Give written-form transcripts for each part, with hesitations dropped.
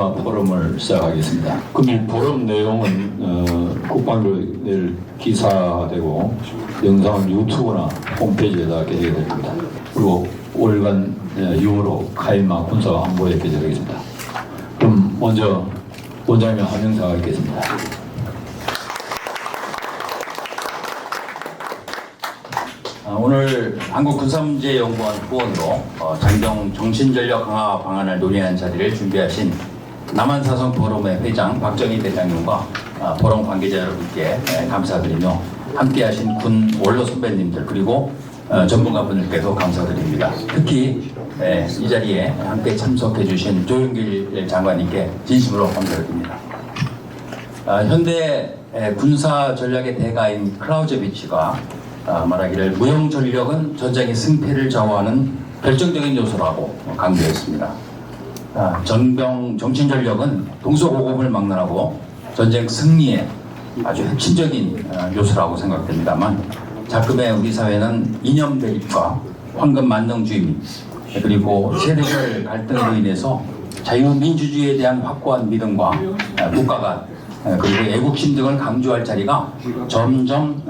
영화 포럼을 시작하겠습니다. 그 포럼 내용은 국방부 내일 기사되고 영상은 유튜브나 홈페이지에다 게재됩니다. 그리고 월간 6월호 카이마 군사 안보에 게재되겠습니다. 그럼 먼저 원장님 한영사가 있겠습니다. 오늘 한국군사문제연구원 후원으로 장병 정신전력 강화 방안을 논의하는 자리를 준비하신 남한사성 포럼의 회장 박정희 대장님과 포럼 관계자 여러분께 감사드리며 함께하신 군 원로 선배님들 그리고 전문가분들께도 감사드립니다. 특히 이 자리에 함께 참석해 주신 조윤길 장관님께 진심으로 감사드립니다. 현대 군사 전략의 대가인 클라우제비치가 말하기를 무용 전력은 전쟁의 승패를 좌우하는 결정적인 요소라고 강조했습니다. 전병 정신 전력은 동서고금을 막론하고 전쟁 승리에 아주 핵심적인 요소라고 생각됩니다만 자금의 우리 사회는 이념 대립과 황금 만능주의 그리고 세대별 갈등으로 인해서 자유민주주의에 대한 확고한 믿음과 국가 간 그리고 애국심 등을 강조할 자리가 점점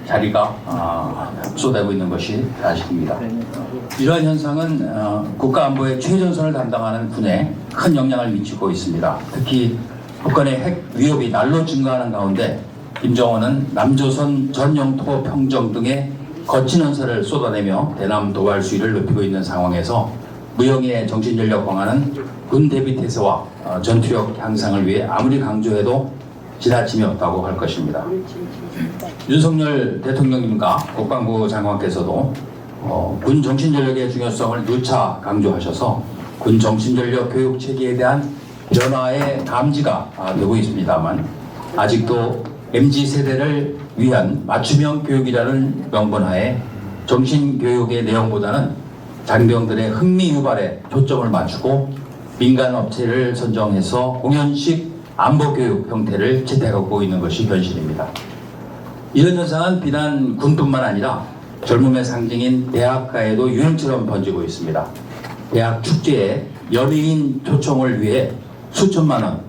자리가 쏟아지고 있는 것이 사실입니다. 이러한 현상은 국가안보의 최전선을 담당하는 군에 큰 영향을 미치고 있습니다. 특히 북한의 핵 위협이 날로 증가하는 가운데 김정은은 남조선 전 영토 평정 등의 거친 언사를 쏟아내며 대남 도발 수위를 높이고 있는 상황에서 무영의 정신전력 방안은 군 대비 태세와 전투력 향상을 위해 아무리 강조해도 지나침이 없다고 할 것입니다. 윤석열 대통령님과 국방부 장관께서도 군 정신전력의 중요성을 누차 강조하셔서 군 정신전력 교육 체계에 대한 변화의 감지가 되고 있습니다만 아직도 MZ세대를 위한 맞춤형 교육이라는 명분하에 정신교육의 내용보다는 장병들의 흥미 유발에 초점을 맞추고 민간 업체를 선정해서 공연식 안보교육 형태를 채택하고 있는 것이 현실입니다. 이런 현상은 비단 군뿐만 아니라 젊음의 상징인 대학가에도 유행처럼 번지고 있습니다. 대학 축제에 연예인 초청을 위해 수천만 원,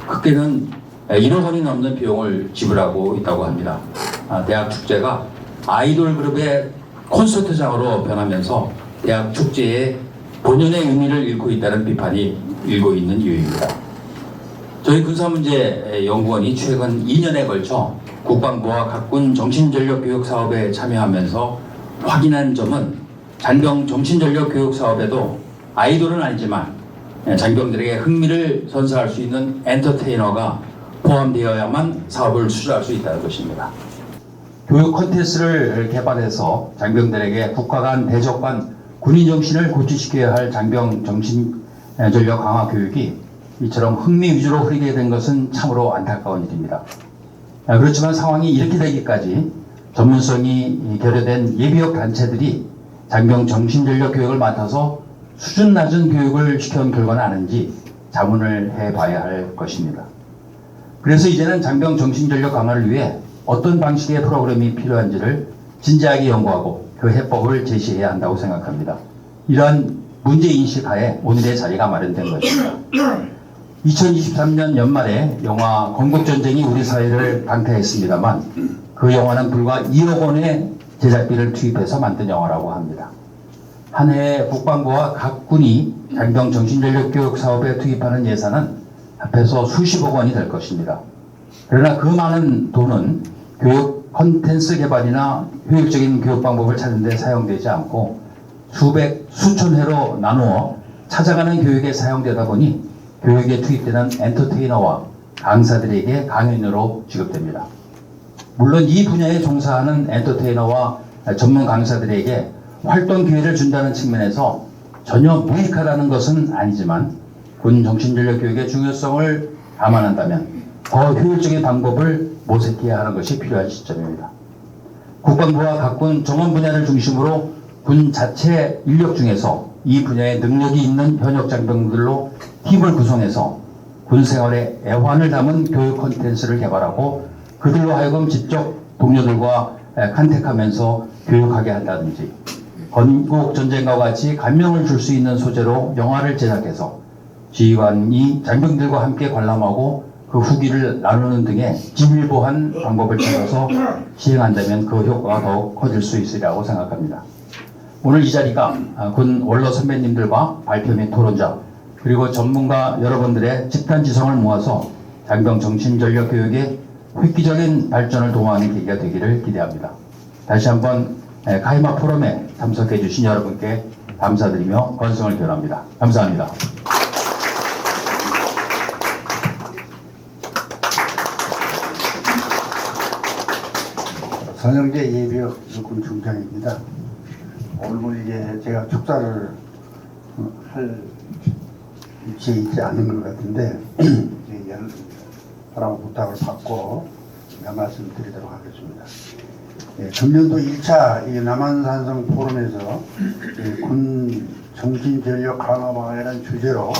크게는 1억 원이 넘는 비용을 지불하고 있다고 합니다. 대학 축제가 아이돌 그룹의 콘서트장으로 변하면서 대학 축제의 본연의 의미를 잃고 있다는 비판이 일고 있는 이유입니다. 저희 군사문제연구원이 최근 2년에 걸쳐 국방부와 각군 정신전력 교육 사업에 참여하면서 확인한 점은 장병 정신전력 교육 사업에도 아이돌은 아니지만 장병들에게 흥미를 선사할 수 있는 엔터테이너가 포함되어야만 사업을 수주할 수 있다는 것입니다. 교육 콘텐츠를 개발해서 장병들에게 국가 간 대적 간 군인 정신을 고취시켜야 할 장병 정신전력 강화 교육이 이처럼 흥미 위주로 흐르게 된 것은 참으로 안타까운 일입니다. 그렇지만 상황이 이렇게 되기까지 전문성이 결여된 예비역 단체들이 장병 정신전력 교육을 맡아서 수준 낮은 교육을 시켜온 결과는 아닌지 자문을 해봐야 할 것입니다. 그래서 이제는 장병 정신전력 강화를 위해 어떤 방식의 프로그램이 필요한지를 진지하게 연구하고 그 해법을 제시해야 한다고 생각합니다. 이러한 문제인식 하에 오늘의 자리가 마련된 것입니다. 2023년 연말에 영화 건국전쟁이 우리 사회를 강타했습니다만 그 영화는 불과 2억 원의 제작비를 투입해서 만든 영화라고 합니다. 한 해에 국방부와 각 군이 장병 정신전력 교육 사업에 투입하는 예산은 합해서 수십억 원이 될 것입니다. 그러나 그 많은 돈은 교육 콘텐츠 개발이나 효율적인 교육 방법을 찾는 데 사용되지 않고 수천 회로 나누어 찾아가는 교육에 사용되다 보니 교육에 투입되는 엔터테이너와 강사들에게 강연료로 지급됩니다. 물론 이 분야에 종사하는 엔터테이너와 전문 강사들에게 활동 기회를 준다는 측면에서 전혀 무익하다는 것은 아니지만 군 정신전력 교육의 중요성을 감안한다면 더 효율적인 방법을 모색해야 하는 것이 필요한 시점입니다. 국방부와 각군 정원 분야를 중심으로 군 자체 인력 중에서 이 분야에 능력이 있는 현역 장병들로 팀을 구성해서 군 생활에 애환을 담은 교육 콘텐츠를 개발하고 그들로 하여금 직접 동료들과 컨택하면서 교육하게 한다든지 건국 전쟁과 같이 감명을 줄 수 있는 소재로 영화를 제작해서 지휘관이 장병들과 함께 관람하고 그 후기를 나누는 등의 진일보한 방법을 찾아서 시행한다면 그 효과가 더욱 커질 수 있으리라고 생각합니다. 오늘 이 자리가 군 원로 선배님들과 발표 및 토론자 그리고 전문가 여러분들의 집단지성을 모아서 장병 정신전력 교육의 획기적인 발전을 도모하는 계기가 되기를 기대합니다. 다시 한번 가이마 포럼에 참석해 주신 여러분께 감사드리며 건승을 기원합니다. 감사합니다. 선영재 예비역 육군 중장입니다. 오늘 이제 제가 축사를 할 위치에 있지 않은 것 같은데 여러분 부탁을 받고 말씀드리도록 하겠습니다. 금년도 1차 남한산성 포럼에서 군 정신전력 강화 방안이라는 주제로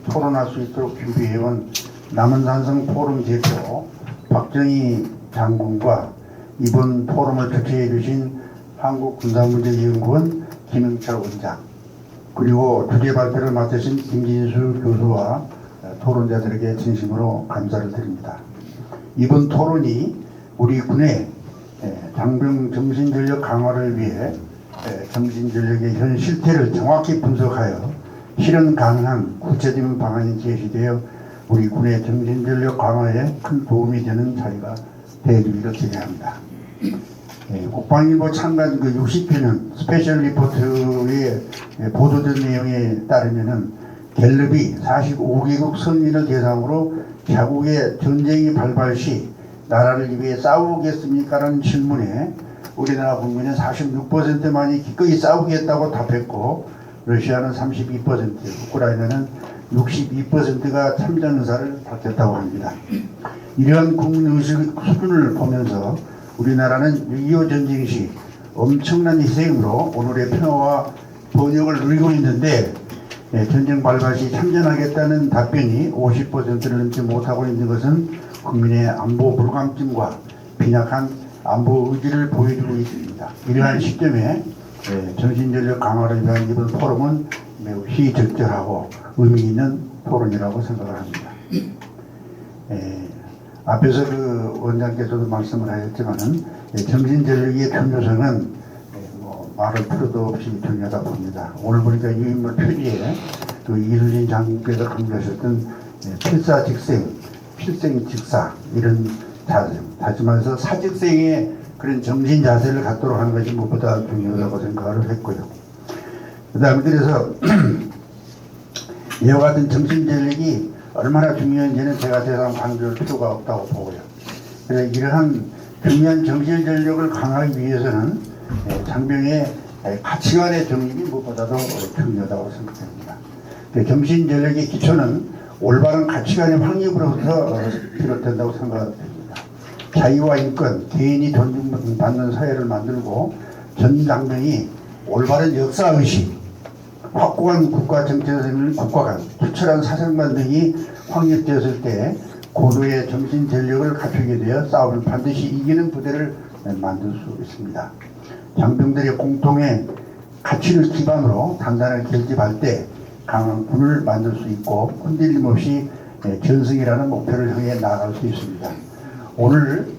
토론할 수 있도록 준비해온 남한산성 포럼 대표 박정희 장군과 이번 포럼을 주최해 주신 한국군사문제연구원 김영철 원장 그리고 주제 발표를 맡으신 김진수 교수와 토론자들에게 진심으로 감사를 드립니다. 이번 토론이 우리 군의 장병 정신전력 강화를 위해 정신전력의 현 실태를 정확히 분석하여 실현 가능한 구체적인 방안이 제시되어 우리 군의 정신전력 강화에 큰 도움이 되는 자리가 되어주기를 기대합니다. 국방일보 창간 그 60회는 스페셜 리포트에 보도된 내용에 따르면은 갤럽이 45개국 선민을 대상으로 자국의 전쟁이 발발 시 나라를 위해 싸우겠습니까? 라는 질문에 우리나라 국민은 46%만이 기꺼이 싸우겠다고 답했고 러시아는 32%, 우크라이나는 62%가 참전 의사를 밝혔다고 합니다. 이러한 국민의식 수준을 보면서 우리나라는 6.25 전쟁 시 엄청난 희생으로 오늘의 평화와 번영을 누리고 있는데 전쟁 발발 시 참전하겠다는 답변이 50%를 넘지 못하고 있는 것은 국민의 안보 불감증과 빈약한 안보 의지를 보여주고 있습니다. 이러한 시점에 정신전력 강화를 위한 이번 포럼은 매우 시적절하고 의미 있는 토론이라고 생각을 합니다. 앞에서 그 원장께서도 말씀을 하셨지만은 정신전력의 중요성은 말을 필요도 없이 중요하다 봅니다. 오늘 보니까 유인물 표지에 그 이순신 장군께서 강조하셨던 필사직생, 필생직사 이런 다짐하면서 사직생의 그런 정신 자세를 갖도록 하는 것이 무엇보다 중요하다고 생각을 했고요. 그 다음에 그래서 이와 같은 정신전력이 얼마나 중요한지는 제가 더 이상 강조할 필요가 없다고 보고요. 그래서 이러한 중요한 정신전력을 강화하기 위해서는 장병의 가치관의 정립이 무엇보다도 중요하다고 생각합니다. 정신전력의 기초는 올바른 가치관의 확립으로부터 비롯된다고 생각합니다. 자유와 인권, 개인이 존중받는 사회를 만들고 전 장병이 올바른 역사의식, 확고한 국가 정체성을 국가관, 투철한 사상관 등이 확립되었을 때 고도의 정신전력을 갖추게 되어 싸움을 반드시 이기는 부대를 만들 수 있습니다. 장병들의 공통의 가치를 기반으로 단단하게 결집할 때 강한 군을 만들 수 있고 흔들림 없이 전승이라는 목표를 향해 나아갈 수 있습니다. 오늘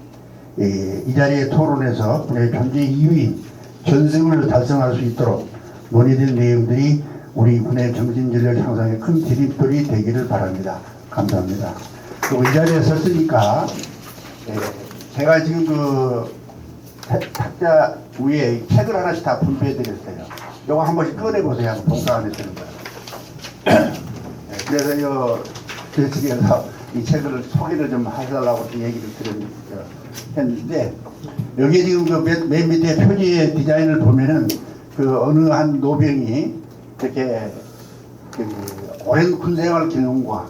이 자리의 토론에서 군의 존재 이유인 전승을 달성할 수 있도록 논의된 내용들이 우리 군의 정신전력 향상에 큰 디딤돌이 되기를 바랍니다. 감사합니다. 그리고 이 자리에 섰으니까 제가 지금 그 탁자 위에 책을 하나씩 다 분배해 드렸어요. 요거 한 번씩 꺼내보세요. 봉사 안에 쓰는 거예요. 그래서 저쪽에서 이 책을 소개를 좀 해달라고 얘기를 했는데 여기 지금 그 맨 밑에 표지의 디자인을 보면은 그 어느 한 노병이 이렇게 그 오랜 군생활 경험과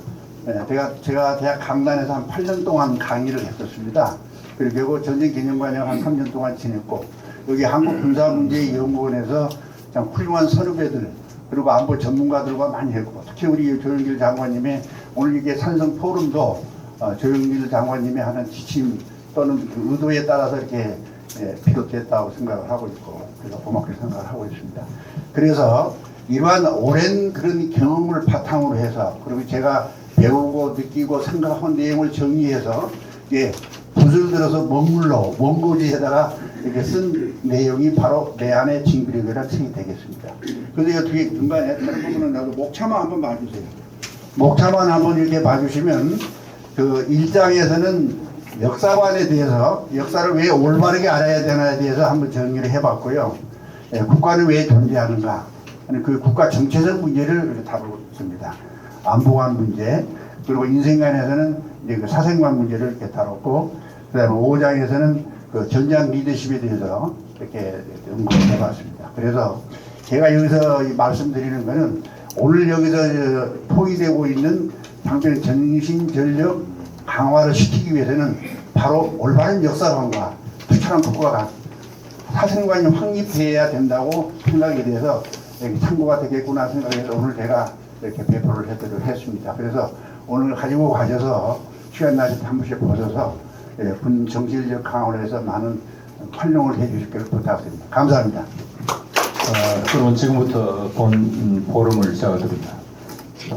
제가 대학 강단에서 한 8년 동안 강의를 했었습니다. 그리고 전쟁 기념관에 한 3년 동안 지냈고 여기 한국군사문제연구원에서 참 훌륭한 선후배들 그리고 안보 전문가들과 많이 했고 특히 우리 조영길 장관님의 오늘 이게 산성 포럼도 조영길 장관님의 하는 지침 또는 그 의도에 따라서 이렇게 비롯됐다고 생각을 하고 있고 그래서 고맙게 생각을 하고 있습니다. 그래서 이러한 오랜 그런 경험을 바탕으로 해서 그리고 제가 배우고 느끼고 생각한 내용을 정리해서 붓을 들어서 원고지에다가 이렇게 쓴 내용이 바로 내 안의 징그레그란 책이 되겠습니다. 그래서 뒤에 중간에 다른 부분은 나도 목차만 한번 봐주세요. 목차만 한번 이렇게 봐주시면 그 1장에서는 역사관에 대해서 역사를 왜 올바르게 알아야 되나에 대해서 한번 정리를 해봤고요. 국가는 왜 존재하는가 하는 그 국가 정체적 문제를 다루고 있습니다. 안보관 문제 그리고 인생관에서는 이제 그 사생관 문제를 이렇게 다뤘고 그다음에 5장에서는 그 전장 리더십에 대해서 이렇게 연구를 해봤습니다. 그래서 제가 여기서 말씀드리는 것은 오늘 여기서 포위되고 있는 방편 정신전력 강화를 시키기 위해서는 바로 올바른 역사관과 투철한 국가가 사생관이 확립해야 된다고 생각이 돼서 이렇게 참고가 되겠구나 생각해서 오늘 제가 이렇게 배포를 했습니다. 그래서 오늘 가지고 가셔서 시간 나실 때 한 번씩 보셔서 군 정신력 강화를 해서 많은 활용을 해주실 것을 부탁드립니다. 감사합니다. 그러면 지금부터 본 포럼을 시작하겠습니다.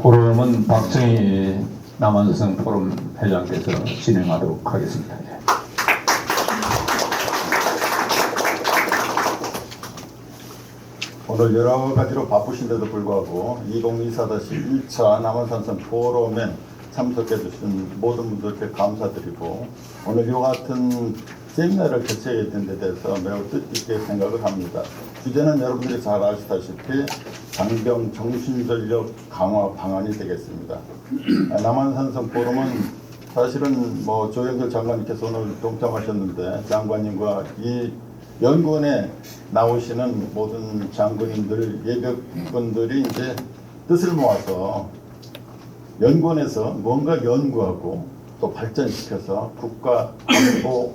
포럼은 박정희 남한여성 포럼 회장께서 진행하도록 하겠습니다. 오늘 여러 가지로 바쁘신데도 불구하고 2024-1차 남한산성 포럼에 참석해 주신 모든 분들께 감사드리고 오늘 이와 같은 세미나를 개최하게 된 데 대해서 매우 뜻깊게 생각을 합니다. 주제는 여러분들이 잘 아시다시피 장병 정신전력 강화 방안이 되겠습니다. 남한산성 포럼은 사실은 조영길 장관님께서 오늘 동참하셨는데 장관님과 이 연구원에 나오시는 모든 장군님들, 예비군들이 이제 뜻을 모아서 연구원에서 뭔가 연구하고 또 발전시켜서 국가 안보,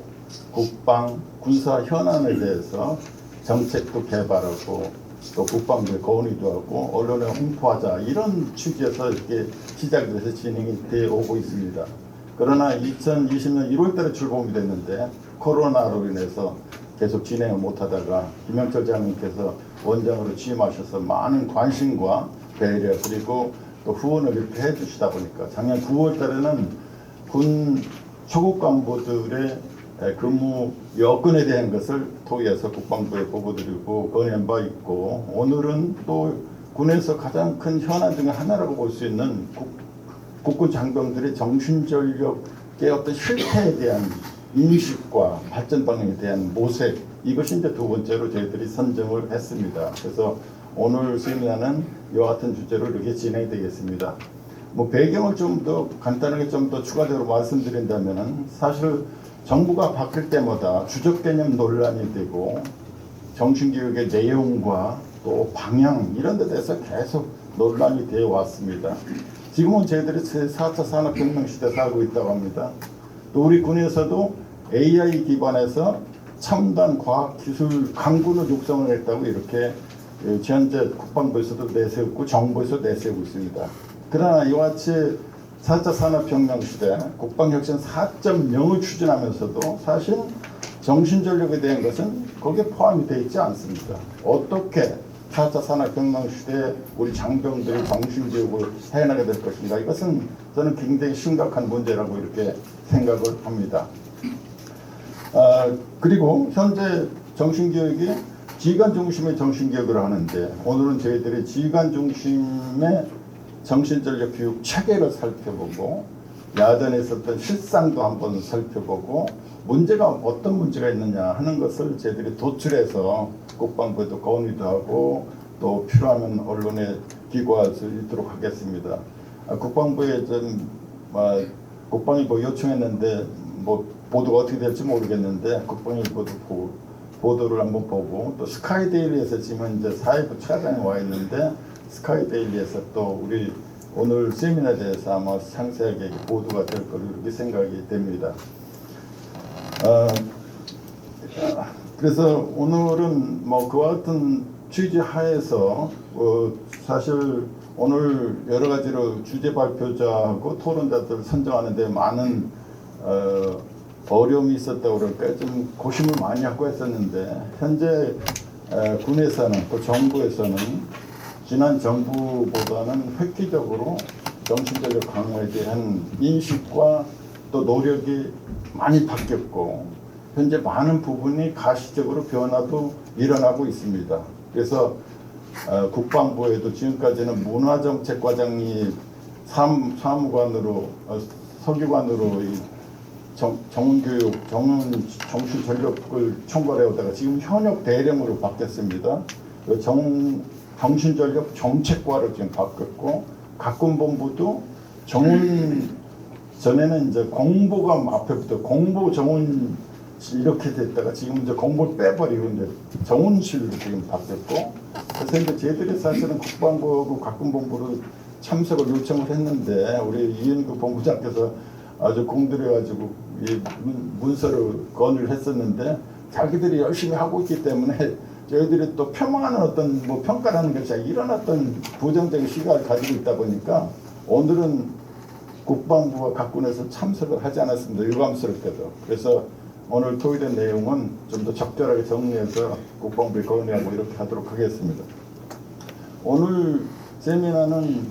국방, 군사 현안에 대해서 정책도 개발하고 또 국방부에 건의도 하고 언론에 홍보하자 이런 취지에서 이렇게 시작이 돼서 진행이 되어 오고 있습니다. 그러나 2020년 1월 달에 출범이 됐는데 코로나로 인해서 계속 진행을 못하다가 김영철 장관님께서 원장으로 취임하셔서 많은 관심과 배려 그리고 또 후원을 이렇게 해주시다 보니까 작년 9월 달에는 군 초급 간부들의 근무 여건에 대한 것을 토의해서 국방부에 보고드리고 건의한 바 있고 오늘은 또 군에서 가장 큰 현안 중에 하나라고 볼 수 있는 국군 장병들의 정신전력의 어떤 실태에 대한 인식과 발전 방향에 대한 모색 이것이 이제 두 번째로 저희들이 선정을 했습니다. 그래서 오늘 세미나는 이와 같은 주제로 이렇게 진행이 되겠습니다. 배경을 좀 더 간단하게 좀 더 추가적으로 말씀드린다면은 사실 정부가 바뀔 때마다 주적 개념 논란이 되고 정신교육의 내용과 또 방향 이런 데 대해서 계속 논란이 되어 왔습니다. 지금은 저희들이 4차 산업혁명 시대에 살고 있다고 합니다. 또 우리 군에서도 AI 기반에서 첨단 과학기술 강군을 육성을 했다고 이렇게 현재 국방부에서도 내세우고 정부에서 내세우고 있습니다. 그러나 이와 같이 4차 산업혁명 시대 국방혁신 4.0을 추진하면서도 사실 정신전력에 대한 것은 거기에 포함이 되어 있지 않습니다. 어떻게 4차 산업혁명 시대에 우리 장병들이 정신교육을 해나가게 될 것인가 이것은 저는 굉장히 심각한 문제라고 이렇게 생각을 합니다. 그리고 현재 정신교육이 지휘관 중심의 정신교육을 하는데 오늘은 저희들이 지휘관 중심의 정신전력 교육 체계를 살펴보고 야전에 있었던 실상도 한번 살펴보고 문제가 어떤 문제가 있느냐 하는 것을 저희들이 도출해서 국방부에도 건의도 하고 또 필요하면 언론에 기고할 수 있도록 하겠습니다. 국방부에 좀 국방일보 요청했는데 보도가 어떻게 될지 모르겠는데 국방일보도 보도를 한번 보고 또 스카이데일리에서 지금 이제 사회부 차장이 와 있는데 스카이데일리에서 또 우리 오늘 세미나에 대해서 아마 상세하게 보도가 될 거로 이렇게 생각이 됩니다. 그래서 오늘은 그와 같은 취지 하에서 사실 오늘 여러 가지로 주제 발표자하고 토론자들 선정하는데 많은 어려움이 있었다고 그럴까 좀 고심을 많이 하고 했었는데 현재 군에서는 또 정부에서는 지난 정부보다는 획기적으로 정신전력 강화에 대한 인식과 또 노력이 많이 바뀌었고 현재 많은 부분이 가시적으로 변화도 일어나고 있습니다. 그래서 국방부에도 지금까지는 문화정책과장이 사무관으로 서기관으로 정훈교육, 정신전력을 총괄해 오다가 지금 현역 대령으로 바뀌었습니다. 정신전력 정책과를 지금 바꿨고 각군본부도 정훈 전에는 이제 공보가 앞에부터 공보 정훈 이렇게 됐다가 지금 이제 공보를 빼버리고 이제 정훈실로 지금 바뀌었고 그래서 이제 저희들이 사실은 국방부하고 각군본부로 참석을 요청을 했는데 우리 이은구 본부장께서 아주 공들여가지고 이 문서를 건의를 했었는데 자기들이 열심히 하고 있기 때문에 저희들이 또 폄하하는 어떤 뭐 평가라는 것이 이런 어떤 부정적인 시각을 가지고 있다 보니까 오늘은 국방부와 각군에서 참석을 하지 않았습니다. 유감스럽게도. 그래서 오늘 토의된 내용은 좀 더 적절하게 정리해서 국방부에 건의하고 이렇게 하도록 하겠습니다. 오늘 세미나는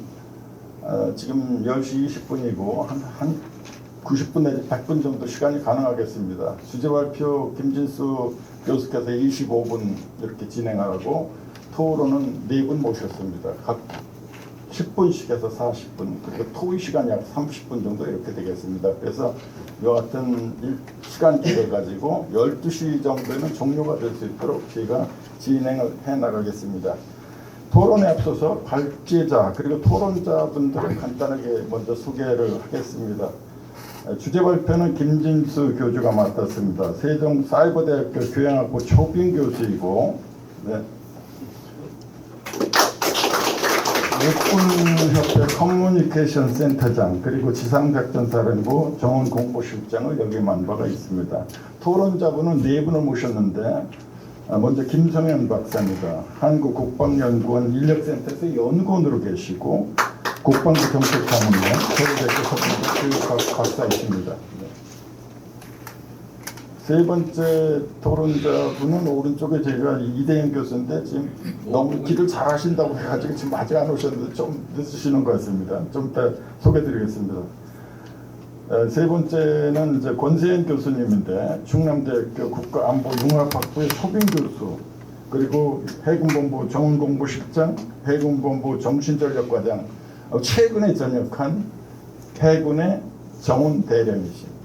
지금 10시 20분이고 한 90분 내지 100분 정도 시간이 가능하겠습니다. 주제 발표 김진수 교수께서 25분 이렇게 진행하고 토론은 4분 모셨습니다. 각 10분씩 해서 40분, 그리고 토의 시간이 약 30분 정도 이렇게 되겠습니다. 그래서 이와 같은 시간표를 가지고 12시 정도에는 종료가 될 수 있도록 저희가 진행을 해나가겠습니다. 토론에 앞서서 발제자 그리고 토론자분들을 간단하게 먼저 소개를 하겠습니다. 주제 발표는 김진수 교주가 맡았습니다. 세종사이버대학교 교양학부 초빙 교수이고 육군협회 커뮤니케이션 센터장 그리고 지상작전사령부 정원공보실장을 역임한 바가 있습니다. 토론자분은 4분을 모셨는데 먼저 김성현 박사입니다. 한국국방연구원 인력센터에서 연구원으로 계시고 국방부 정책사무원 서울대학교 교육 박사이십니다. 세 번째 토론자분은 오른쪽에 제가 이대영 교수인데 지금 너무 길을 잘 하신다고 해가지고 지금 아직 안 오셨는데 좀 늦으시는 것 같습니다. 좀 이따 소개드리겠습니다. 세 번째는 이제 권세현 교수님인데 충남대학교 국가안보융합학부의 초빙 교수 그리고 해군본부 정훈공보실장, 해군본부 정신전력과장 최근에 전역한 해군의 정훈 대령이십니다.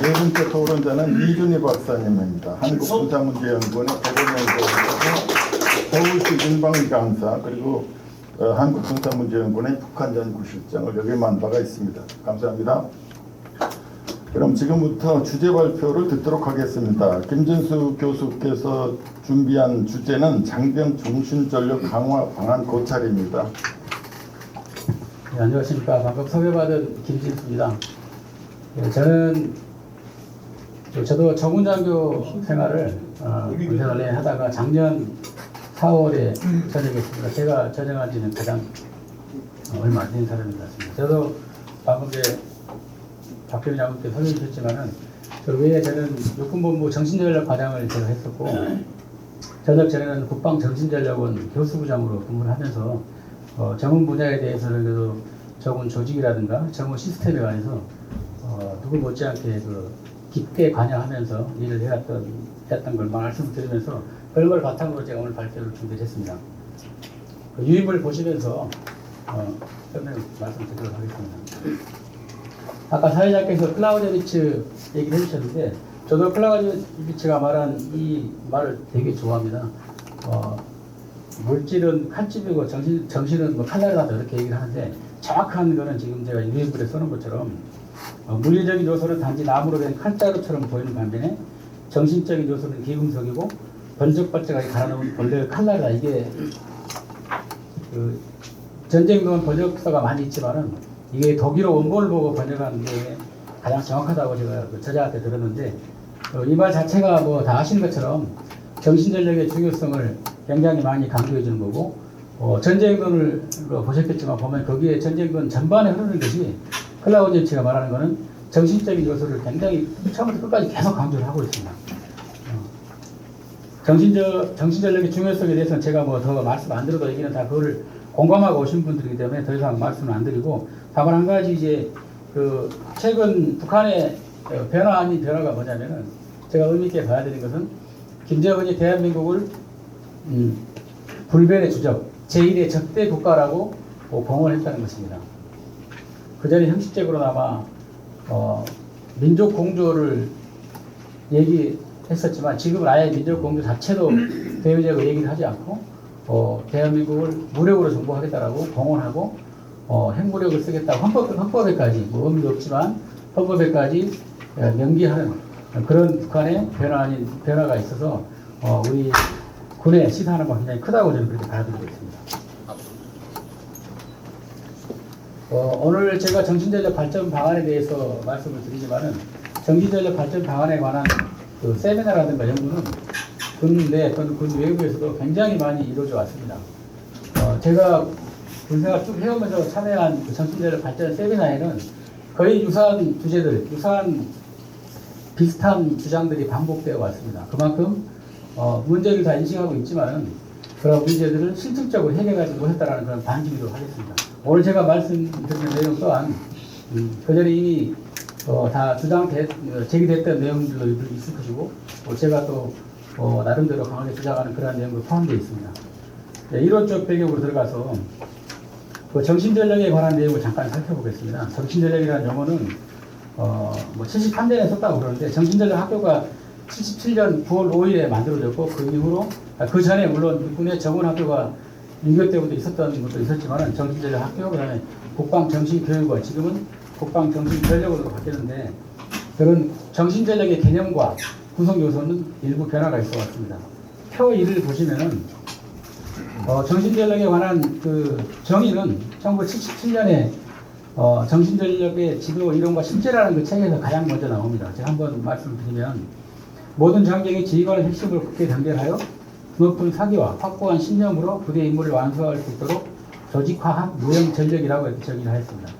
네 번째 토론자는 이준희 박사님입니다. 한국군사문제연구원의 대본연구원이고 서울시 인방위 강사 그리고 한국군사문제연구원의 북한연구실장을 역임한 바가 있습니다. 감사합니다. 그럼 지금부터 주제 발표를 듣도록 하겠습니다. 김진수 교수께서 준비한 주제는 장병 정신전력 강화 방안 고찰입니다. 네, 안녕하십니까. 방금 소개받은 김진수입니다. 네, 저도 정훈장교 생활을 군생활 내에 하다가 작년 4월에 전역했습니다. 제가 전역한 지는 가장 얼마 안 된 사람인 것 같습니다. 저도 방금 박병희 장군께 설명해 주셨지만은 그 외에 저는 육군본부 정신전력 과장을 제가 했었고 전역 전에는 국방정신전력원 교수부장으로 근무를 하면서 정훈 분야에 대해서는 그래도 정훈 조직이라든가 정훈 시스템에 관해서 누구 못지않게 깊게 관여하면서 일을 했던 걸 말씀드리면서 그런 걸 바탕으로 제가 오늘 발표를 준비했습니다. 유인물 보시면서 설명 말씀드리도록 하겠습니다. 아까 사회자께서 클라우제비츠 얘기를 해주셨는데 저도 클라우제비츠가 말한 이 말을 되게 좋아합니다. 물질은 칼집이고 정신은 뭐 칼날이다 이렇게 얘기를 하는데 정확한 거는 지금 제가 유인물에 써놓은 것처럼 물리적인 요소는 단지 나무로 된 칼자루처럼 보이는 반면에 정신적인 요소는 기금속이고 번쩍번쩍하게 갈아놓은 본래의 칼날이다. 이게 전쟁도는 번역서가 많이 있지만은 이게 독일어 원본을 보고 번역한 게 가장 정확하다고 제가 저자한테 들었는데 이 말 자체가 뭐 다 아시는 것처럼 정신전력의 중요성을 굉장히 많이 강조해 주는 거고 전쟁론을 보셨겠지만 보면 거기에 전쟁론 전반에 흐르는 것이 클라우제비츠가 말하는 것은 정신적인 요소를 굉장히 처음부터 끝까지 계속 강조를 하고 있습니다. 정신전력의 중요성에 대해서는 제가 뭐 더 말씀 안 드려도 얘기는 다 그거를 공감하고 오신 분들이기 때문에 더 이상 말씀을 안 드리고, 다만 한 가지 이제 그 최근 북한의 변화 아닌 변화가 뭐냐면은 제가 의미 있게 봐야 되는 것은 김정은이 대한민국을 불변의 주적, 제1의 적대 국가라고 봉헌했다는 것입니다. 그 전에 형식적으로나마 민족 공조를 얘기했었지만 지금은 아예 민족 공조 자체도 대외적으로 얘기를 하지 않고 대한민국을 무력으로 정복하겠다라고 봉헌하고 핵무력을 쓰겠다고 헌법에까지 뭐 의미도 없지만 헌법에까지 명기하는 그런 북한의 변화 아닌 변화가 있어서 우리 군의 시사하는 건 굉장히 크다고 저는 그렇게 받아들이고 있습니다. 오늘 제가 정신전력 발전 방안에 대해서 말씀을 드리지만은 정신전력 발전 방안에 관한 그 세미나라든가 연구는 군내 또는 군 외부에서도 굉장히 많이 이루어져 왔습니다. 제가 군생활 쭉 해오면서 참여한 그 정신전력 발전 세미나에는 거의 유사한 주제들, 유사한 비슷한 주장들이 반복되어 왔습니다. 그만큼 문제를 다 인식하고 있지만은 그런 문제들을 실질적으로 해결하지 못했다라는 그런 반증이도 하겠습니다. 오늘 제가 말씀드린 내용 또한 그전에 이미 다 제기됐던 내용들도 있을 것이고 제가 또 나름대로 강하게 주장하는 그러한 내용도 포함되어 있습니다. 네, 이론적 배경으로 들어가서 그 정신전력에 관한 내용을 잠깐 살펴보겠습니다. 정신전력이라는 용어는 뭐 73년에 썼다고 그러는데 정신전력 학교가 77년 9월 5일에 만들어졌고 그 이후로 그 전에 물론 육군의 정원학교가 6.25 때부터 있었던 것도 있었지만 정신전력 학교, 그다음에 국방정신교육원, 지금은 국방정신전력으로 바뀌었는데 그런 정신전력의 개념과 구성 요소는 일부 변화가 있어 왔습니다. 표 1을 보시면은 정신전력에 관한 그 정의는 1977년에 정신전력의 지도 이론과 실제라는 그 책에서 가장 먼저 나옵니다. 제가 한번 말씀드리면 모든 전쟁의 지휘관의 핵심을 굳게 단결하여 높은 사기와 확고한 신념으로 부대 임무를 완수할 수 있도록 조직화한 무형 전력이라고 이렇게 정의를 하였습니다.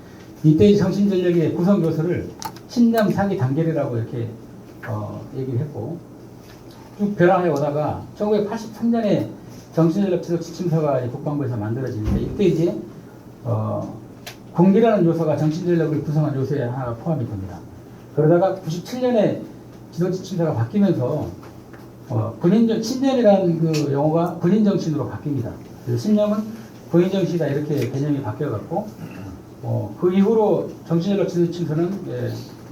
이때의 정신전력의 구성 요소를 신념, 사기, 단결이라고 이렇게 얘기를 했고 쭉 변화해 오다가 1983년에 정신전력 지도 지침서가 국방부에서 만들어지는데 이때 이제 군기라는 요소가 정신전력을 구성한 요소에 하나 포함이 됩니다. 그러다가 97년에 지도지침서가 바뀌면서 신념이라는 그 용어가 군인정신으로 바뀝니다. 신념은 군인정신이다 이렇게 개념이 바뀌어갖고 그 이후로 정신전력 지도지침서는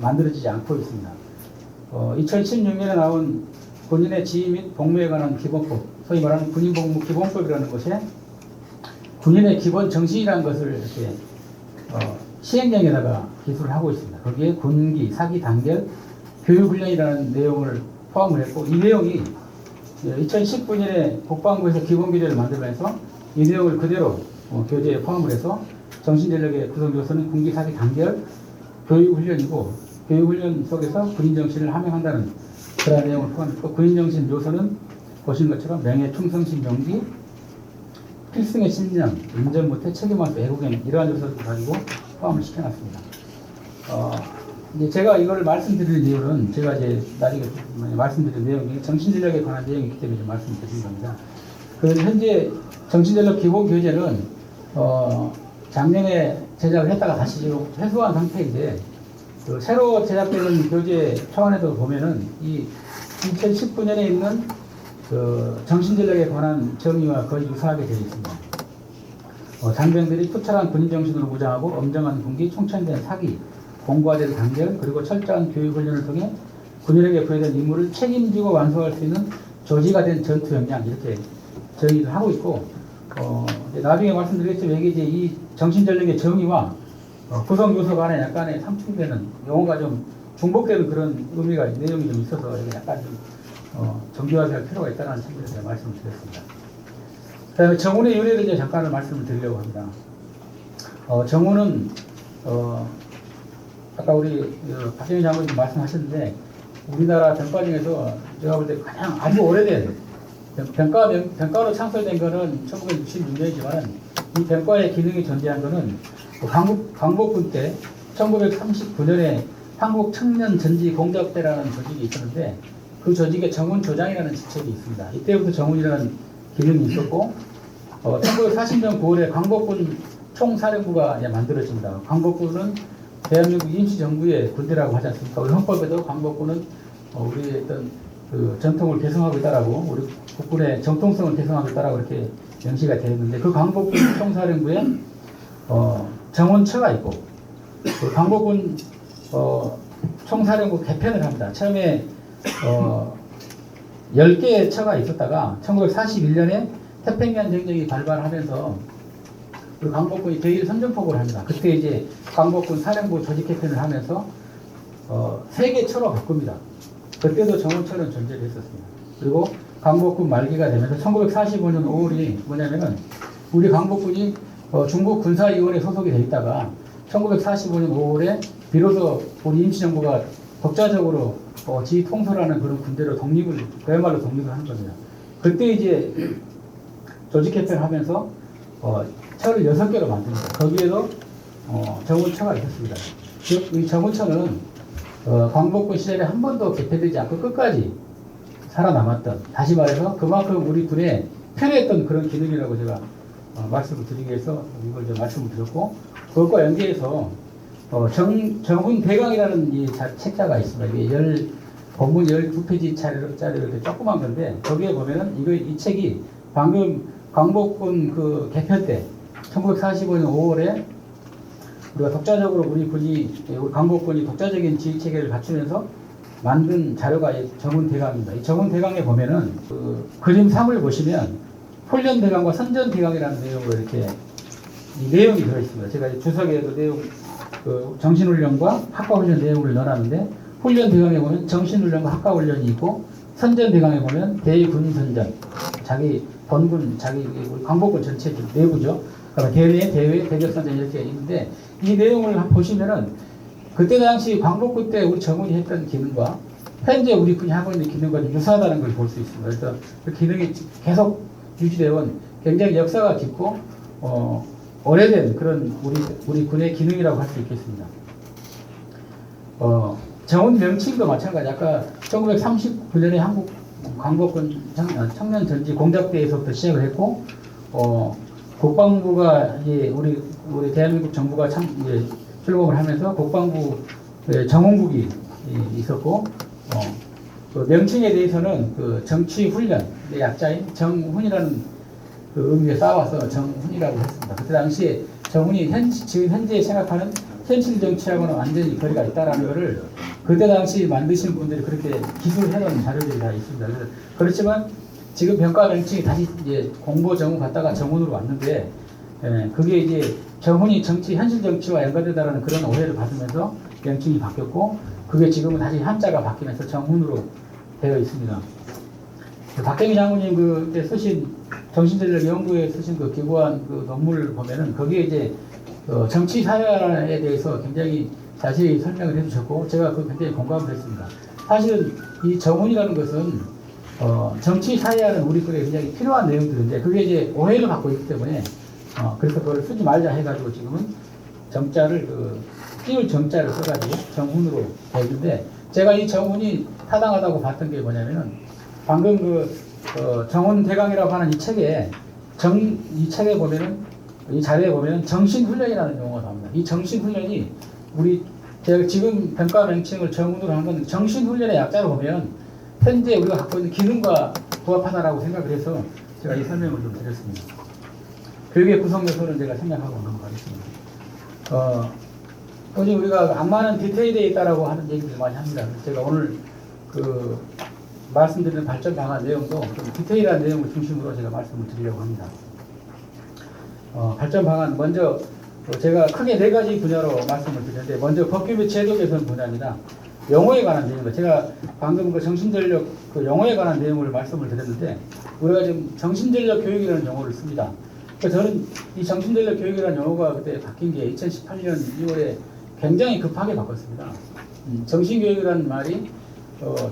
만들어지지 않고 있습니다. 2016년에 나온 군인의 지휘 및 복무에 관한 기본법, 소위 말하는 군인복무 기본법이라는 것에 군인의 기본 정신이라는 것을 이렇게 시행령에다가 기술을 하고 있습니다. 거기에 군기, 사기, 단결, 교육훈련이라는 내용을 포함을 했고 이 내용이 2019년에 국방부에서 기본규제를 만들면서 이 내용을 그대로 교재에 포함을 해서 정신전력의 구성 요소는 군기, 사기, 단결, 교육훈련이고 교육훈련 속에서 군인정신을 함양한다는 그런 내용을 포함했고 군인정신 요소는 보신 것처럼 명예, 충성심, 용기, 필승의 신념, 인정 못해 책임와서 애국행 이러한 요소를 가지고 포함을 시켜놨습니다. 이제 제가 이거를 말씀드리는 이유는 제가 이제 나중에 말씀드린 내용이 정신전력에 관한 내용이 있기 때문에 좀 말씀드린 겁니다. 그래서 현재 정신전력 기본 교재는 작년에 제작을 했다가 다시 지금 회수한 상태인데 그 새로 제작되는 교재 초안에도 보면은 이 2019년에 있는 그 정신전력에 관한 정의와 거의 유사하게 되어 있습니다. 장병들이 투철한 군인정신으로 무장하고 엄정한 군기, 총천된 사기, 공고화된 단결, 그리고 철저한 교육훈련을 통해 군인에게 부여된 임무를 책임지고 완수할 수 있는 조지가 된 전투 역량 이렇게 정의를 하고 있고 나중에 말씀드리겠지만 이게 이제 이 정신전력의 정의와 구성 요소 간에 약간의 상충되는 용어가 좀 중복되는 그런 의미가 내용이 좀 있어서 약간 좀 정교화될 필요가 있다는 측면에서 말씀을 드렸습니다. 그다음에 정운의 유래를 이제 잠깐 말씀을 드리려고 합니다. 정운은 아까 우리 박정희 장관님 말씀하셨는데 우리나라 병과 중에서 제가 볼 때 가장 아주 오래된 병과로 창설된 거는 1966년이지만 이 병과의 기능이 존재한 거는 광복군 때 1939년에 한국 청년 전지 공작대라는 조직이 있었는데 그 조직에 정훈조장이라는 직책이 있습니다. 이때부터 정훈이라는 기능이 있었고 1940년 9월에 광복군 총사령부가 이제 만들어집니다. 광복군은 대한민국 임시정부의 군대라고 하지 않습니까? 우리 헌법에도 광복군은 우리의 어떤 그 전통을 개성하고 있다라고 우리 국군의 정통성을 개성하고 있다라고 이렇게 명시가 되어 있는데 그 광복군 총사령부에 정원처가 있고 그 광복군 총사령부 개편을 합니다. 처음에 10개의 처가 있었다가 1941년에 태평양 전쟁이 발발하면서 그 광복군이 제1 선전포고를 합니다. 그때 이제 광복군 사령부 조직 개편을 하면서 3개 처로 바꿉니다. 그때도 정원처는 존재를 했었습니다. 그리고 광복군 말기가 되면서 1945년 5월이 뭐냐면은 우리 광복군이 중국 군사위원회 소속이 돼 있다가 1945년 5월에 비로소 우리 임시정부가 독자적으로 지휘 통솔하는 그런 군대로 그야말로 독립을 하는 겁니다. 그때 이제 조직 개편하면서 처를 6개로 만듭니다. 거기에도 정훈처가 있었습니다. 즉, 이 정훈처는 광복군 시절에 한 번도 개편되지 않고 끝까지 살아남았던, 다시 말해서 그만큼 우리 군에 편했던 그런 기능이라고 제가 말씀을 드리기 위해서 이걸 좀 말씀을 드렸고, 그것과 연계해서 정훈 대강이라는 이 책자가 있습니다. 이게 본문 12페이지짜리로 이렇게 조그만 건데, 거기에 보면은 이 책이 방금 광복군 그 개편 때 1945년 5월에 우리가 독자적으로 우리 광복군이 독자적인 지휘 체계를 갖추면서 만든 자료가 이 정훈 대강입니다. 이 정훈 대강에 보면은 그 그림 3을 보시면 훈련 대강과 선전 대강이라는 내용으로 이렇게 이 내용이 들어 있습니다. 제가 이 주석에도 내용 그 정신훈련과 학과훈련 내용을 넣어놨는데 훈련 대강에 보면 정신훈련과 학과훈련이 있고 선전 대강에 보면 대군선전 자기 본군 자기 광복군 전체 내부죠. 그러니까 대회 대격선전 이렇게 있는데 이 내용을 보시면은 그때 당시 광복군 때 우리 정훈이 했던 기능과 현재 우리 군이 하고 있는 기능과 좀 유사하다는 걸 볼 수 있습니다. 그래서 그 기능이 계속 유지되어 온 굉장히 역사가 깊고 오래된 그런 우리 군의 기능이라고 할 수 있겠습니다. 정훈 명칭도 마찬가지. 아까 1939년에 한국 광복군 청년 전지 공작대에서부터 시작을 했고, 국방부가 이제 우리 대한민국 정부가 이제 출범을 하면서 국방부 정훈국이 있었고, 그 명칭에 대해서는 그 정치 훈련 약자인 정훈이라는 그 의미에 쌓아서 정훈이라고 했습니다. 그때 당시에 정훈이 지금 현재 생각하는 현실 정치하고는 완전히 거리가 있다라는 것을 그때 당시 만드신 분들이 그렇게 기술해놓은 자료들이 다 있습니다. 그렇지만 지금 평가 명칭이 다시 이제 공보 정훈 갔다가 정훈으로 왔는데, 그게 이제 정훈이 현실 정치와 연관되다라는 그런 오해를 받으면서 명칭이 바뀌었고, 그게 지금은 다시 한자가 바뀌면서 정훈으로 되어 있습니다. 박정희 장군님 그때 쓰신 정신전력 연구에 쓰신 그 기고한 그 논문을 보면은 거기에 이제 정치 사회에 대해서 굉장히 자세히 설명을 해주셨고 제가 그 굉장히 공감을 했습니다. 사실은 이 정훈이라는 것은 정치 사회하는 우리 군에 굉장히 필요한 내용들인데 그게 이제 오해를 받고 있기 때문에 그래서 그걸 쓰지 말자 해가지고 지금은 정자를 띄울 정자를 써가지고 정훈으로 되어 있는데 제가 이 정훈이 타당하다고 봤던 게 뭐냐면은 방금 정훈 대강이라고 하는 이 책에 보면은 이 자료에 보면은 정신훈련이라는 용어가 나옵니다. 이 정신훈련이 제가 지금 평가 명칭을 정훈으로 한 건 정신훈련의 약자로 보면 현재 우리가 갖고 있는 기능과 부합하다라고 생각을 해서 제가 이 설명을 좀 드렸습니다. 교육의 구성 요소는 제가 생략하고 넘어가겠습니다. 요즘 우리가 안 많은 디테일에 있다라고 하는 얘기를 많이 합니다. 제가 오늘 말씀드리는 발전 방안 내용도 좀 디테일한 내용을 중심으로 제가 말씀을 드리려고 합니다. 발전 방안 먼저 제가 크게 4가지 분야로 말씀을 드렸는데 먼저 법규 및 제도 개선 분야입니다. 영어에 관한 내용입니다. 제가 방금 그 정신전력 영어에 관한 내용을 말씀을 드렸는데 우리가 지금 정신전력 교육이라는 용어를 씁니다. 그래서 저는 이 정신전력 교육이라는 용어가 그때 바뀐 게 2018년 2월에 굉장히 급하게 바꿨습니다. 정신교육이라는 말이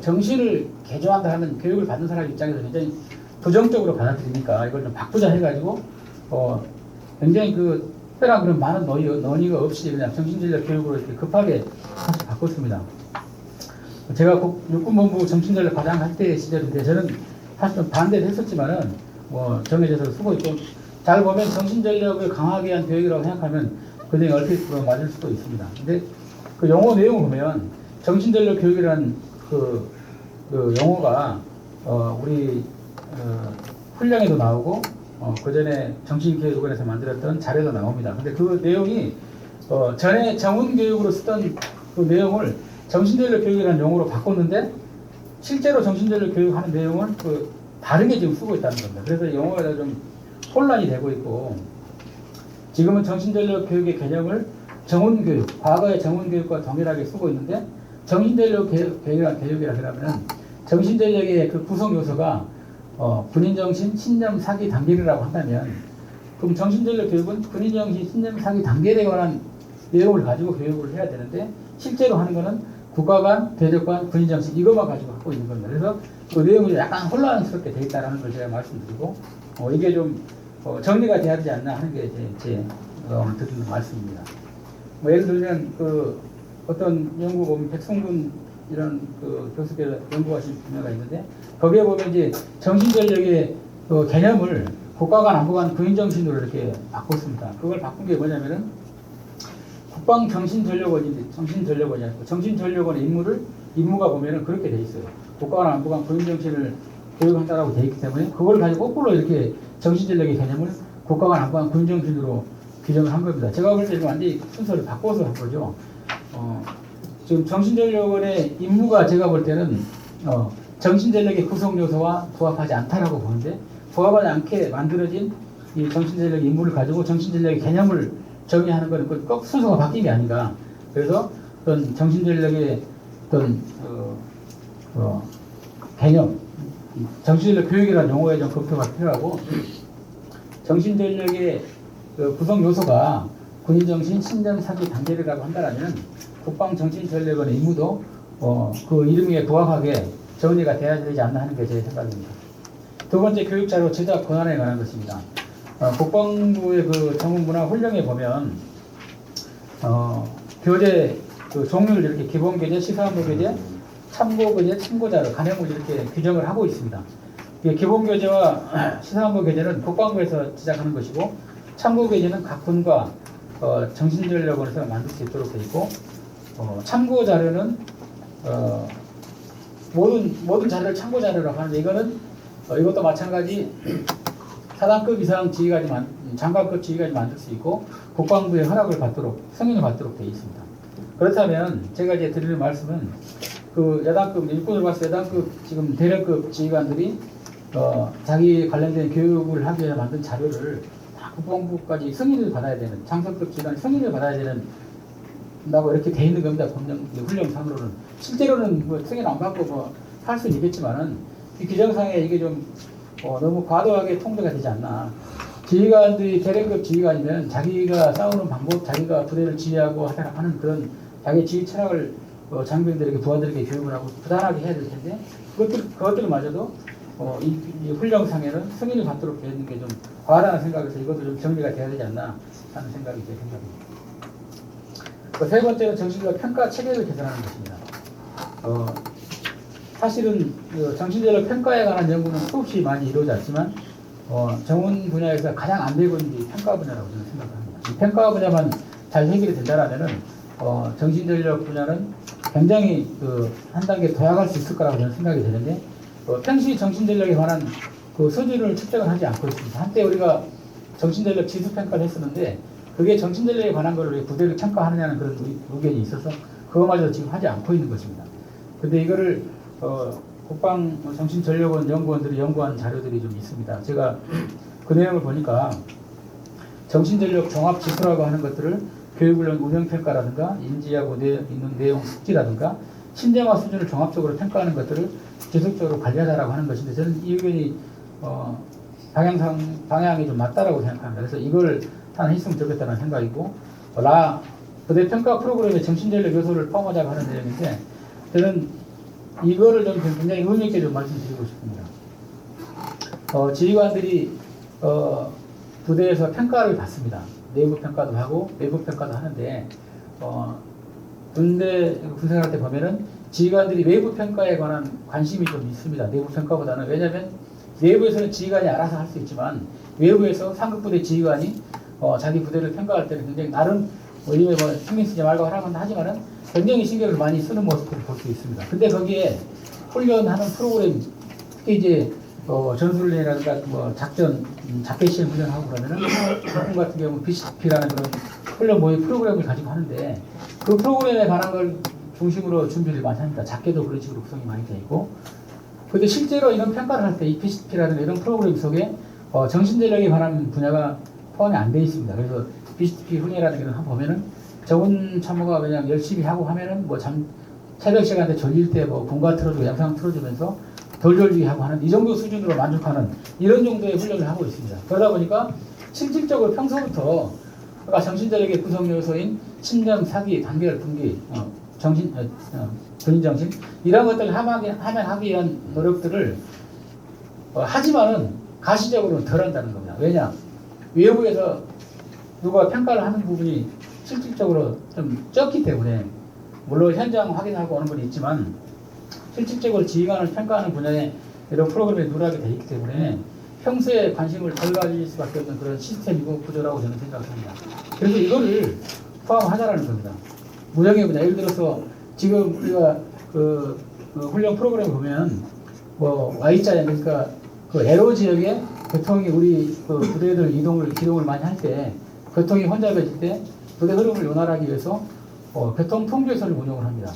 정신을 개조한다 하는 교육을 받는 사람 입장에서 굉장히 부정적으로 받아들이니까 이걸 좀 바꾸자 해가지고 굉장히 특별한 그런 많은 논의가 없이 그냥 정신전력 교육으로 이렇게 급하게 다시 바꿨습니다. 제가 육군본부 정신전력 과장 할 때 시절인데 저는 사실 좀 반대를 했었지만은 뭐 정해져서 쓰고 있고 잘 보면 정신전력을 강하게 한 교육이라고 생각하면 그중에 얼핏 맞을 수도 있습니다. 근데 그 용어 내용을 보면 정신전력 교육이라는 그 용어가 우리 훈령에도 나오고 그 전에 정신교육원에서 만들었던 자료도 나옵니다. 근데 그 내용이 전에 정훈교육으로 쓰던 그 내용을 정신전력 교육이라는 용어로 바꿨는데 실제로 정신전력 교육하는 내용은 그 다르게 지금 쓰고 있다는 겁니다. 그래서 용어가 좀 혼란이 되고 있고 지금은 정신전력 교육의 개념을 정훈교육, 과거의 정훈교육과 동일하게 쓰고 있는데 정신전력 교육이라 그러면 정신전력의 그 구성 요소가 군인정신, 신념, 사기, 단계라고 한다면 그럼 정신전력 교육은 군인정신, 신념, 사기, 단계에 관한 내용을 가지고 교육을 해야 되는데 실제로 하는 거는 국가관, 대적관, 군인정신 이것만 가지고 하고 있는 겁니다. 그래서 그 내용이 약간 혼란스럽게 되어 있다는 걸 제가 말씀드리고 이게 좀 정리가 돼야 되지 않나 하는 게 제 오늘 드리는 말씀입니다. 뭐 예를 들면 그 어떤 연구 보면 백성군 이런 그 교수께서 연구하신 분야가 있는데 거기에 보면 이제 정신전력의 그 개념을 국가관, 안보관, 군인정신으로 이렇게 바꿨습니다. 그걸 바꾼 게 뭐냐면은 국방정신전력원인데 정신전력원이 아니고 정신전력원의 임무가 보면은 그렇게 돼 있어요. 국가관, 안보관, 군인정신을 교육한다라고 돼 있기 때문에 그걸 가지고 거꾸로 이렇게 정신전력의 개념을 국가관, 안보관, 군인정신으로 규정을 한 겁니다. 제가 볼 때 완전히 순서를 바꿔서 한 거죠. 지금 정신전력원의 임무가 제가 볼 때는 정신전력의 구성 요소와 부합하지 않다라고 보는데 부합하지 않게 만들어진 이 정신전력의 임무를 가지고 정신전력의 개념을 정의하는 것은 꼭 순서가 바뀐 게 아닌가. 그래서 어떤 정신전력의 어떤 개념, 정신전력 교육이라는 용어에 좀 검토가 필요하고 정신전력의 그 구성 요소가 군인정신, 신념, 사기, 단계라고 한다면 국방정신전력원의 임무도 그 이름에 부합하게 정리가 돼야 되지 않나 하는 게 제 생각입니다. 두 번째 교육자료 제작 권한에 관한 것입니다. 국방부의 그 정문문화 훈령에 보면 교재 그 종류를 이렇게 기본 교재, 시사안보 교재, 참고 교재, 참고자료, 간행을 이렇게 규정을 하고 있습니다. 기본 교재와 시사안보 교재는 국방부에서 제작하는 것이고 참고 교재는 각 군과 정신전력원에서 만들 수 있도록 되어 있고 참고 자료는 모든 자료를 참고 자료라고 하는데 이거는 이것도 마찬가지 사단급 이상 지휘관이 장관급 지휘관이 만들 수 있고 국방부의 허락을 받도록 승인을 받도록 되어 있습니다. 그렇다면 제가 이제 드리는 말씀은 그 여단급 일꾼을 봤을 때 여단급 지금 대령급 지휘관들이 자기 관련된 교육을 하기 위해 만든 자료를 다 국방부까지 승인을 받아야 되는 장성급 지휘관이 승인을 받아야 되는 다고 이렇게 돼 있는 겁니다. 훈령상으로는 실제로는 뭐 승인 안 받고 뭐 할 수는 있겠지만은 이 규정상에 이게 좀 너무 과도하게 통제가 되지 않나. 지휘관들이 대령급 지휘관이면 자기가 싸우는 방법, 자기가 부대를 지휘하고 하는 그런 자기 지휘 철학을 장병들에게 부하들에게 교육을 하고 부단하게 해야 될 텐데 그것들마저도 이 훈령상에는 승인을 받도록 되어 있는 게 좀 과하다는 생각에서 이것도 좀 정리가 돼야 되지 않나 하는 생각이 제 생각입니다. 세 번째는 정신전력 평가 체계를 개선하는 것입니다. 사실은 정신전력 평가에 관한 연구는 수없이 많이 이루어졌지만 정원 분야에서 가장 안 되고 있는 게 평가 분야라고 저는 생각합니다. 이 평가 분야만 잘 해결이 된다라면은 정신전력 분야는 굉장히 한 단계 더 나갈 수 있을 거라고 저는 생각이 되는데 평시 정신전력에 관한 그 수준을 측정을 하지 않고 있습니다. 한때 우리가 정신전력 지수 평가를 했었는데 그게 정신전력에 관한 걸 왜 부대를 평가하느냐는 그런 의견이 있어서 그거마저 지금 하지 않고 있는 것입니다. 근데 이거를 국방 정신전력원 연구원들이 연구한 자료들이 좀 있습니다. 제가 그 내용을 보니까 정신전력 종합지수라고 하는 것들을 교육훈련 운영평가라든가 인지하고 있는 내용 숙지라든가 신대화 수준을 종합적으로 평가하는 것들을 지속적으로 관리하자라고 하는 것인데 저는 이 의견이 방향이 좀 맞다라고 생각합니다. 그래서 이걸 하나 했으면 좋겠다는 생각이고 부대 평가 프로그램에 정신전력 요소를 포함하자고 하는 내용인데 저는 이거를 좀 굉장히 의미 있게 좀 말씀드리고 싶습니다. 지휘관들이 부대에서 평가를 받습니다. 내부 평가도 하고 외부 평가도 하는데 군생활할 때 보면은 지휘관들이 외부 평가에 관한 관심이 좀 있습니다. 내부 평가보다는. 왜냐하면 내부에서는 지휘관이 알아서 할 수 있지만 외부에서 상급부대 지휘관이 자기 부대를 평가할 때는 굉장히 나름 이름에 뭐 신경 쓰지 말고 하라고 하지만은 굉장히 신경을 많이 쓰는 모습을 볼 수 있습니다. 근데 거기에 훈련하는 프로그램, 특히 이제 전술훈련이라든가 뭐 작전, 자켓시험 훈련하고 그러면은 작품 같은 경우 BCP라는 그런 훈련 모의 프로그램을 가지고 하는데 그 프로그램에 관한 걸 중심으로 준비를 많이 합니다. 작게도 그런 식으로 구성이 많이 되어 있고. 근데 실제로 이런 평가를 할 때 이 BCP라든가 이런 프로그램 속에 정신전력에 관한 분야가 포함이 안 되어 있습니다. 그래서 BCP 훈련이라든가 이런 거 보면은 정훈 참모가 그냥 열심히 하고 하면은 뭐 새벽 시간대 졸릴 때 뭐 군가 틀어주고 영상 틀어주면서 덜졸기 하고 하는 이 정도 수준으로 만족하는 이런 정도의 훈련을 하고 있습니다. 그러다 보니까 실질적으로 평소부터 아까 정신전력의 구성 요소인 신념, 사기, 단결, 분기, 근인정신 이런 것들을 하기 위한 노력들을 하지만은 가시적으로는 덜 한다는 겁니다. 왜냐? 외부에서 누가 평가를 하는 부분이 실질적으로 좀 적기 때문에 물론 현장 확인하고 오는 분이 있지만 실질적으로 지휘관을 평가하는 분야에 이런 프로그램에 누락이 되어 있기 때문에 평소에 관심을 덜 가질 수밖에 없는 그런 시스템이고 구조라고 저는 생각합니다. 그래서 이거를 포함하자라는 겁니다. 무형의 분야, 예를 들어서 지금 우리가 그 훈련 프로그램 보면 뭐 Y자에 그러니까 그 에로 지역에 교통이 우리 그 부대들 기동을 많이 할 때 교통이 혼잡해질 때 부대 흐름을 원활하게 위해서 교통 통제선을 운영을 합니다.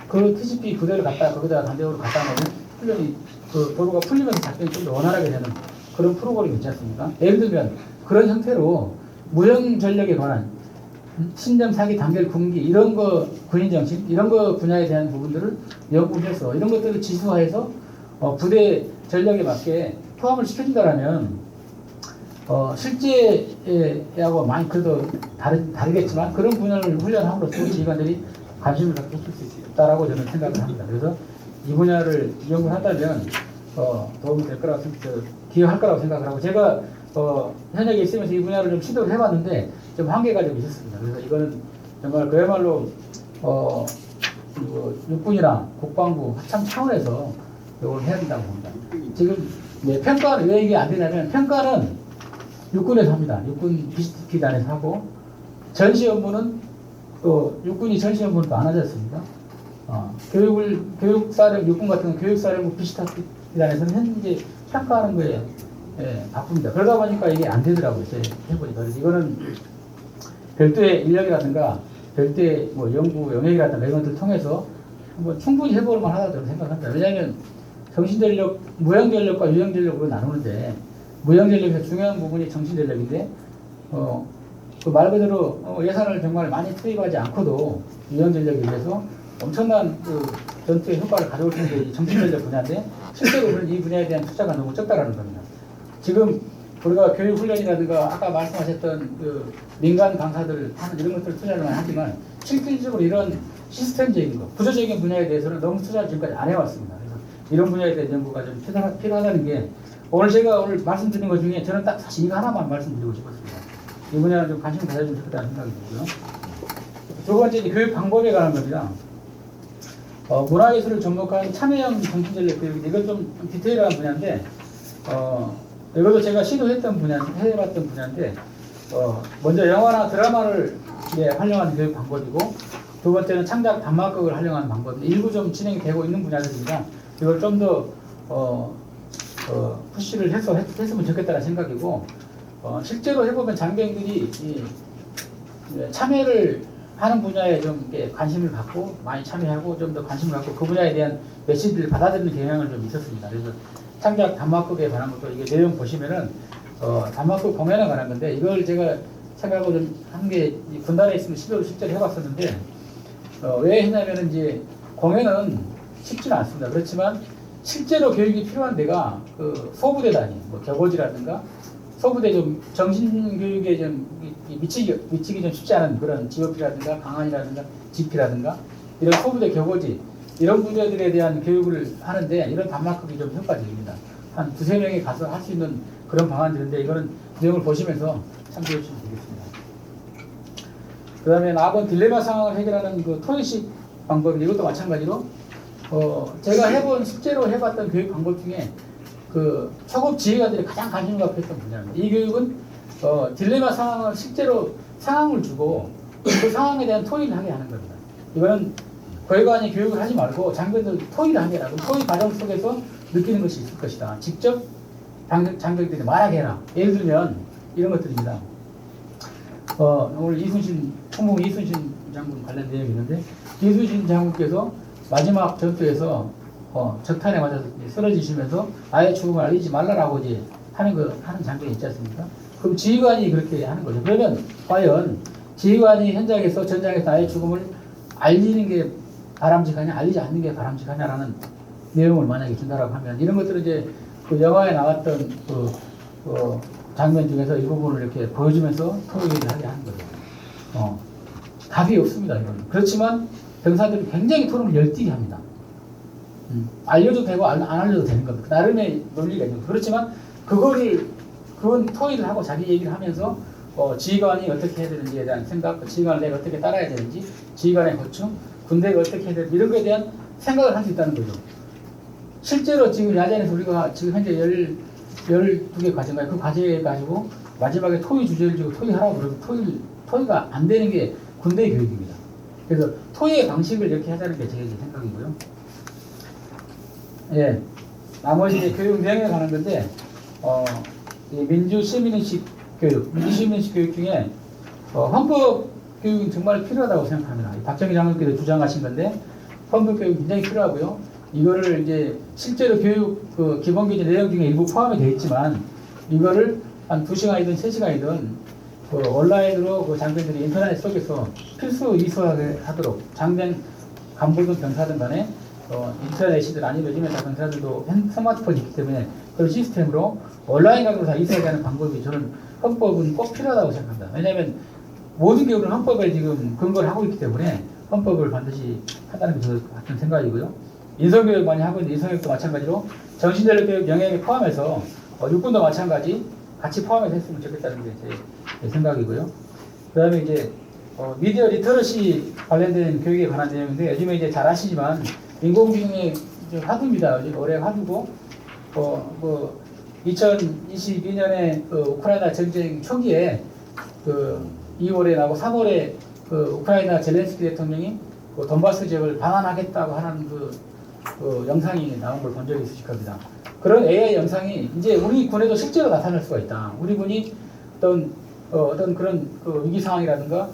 그 TCP 부대를 갖다가 거기다 단대으로 갖다 놓으면 훈련이 그 도로가 풀리면서 작전이 좀 더 원활하게 되는 그런 프로그램이 있지 않습니까? 예를 들면 그런 형태로 무형 전력에 관한 신념, 사기, 단결, 군기 이런 거 군인정신 이런 거 분야에 대한 부분들을 연구해서 이런 것들을 지수화해서 부대 전력에 맞게 포함을 시켜준다라면 실제하고 많이 그래도 다르겠지만 그런 분야를 훈련함으로써 지휘관들이 관심을 갖게 해줄 수 있다라고 저는 생각을 합니다. 그래서 이 분야를 연구를 한다면 도움이 될 거라고 기여할 거라고 생각을 하고 제가 현역에 있으면서 이 분야를 좀 시도를 해봤는데 좀 한계가 좀 있었습니다. 그래서 이거는 정말 그야말로 육군이나 국방부 합참 차원에서 이걸 해야 된다고 봅니다. 지금 평가는 왜 이게 안 되냐면 평가는 육군에서 합니다. 육군 BCP단에서 하고 전시 업무는 육군이 전시 업무를 안 하지 않습니까? 교육사령 육군 같은 교육사령부 BCP단에서는 현재 평가하는 거에 바쁩니다. 그러다 보니까 이게 안 되더라고요. 해보니까. 그래서 이거는 별도의 인력이라든가 별도의 뭐 연구 영역이라든가 이런 것들을 통해서 한번 충분히 해볼 만하다고 저는 생각합니다. 왜냐하면 정신전력, 무형전력과 유형전력으로 나누는데 무형전력에서 중요한 부분이 정신전력인데 그 말 그대로 예산을 정말 많이 투입하지 않고도 유형전력에 의해서 엄청난 그 전투의 효과를 가져올 수 있는 게 정신전력 분야인데 실제로 이 분야에 대한 투자가 너무 적다라는 겁니다. 지금 우리가 교육훈련이라든가 아까 말씀하셨던 그 민간 강사들 하는 이런 것들 투자를 많이 하지만 실질적으로 이런 시스템적인 거, 구조적인 분야에 대해서는 너무 투자를 지금까지 안 해왔습니다. 그래서 이런 분야에 대한 연구가 좀 필요하다는 게 제가 오늘 말씀드린 것 중에 저는 딱 사실 이거 하나만 말씀드리고 싶었습니다. 이 분야는 좀 관심을 가져주면 좋겠다는 생각이 들고요. 두 번째 이제 교육 방법에 관한 겁니다. 문화예술을 접목한 참여형 정신전력 교육인데 이건 좀 디테일한 분야인데 이것도 제가 시도했던 해봤던 분야인데 먼저 영화나 드라마를 활용하는 교육 방법이고 두 번째는 창작 단막극을 활용하는 방법인데 일부 좀 진행이 되고 있는 분야들입니다. 이걸 좀 더 푸시를 했으면 좋겠다는 생각이고 실제로 해보면 장병들이 참여를 하는 분야에 좀 관심을 갖고 많이 참여하고 좀 더 관심을 갖고 그 분야에 대한 메시지를 받아들이는 경향을 좀 있었습니다. 그래서 창작 단막극에 관한 것도 이게 내용 보시면은 단막극 공연에 관한 건데 이걸 제가 생각하고 좀 한 게 군단에 있으면 시도를 실제로 해봤었는데 왜 했냐면은 이제 공연은 쉽지는 않습니다. 그렇지만 실제로 교육이 필요한 데가 그 소부대 단위, 뭐 격오지라든가 소부대 좀 정신교육에 좀 미치기 좀 쉽지 않은 그런 GOP라든가 강한이라든가 GP라든가 이런 소부대 격오지 이런 부대들에 대한 교육을 하는데 이런 단막극이 좀 효과적입니다. 한 2~3명이 가서 할 수 있는 그런 방안들인데 이거는 내용을 보시면서 참고해 주시면 되겠습니다. 그 다음에 아번 딜레마 상황을 해결하는 그 토의식 방법인데 이것도 마찬가지로 제가 실제로 해봤던 교육 방법 중에 그 초급 지휘관들이 가장 관심을 갖고 했던 분야입니다. 이 교육은 딜레마 상황을 실제로 상황을 주고 그 상황에 대한 토의를 하게 하는 겁니다. 이거는 교육관이 교육을 하지 말고 장교들 토의를 하게 하고 토의 과정 속에서 느끼는 것이 있을 것이다. 직접 장교들이 말하게 해라. 예를 들면 이런 것들입니다. 오늘 총무 이순신 장군 관련 내용이 있는데 이순신 장군께서 마지막 전투에서 적탄에 맞아서 쓰러지시면서 아예 죽음을 알리지 말라라고 이제 하는 장면이 있지 않습니까? 그럼 지휘관이 그렇게 하는 거죠. 그러면 과연 지휘관이 현장에서 전장에서 아예 죽음을 알리는 게 바람직하냐, 알리지 않는 게 바람직하냐라는 내용을 만약에 준다라고 하면 이런 것들은 이제 그 영화에 나왔던 그 장면 중에서 이 부분을 이렇게 보여주면서 토의를 하게 하는 거죠. 답이 없습니다, 이건. 그렇지만 병사들이 굉장히 토론을 열띠게 합니다. 알려도 되고 안 알려도 되는 겁니다. 나름의 논리가 있는 거죠. 그렇지만 그건 토의를 하고 자기 얘기를 하면서 지휘관이 어떻게 해야 되는지에 대한 생각, 지휘관을 내가 어떻게 따라야 되는지, 지휘관의 고충, 군대가 어떻게 해야 되는지 이런 거에 대한 생각을 할 수 있다는 거죠. 실제로 지금 야전에서 우리가 지금 현재 12개 과제인가요? 그 과제 가지고 마지막에 토의 주제를 주고 토의하라고 그러고 토의가 안 되는 게 군대 교육입니다. 그래서 토의의 방식을 이렇게 하자는 게 제 생각이고요. 예. 나머지 이제 교육 내용에 관한 건데, 이 민주 시민의식 교육 중에, 헌법 교육은 정말 필요하다고 생각합니다. 박정희 장관께서 주장하신 건데, 헌법 교육이 굉장히 필요하고요. 이거를 이제 실제로 교육 기본교재 내용 중에 일부 포함이 되어 있지만, 이거를 한 2시간이든 3시간이든 온라인으로 장병들이 인터넷 속에서 필수 이수하도록 장병 간부든 병사든 간에 인터넷이든 아니면 요즘에 다 병사들도 스마트폰이 있기 때문에 그런 시스템으로 온라인으로 다 이수하게 하는 방법이 저는 헌법은 꼭 필요하다고 생각합니다. 왜냐하면 모든 교육은 헌법에 지금 근거를 하고 있기 때문에 헌법을 반드시 한다는 게 저 같은 생각이고요. 인성교육 많이 하고 있는데 인성교육도 마찬가지로 정신전력교육 영역에 포함해서 육군도 마찬가지 같이 포함해서 했으면 좋겠다는 게 제 생각이고요. 그 다음에 이제 미디어 리터러시 관련된 교육에 관한 내용인데 요즘에 이제 잘 아시지만 인공지능의 화두입니다. 올해 화두고 2022년에 우크라이나 전쟁 초기에 2월에 나고 3월에 우크라이나 젤렌스키 대통령이 돈바스 지역을 반환하겠다고 하는 영상이 나온 걸 본 적이 있으실 겁니다. 그런 AI 영상이 이제 우리 군에도 실제로 나타날 수가 있다. 우리 군이 어떤 그런 위기 상황이라든가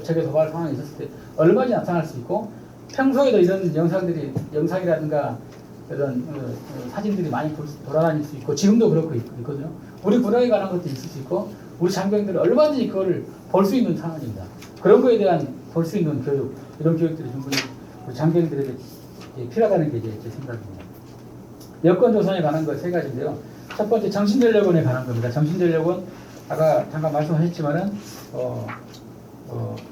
적의 도발 상황이 있었을 때 얼마든지 나타날 수 있고 평소에도 이런 영상이라든가 이런 사진들이 많이 돌아다닐 수 있고 지금도 그렇고 있거든요. 우리 군에 관한 것도 있을 수 있고 우리 장병들이 얼마든지 그걸 볼 수 있는 상황입니다. 그런 거에 대한 볼 수 있는 교육, 이런 교육들이 충분히 우리 장병들에게 필요하다는 게 제 생각입니다. 여권 조성에 관한 거 3가지인데요. 첫 번째 정신전력원에 관한 겁니다. 정신전력원 아까 잠깐 말씀하셨지만은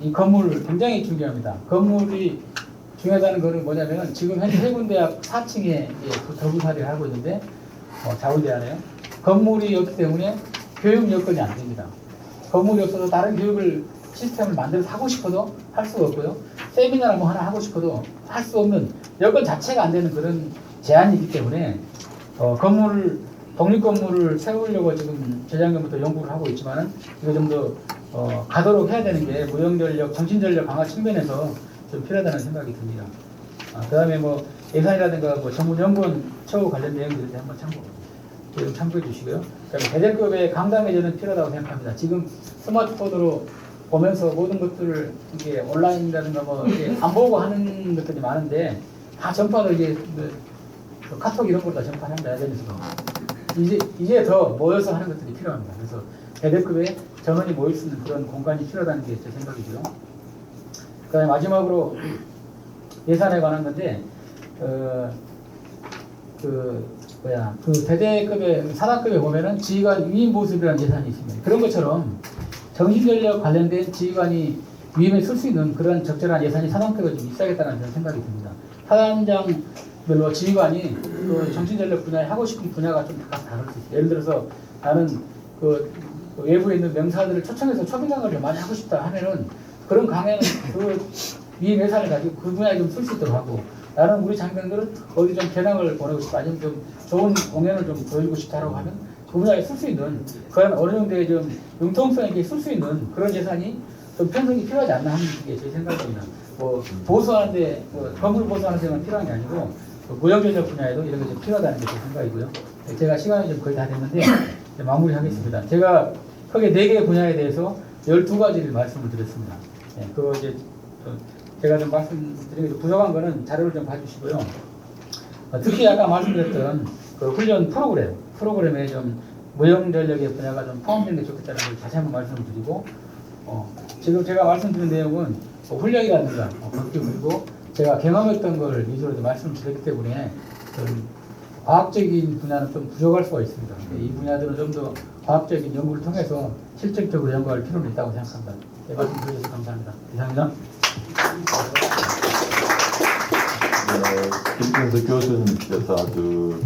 이 건물 굉장히 중요합니다. 건물이 중요하다는 것은 뭐냐면 지금 현재 해군대학 4층에 더부사를 하고 있는데 자원대하네요. 건물이 없기 때문에 교육 여건이 안 됩니다. 건물이 없어서 다른 교육을 시스템을 만들어서 하고 싶어도 할 수가 없고요. 세미나를 뭐 하나 하고 싶어도 할 수 없는 여건 자체가 안 되는 그런 제한이 있기 때문에 독립건물을 세우려고 지금 재작년부터 연구를 하고 있지만은 이거 좀 더 가도록 해야 되는 게 무용전력, 정신전력 강화 측면에서 좀 필요하다는 생각이 듭니다. 그 다음에 예산이라든가 전문연구원 처우 관련 내용들에 한번 참고해 주시고요. 그다음에 대대급의 강당회전은 필요하다고 생각합니다. 지금 스마트폰으로 보면서 모든 것들을 이게 온라인이라든가 이렇게 안 보고 하는 것들이 많은데 다 전파를 이제 카톡 이런 걸로 다 전파한다 야전에서도 이제 더 모여서 하는 것들이 필요합니다. 그래서 대대급의 전원이 모일 수 있는 그런 공간이 필요하다는 게 제 생각이고요. 그다음에 마지막으로 예산에 관한 건데 대대급의 사단급에 보면은 지휘관 위임 보습이라는 예산이 있습니다. 그런 것처럼 정신전력 관련된 지휘관이 위임에 쓸 수 있는 그런 적절한 예산이 사단급에 좀 있어야겠다는 생각이 듭니다. 사단장별로 지휘관이 정신전력 분야에 하고 싶은 분야가 좀 다를 수 있어요. 예를 들어서 나는 외부에 있는 명사들을 초청해서 초빙강을 좀 많이 하고 싶다 하면은 그런 강의는 이 예산을 가지고 그 분야에 좀 쓸 수 있도록 하고 나는 우리 장병들은 어디 좀 개량을 보내고 싶다 아니면 좀 좋은 공연을 좀 보여주고 싶다라고 하면 그 분야에 쓸 수 있는 그런 어느 정도의 좀 융통성 있게 쓸 수 있는 그런 예산이 좀 편성이 필요하지 않나 하는 게 제 생각입니다. 뭐 보수하는데 뭐 건물 보수하는 데만 필요한 게 아니고 무역전력 분야에도 이런 게 좀 필요하다는 게 제 생각이고요. 제가 시간이 좀 거의 다 됐는데 이제 마무리하겠습니다. 제가 크게 4개의 분야에 대해서 12가지를 말씀을 드렸습니다. 예, 그거 이제 제가 좀 말씀드린 게 부족한 거는 자료를 좀 봐주시고요. 특히 아까 말씀드렸던 그 훈련 프로그램에 좀 무역전력의 분야가 좀 포함된 게 좋겠다는 걸 다시 한번 말씀을 드리고 지금 제가 말씀드린 내용은 훈련이라든가 그리고 제가 경험했던 걸 위주로 좀 말씀드렸기 때문에 좀 과학적인 분야는 좀 부족할 수가 있습니다. 이 분야들은 좀 더 과학적인 연구를 통해서 실질적으로 연구할 필요는 있다고 생각합니다. 네, 말씀 주셔서 감사합니다. 이상입니다. 김준수 교수님께서 아주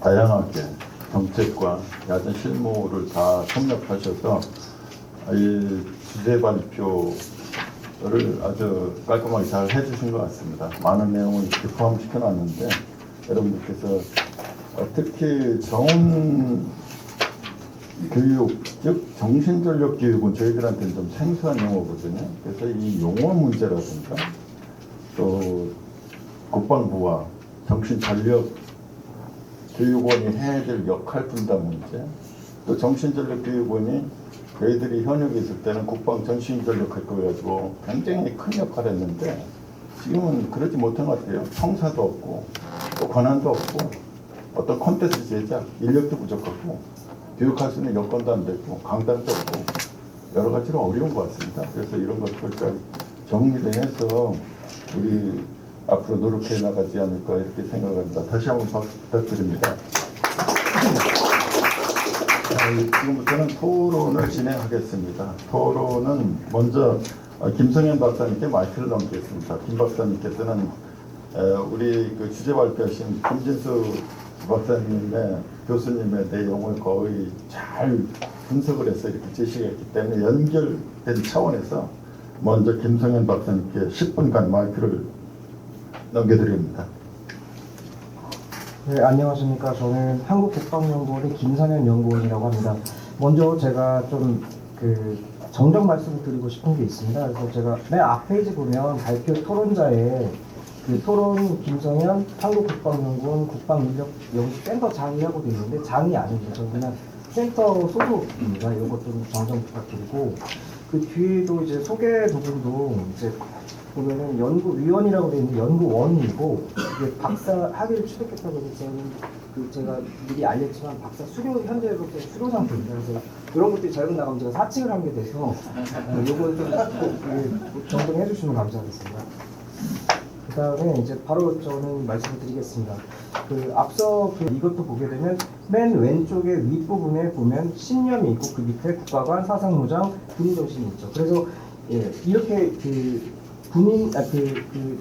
다양하게 정책과 야전 실무를 다 섭렵하셔서 이 주제 발표를 아주 깔끔하게 잘 해주신 것 같습니다. 많은 내용을 이렇게 포함시켜 놨는데 여러분들께서 특히 좋은 교육, 즉 정신전력 교육은 저희들한테는 좀 생소한 용어거든요. 그래서 이 용어 문제라든가 또 국방부와 정신전력 교육원이 해야 될 역할 분담 문제, 또 정신전력 교육원이 저희들이 현역에 있을 때는 국방 정신전력 할 거 가지고 굉장히 큰 역할을 했는데 지금은 그러지 못한 것 같아요. 성사도 없고 또 권한도 없고 어떤 콘텐츠 제작 인력도 부족하고 교육할 수 있는 여건도 안 되고 강단도 없고 여러 가지로 어려운 것 같습니다. 그래서 이런 것들까지 정리를 해서 우리 앞으로 노력해 나가지 않을까 이렇게 생각합니다. 다시 한번 박수 부탁드립니다. 지금부터는 토론을 진행하겠습니다. 토론은 먼저 김성현 박사님께 마이크를 넘기겠습니다. 김 박사님께서는 우리 그 주제 발표하신 김진수 박사님의 교수님의 내용을 거의 잘 분석을 해서 이렇게 제시했기 때문에 연결된 차원에서 먼저 김성현 박사님께 10분간 마이크를 넘겨드립니다. 네, 안녕하십니까. 저는 한국국방연구원의 김상현 연구원이라고 합니다. 먼저 제가 좀 정정 말씀을 드리고 싶은 게 있습니다. 그래서 제가 맨 앞페이지 보면 발표 토론자에 그 토론 김성현 한국국방연구원 국방인력연구센터 장이라고 되어 있는데 장이 아닙니다. 저는 그냥 센터 소속입니다. 이것 좀 정정 부탁드리고 그 뒤에도 이제 소개 부분도 이제 보면은 연구위원이라고 되어 있는데 연구원이고 이게 박사 학위를 취득했다고 해서 저는 제가 미리 알렸지만 박사 수료 현재로서 수료 상태입니다. 그래서 이런 것들이 잘못 나가면 제가 사칭을 한 게 돼서 요걸 좀 정정해 주시면 감사하겠습니다. 그 다음에 이제 바로 저는 말씀을 드리겠습니다. 앞서 이것도 보게 되면 맨 왼쪽에 윗부분에 보면 신념이 있고 그 밑에 국가관, 사상무장, 군인정신이 있죠. 그래서 이렇게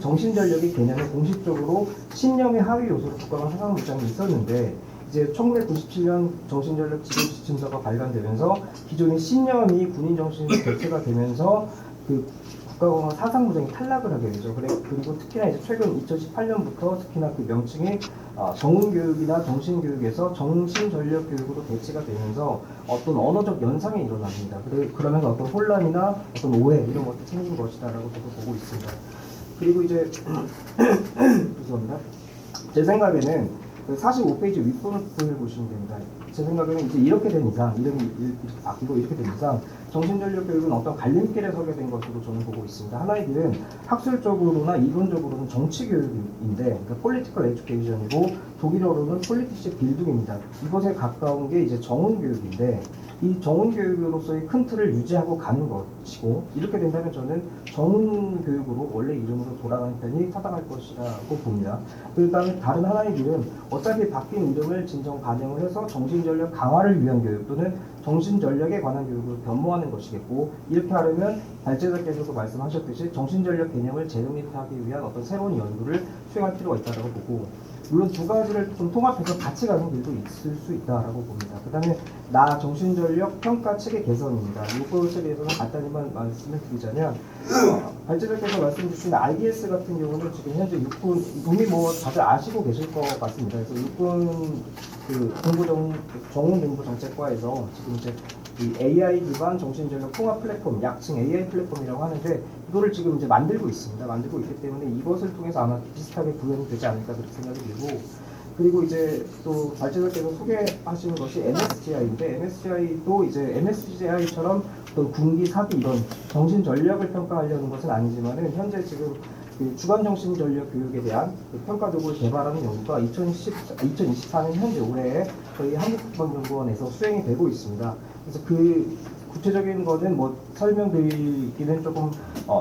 정신전력의 개념은 공식적으로 신념의 하위 요소로 국가관 사상무장이 있었는데 이제 1997년 정신전력 지도지침서가 발간되면서 기존의 신념이 군인정신으로 대체가 되면서 국가공학 사상무장이 탈락을 하게 되죠. 그리고 특히나 이제 최근 2018년부터 특히나 그 명칭이 정운교육이나 정신교육에서 정신전력교육으로 대체가 되면서 어떤 언어적 연상이 일어납니다. 그러면서 어떤 혼란이나 어떤 오해 이런 것도 생긴 것이다라고 저도 보고 있습니다. 그리고 이제 죄송합니다. 제 생각에는 45페이지 윗부분을 보시면 됩니다. 제 생각에는 이제 이렇게 된 이상, 이름이 이렇게 바뀌고 이렇게 된 이상 정신전력 교육은 어떤 갈림길에 서게 된 것으로 저는 보고 있습니다. 하나의 길은 학술적으로나 이론적으로는 정치 교육인데, 그러니까 political education이고 독일어로는 politische Bildung입니다. 이것에 가까운 게 이제 정운 교육인데, 이 정운 교육으로서의 큰 틀을 유지하고 가는 것이고, 이렇게 된다면 저는 정운 교육으로 원래 이름으로 돌아가는 편이 타당할 것이라고 봅니다. 그다음에 다른 하나의 길은 어차피 바뀐 이름을 진정 반영을 해서 정신전력 강화를 위한 교육 또는 정신전력에 관한 교육을 변모하는 것이겠고, 이렇게 하려면 발제자께서도 말씀하셨듯이 정신전력 개념을 재정립하기 위한 어떤 새로운 연구를 수행할 필요가 있다고 보고, 물론 두 가지를 좀 통합해서 같이 가는 길도 있을 수 있다라고 봅니다. 그다음에 나 정신전력 평가 체계 개선입니다. 이것에 대해서는 간단히만 말씀을 드리자면 발제자께서 말씀 주신 RDS 같은 경우는 지금 현재 육군 이미 뭐 다들 아시고 계실 것 같습니다. 그래서 육군 그 정훈정보정책과에서 지금 이제 이 AI 기반 정신전력 통합 플랫폼, 약칭 AI 플랫폼이라고 하는데 이거를 지금 이제 만들고 있습니다. 만들고 있기 때문에 이것을 통해서 아마 비슷하게 구현이 되지 않을까 그렇게 생각이 들고, 그리고 이제 또 발제자께서 소개하시는 것이 MSGI인데 MSGI도 이제 MSGI처럼 어떤 군기, 사기 이런 정신 전력을 평가하려는 것은 아니지만은 현재 지금 그 주간 정신 전력 교육에 대한 그 평가 도구를 개발하는 연구가 2024년 현재 올해에 저희 한국국방연구원에서 수행이 되고 있습니다. 그래서 그 구체적인 거는 뭐 설명드리기는 조금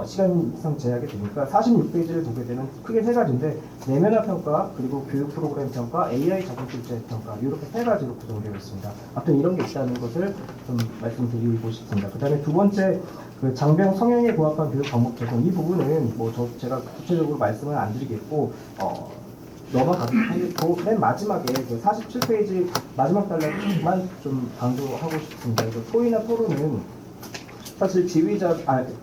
시간상 제약이 되니까 46페이지를 보게 되면 크게 세 가지인데 내면화 평가, 그리고 교육 프로그램 평가, AI 자동실제 평가 이렇게 세 가지로 구성되어 있습니다. 아무튼 이런 게 있다는 것을 좀 말씀드리고 싶습니다. 그다음에 두 번째 그 장병 성향에 부합한 교육 방법 제공 이 부분은 뭐 제가 구체적으로 말씀을 안 드리겠고 넘어가고 맨 마지막에 그 47페이지 마지막 단락만 좀 강조하고 싶습니다. 그래서 토의나 토론은 사실 지휘자,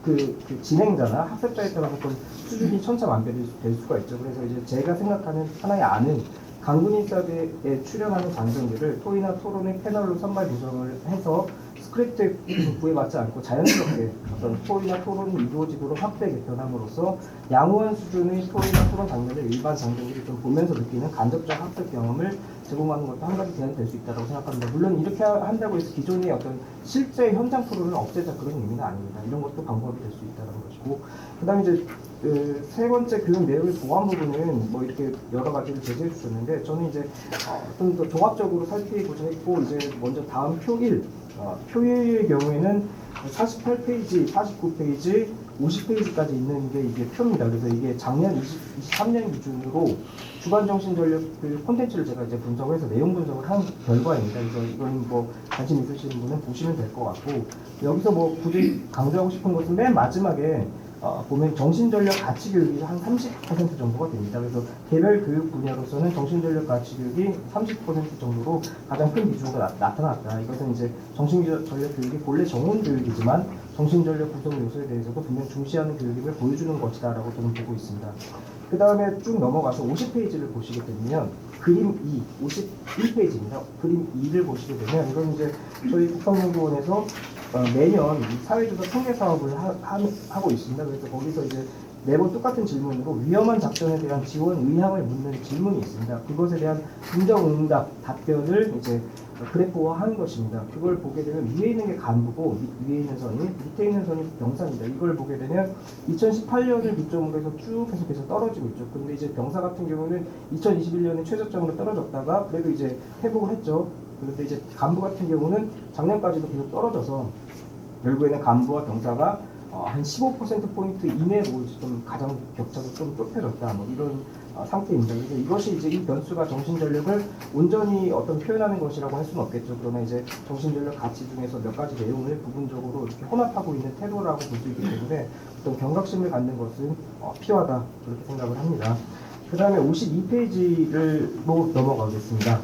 그 진행자나 학습자에 따라서 좀 수준이 천차만별이 될 수가 있죠. 그래서 이제 제가 생각하는 하나의 안은 강군인사대에 출연하는 장병들을 토의나 토론의 패널로 선발 구성을 해서 스크립트에 구애받지 않고 자연스럽게 어떤 토의나 토론이 이루어지도록 확대 개편함으로써 양호한 수준의 토의나 토론 장면을 일반 장병들이 좀 보면서 느끼는 간접적 학습 경험을 제공하는 것도 한 가지 대안이 될 수 있다고 생각합니다. 물론 이렇게 한다고 해서 기존의 어떤 실제 현장 토론을 없애자 그런 의미는 아닙니다. 이런 것도 방법이 될 수 있다는 것이고, 그다음에 이제 세 번째 교육 내용을 보완 부분은 뭐 이렇게 여러 가지를 제시해 주셨는데 저는 이제 좀 더 종합적으로 살피고자 했고, 이제 먼저 다음 표일의 경우에는 48페이지, 49페이지, 50페이지까지 있는 게 이게 표입니다. 그래서 이게 작년 23년 기준으로 주간정신전력 교육 콘텐츠를 제가 이제 분석해서 내용 분석을 한 결과입니다. 그래서 이건 뭐 관심 있으시는 분은 보시면 될 것 같고, 여기서 뭐 굳이 강조하고 싶은 것은 맨 마지막에 보면 정신전력 가치교육이 한 30% 정도가 됩니다. 그래서 개별 교육 분야로서는 정신전력 가치교육이 30% 정도로 가장 큰 비중으로 나타났다. 이것은 이제 정신전력 교육이 본래 정원 교육이지만 정신전력 구성 요소에 대해서도 분명 중시하는 교육임을 보여주는 것이다라고 저는 보고 있습니다. 그 다음에 쭉 넘어가서 50페이지를 보시게 되면 그림 2, 51페이지입니다. 그림 2를 보시게 되면 이건 이제 저희 국방연구원에서 매년 사회조사 통계 사업을 하고 있습니다. 그래서 거기서 이제 매번 똑같은 질문으로 위험한 작전에 대한 지원 의향을 묻는 질문이 있습니다. 그것에 대한 긍정응답 답변을 이제 그래프화한 것입니다. 그걸 보게 되면 위에 있는 게 간부고 위에 있는 선이, 밑에 있는 선이 병사입니다. 이걸 보게 되면 2018년을 기점으로 해서 쭉 계속해서 떨어지고 있죠. 근데 이제 병사 같은 경우는 2021년에 최저점으로 떨어졌다가 그래도 이제 회복을 했죠. 그런데 이제 간부 같은 경우는 작년까지도 계속 떨어져서 결국에는 간부와 병사가 한 15%포인트 이내로 좀 가장 격차가 좀 좁혀졌다. 뭐 이런 상태입니다. 그래서 이것이 이제 이 변수가 정신전력을 온전히 어떤 표현하는 것이라고 할 수는 없겠죠. 그러나 이제 정신전력 가치 중에서 몇 가지 내용을 부분적으로 이렇게 혼합하고 있는 태도라고 볼 수 있기 때문에 어떤 경각심을 갖는 것은 필요하다. 그렇게 생각을 합니다. 그 다음에 52페이지를 넘어가겠습니다.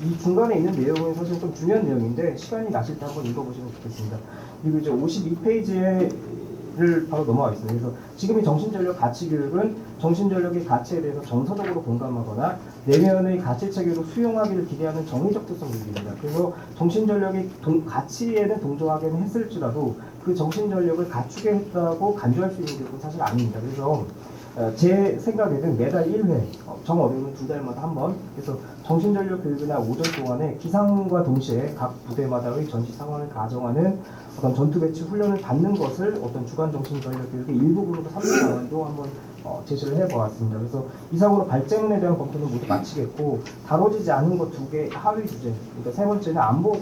이 중간에 있는 내용은 사실 좀 중요한 내용인데 시간이 나실 때 한번 읽어보시면 좋겠습니다. 그리고 이제 52페이지를 바로 넘어가겠습니다. 그래서 지금의 정신전력 가치교육은 정신전력의 가치에 대해서 정서적으로 공감하거나 내면의 가치체계로 수용하기를 기대하는 정의적 특성 교육입니다. 그래서 정신전력의 가치에는 동조하기는 했을지라도 그 정신전력을 갖추게 했다고 간주할 수 있는 교육은 사실 아닙니다. 그래서 제 생각에는 매달 1회, 정 어려우면 2달마다 한 번, 그래서 정신전력 교육이나 오전 동안에 기상과 동시에 각 부대마다의 전시 상황을 가정하는 어떤 전투 배치 훈련을 받는 것을 어떤 주간 정신전력 교육의 일부분으로 삼는 방안도 한번 제시를 해보았습니다. 그래서 이상으로 발제문에 대한 검토는 모두 마치겠고, 다뤄지지 않은 것 2개 하위 주제, 그러니까 세 번째는 안보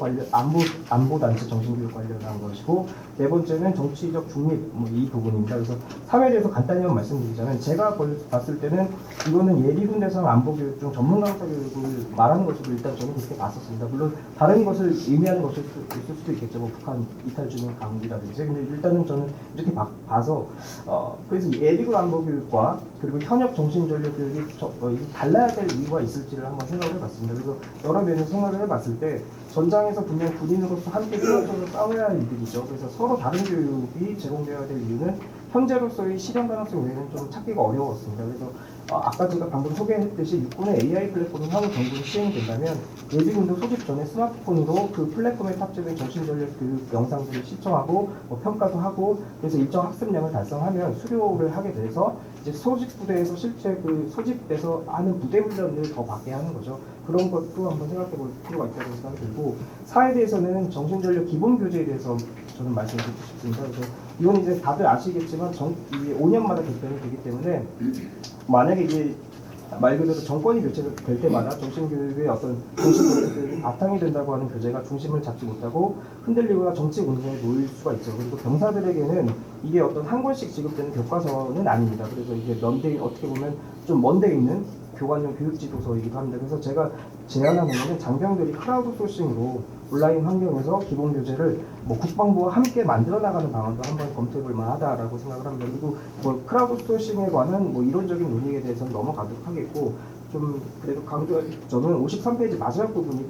단체 정신교육 관련한 것이고, 네 번째는 정치적 중립 이 부분입니다. 그래서 3회에 대해서 간단히만 말씀드리자면, 제가 봤을 때는 이거는 예비군 대상 안보교육 중 전문 강사 교육을 말하는 것으로 일단 저는 그렇게 봤었습니다. 물론 다른 것을 의미하는 것일 수도 있겠죠. 뭐 북한 이탈 주민 강기라든지. 근데 일단은 저는 이렇게 봐서 그래서 예비군 안보교육 교육과 그리고 현역 정신전력 교육이 달라야 될 이유가 있을지를 한번 생각을 해봤습니다. 그래서 여러 면에서 생각을 해봤을 때 전장에서 분명 군인으로서 함께 협력적으로 싸워야 할 일들이죠. 그래서 서로 다른 교육이 제공되어야 될 이유는 현재로서의 실현 가능성 외에는 좀 찾기가 어려웠습니다. 그래서 아까 제가 방금 소개했듯이 육군의 AI 플랫폼이 향후 정부에 시행이 된다면 예비군도 소집 전에 스마트폰으로 그 플랫폼에 탑재된 정신전력 교육 영상들을 시청하고 평가도 하고 그래서 일정 학습량을 달성하면 수료를 하게 돼서 이제 소집 부대에서 실제 그 소집돼서 하는 부대 훈련을 더 받게 하는 거죠. 그런 것도 한번 생각해 볼 필요가 있다고 생각이 들고 사에 대해서는 정신전력 기본 교재에 대해서 저는 말씀을 드리고 싶습니다. 그래서 이건 이제 다들 아시겠지만 이게 5년마다 개편이 되기 때문에 만약에 이게 말 그대로 정권이 교체될 때마다 정신교육의 어떤 정신교육이 바탕이 된다고 하는 교재가 중심을 잡지 못하고 흔들리거나 정치 공세에 놓일 수가 있죠. 그리고 병사들에게는 이게 어떤 한 권씩 지급되는 교과서는 아닙니다. 그래서 이게 먼데 어떻게 보면 좀 먼데 있는 교관용 교육지도서이기도 합니다. 그래서 제가 제안하는 것은 장병들이 크라우드 소싱으로 온라인 환경에서 기본 교재를 국방부와 함께 만들어 나가는 방안도 한번 검토해 볼 만하다라고 생각을 합니다. 그리고 크라우드 소싱에 관한 이론적인 논의에 대해서는 넘어가도록 하겠고 좀 그래도 강조할 점은 53페이지 마지막 부분이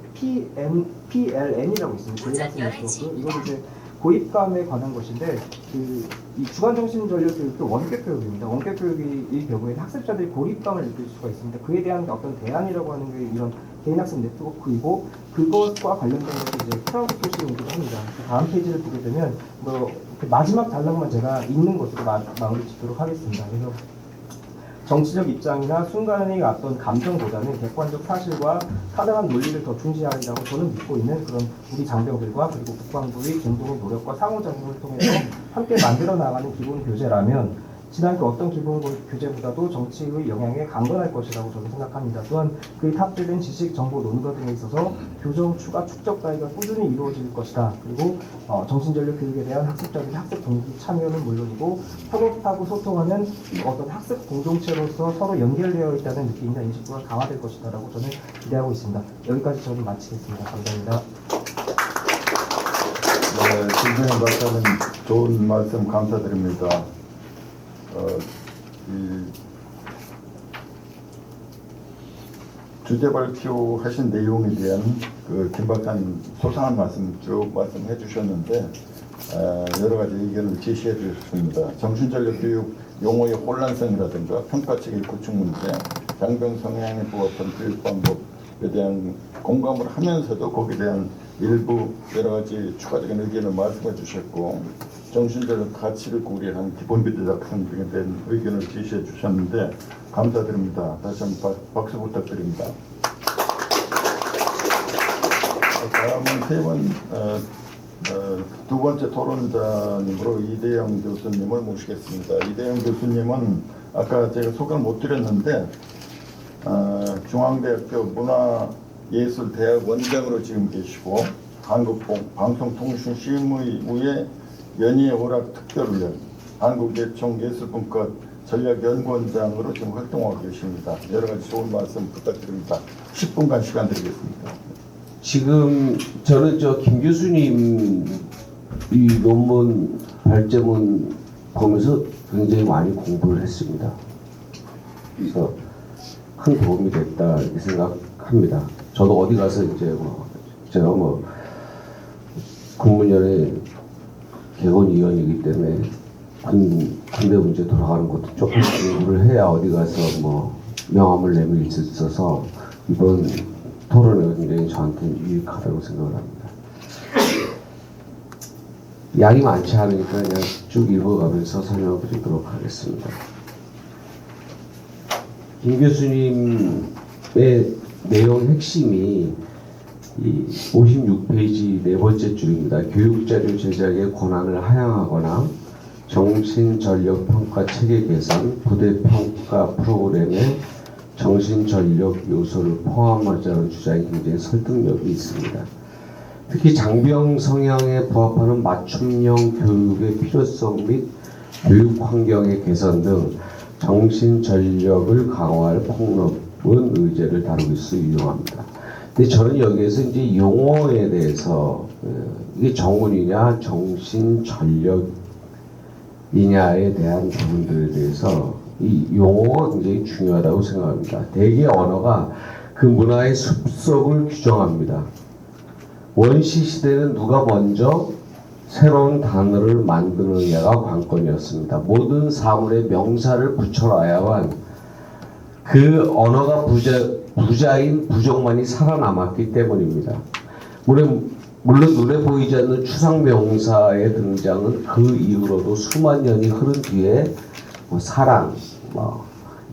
PLN이라고 있습니다. 조이학생 네트워크. 이건 이제 고입감에 관한 것인데 이 주관정신전력교육도 원격 교육입니다. 원격 교육의 경우에는 학습자들이 고립감을 느낄 수가 있습니다. 그에 대한 어떤 대안이라고 하는 게 이런 개인학습 네트워크이고 그것과 관련된 것이 이제 크라우드 소싱이기도 합니다. 다음 페이지를 보게 되면 그 마지막 단락만 제가 읽는 것으로 마무리 짓도록 하겠습니다. 그래서 정치적 입장이나 순간의 어떤 감정보다는 객관적 사실과 타당한 논리를 더 중시하리라고 저는 믿고 있는 그런 우리 장병들과 그리고 국방부의 공동의 노력과 상호작용을 통해서 함께 만들어 나가는 기본 교재라면 지난 그 어떤 기본 교재보다도 정치의 영향에 강건할 것이라고 저는 생각합니다. 또한 그에 탑재된 지식, 정보, 논거 등에 있어서 교정, 추가, 축적 따위가 꾸준히 이루어질 것이다. 그리고 정신전력 교육에 대한 학습자들의 학습 동기 참여는 물론이고 협업하고 소통하는 어떤 학습 공동체로서 서로 연결되어 있다는 느낌이나 인식도가 강화될 것이다라고 저는 기대하고 있습니다. 여기까지 저는 마치겠습니다. 감사합니다. 네, 김성현 박사님 좋은 말씀 감사드립니다. 이 주제 발표하신 내용에 대한 김 박사님 소상한 말씀 쭉 말씀해 주셨는데 여러 가지 의견을 제시해 주셨습니다. 정신전력 교육 용어의 혼란성이라든가 평가책의 구축 문제, 장병 성향에 부합한 교육 방법에 대한 공감을 하면서도 거기에 대한 일부 여러 가지 추가적인 의견을 말씀해 주셨고 정신전력 가치를 고려한 기본비대 작성 등에 대한 의견을 제시해 주셨는데 감사드립니다. 다시 한번 박수 부탁드립니다. 다음은 두 번째 토론자님으로 이대영 교수님을 모시겠습니다. 이대영 교수님은 아까 제가 소개를 못 드렸는데 중앙대학교 문화예술대학 원장으로 지금 계시고 한국방송통신심의부의 연예 오락 특별위원, 한국예총예술분과 전략연구원장으로 지금 활동하고 계십니다. 여러 가지 좋은 말씀 부탁드립니다. 10분간 시간 드리겠습니다. 지금 저는 김 교수님 이 논문 발제문 보면서 굉장히 많이 공부를 했습니다. 그래서 큰 도움이 됐다 이렇게 생각합니다. 저도 어디 가서 이제 제가 국문연의 개원위원이기 때문에 군대 문제 돌아가는 것도 조금 공부를 해야 어디 가서 명함을 내밀 수 있어서 이번 토론회가 굉장히 저한테는 유익하다고 생각을 합니다. 양이 많지 않으니까 그냥 쭉 읽어가면서 설명을 드리도록 하겠습니다. 김 교수님의 내용 핵심이 이 56페이지 네 번째 줄입니다. 교육자료 제작의 권한을 하향하거나 정신전력 평가 체계 개선, 부대 평가 프로그램에 정신전력 요소를 포함하자는 주장이 굉장히 설득력이 있습니다. 특히 장병 성향에 부합하는 맞춤형 교육의 필요성 및 교육 환경의 개선 등 정신전력을 강화할 폭넓은 의제를 다루기 위해서 유용합니다. 근데 저는 여기에서 이제 용어에 대해서 이게 정운이냐 정신전력이냐에 대한 부분들에 대해서 이 용어가 굉장히 중요하다고 생각합니다. 대개 언어가 그 문화의 습속을 규정합니다. 원시 시대는 누가 먼저 새로운 단어를 만드느냐가 관건이었습니다. 모든 사물에 명사를 붙여놔야만 그 언어가 부자인 부족만이 살아남았기 때문입니다. 물론 눈에 보이지 않는 추상 명사의 등장은 그 이후로도 수만 년이 흐른 뒤에 사랑,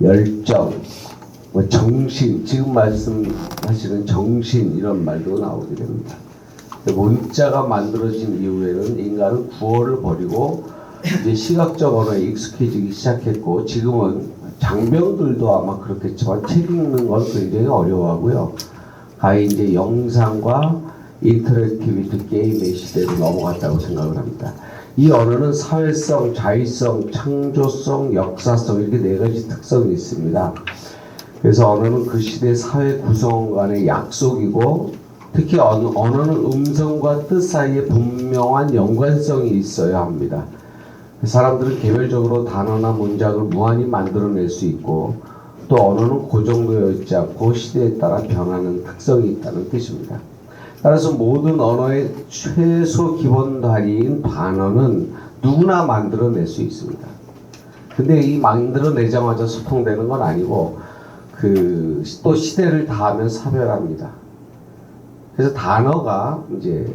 열정, 정신, 지금 말씀하시는 정신 이런 말도 나오게 됩니다. 문자가 만들어진 이후에는 인간은 구어를 버리고 이제 시각적 언어에 익숙해지기 시작했고, 지금은 장병들도 아마 그렇겠지만 책 읽는 건 굉장히 어려워하고요. 가히 이제 영상과 인터랙티비티 게임의 시대로 넘어갔다고 생각을 합니다. 이 언어는 사회성, 자의성, 창조성, 역사성 이렇게 네 가지 특성이 있습니다. 그래서 언어는 그 시대 사회 구성 간의 약속이고, 특히 언어는 음성과 뜻 사이에 분명한 연관성이 있어야 합니다. 사람들은 개별적으로 단어나 문장을 무한히 만들어낼 수 있고, 또 언어는 고정되어 있지 않고 시대에 따라 변하는 특성이 있다는 뜻입니다. 따라서 모든 언어의 최소 기본 단위인 단어는 누구나 만들어낼 수 있습니다. 근데 이 만들어내자마자 소통되는 건 아니고, 또 시대를 다하면 사별합니다. 그래서 단어가 이제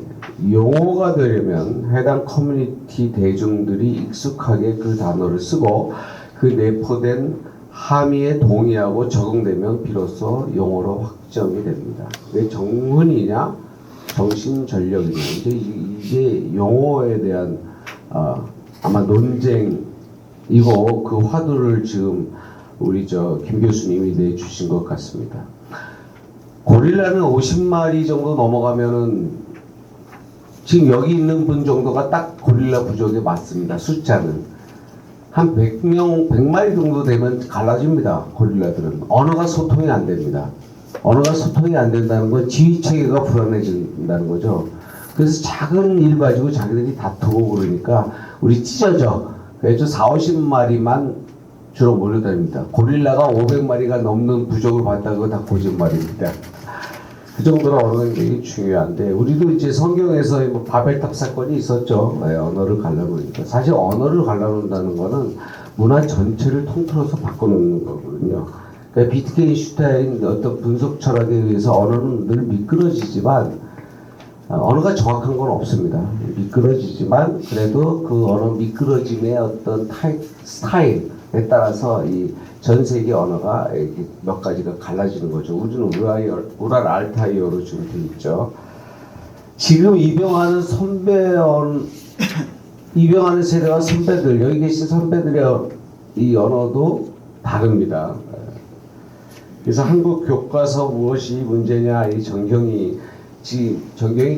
용어가 되려면 해당 커뮤니티 대중들이 익숙하게 그 단어를 쓰고 그 내포된 함의에 동의하고 적응되면 비로소 용어로 확정이 됩니다. 왜 정훈이냐, 정신전력이냐, 이게 용어에 대한 아마 논쟁이고, 그 화두를 지금 우리 김 교수님이 내주신 것 같습니다. 고릴라는 50마리 정도 넘어가면은 지금 여기 있는 분 정도가 딱 고릴라 부족에 맞습니다. 숫자는 한 100마리 정도 되면 갈라집니다. 고릴라들은 언어가 소통이 안 됩니다. 언어가 소통이 안 된다는 건 지휘 체계가 불안해진다는 거죠. 그래서 작은 일 가지고 자기들이 다투고 그러니까 우리 찢어져. 그래서 40-50마리만 주로 몰려다닙니다. 고릴라가 500마리가 넘는 부족을 봤다고 다 거짓말입니다. 그 정도로 언어가 굉장히 중요한데, 우리도 이제 성경에서 바벨탑 사건이 있었죠. 언어를 갈라놓으니까. 사실 언어를 갈라놓는다는 거는 문화 전체를 통틀어서 바꿔놓는 거거든요. 그러니까 비트겐슈타인 어떤 분석 철학에 의해서 언어는 늘 미끄러지지만, 언어가 정확한 건 없습니다. 미끄러지지만 그래도 그 언어 미끄러짐의 어떤 스타일에 따라서 이 전 세계 언어가 몇 가지가 갈라지는 거죠. 우리는 우랄 알타이어로 지금 돼 있죠. 지금 입영하는 세대와 선배들, 여기 계신 선배들의 이 언어도 다릅니다. 그래서 한국 교과서 무엇이 문제냐, 이 정경희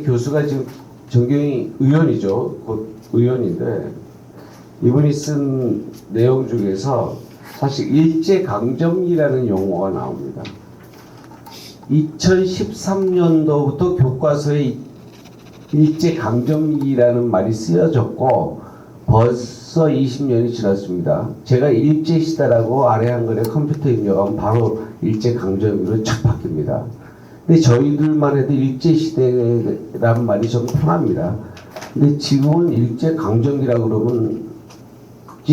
교수가 지금 정경희 의원이죠. 곧 의원인데, 이분이 쓴 내용 중에서 사실 일제강점기라는 용어가 나옵니다. 2013년도부터 교과서에 일제강점기라는 말이 쓰여졌고 벌써 20년이 지났습니다. 제가 일제시대라고 아래 한글에 컴퓨터 입력하면 바로 일제강점기로 착 바뀝니다. 근데 저희들만 해도 일제시대라는 말이 좀 편합니다. 근데 지금은 일제강점기라고 그러면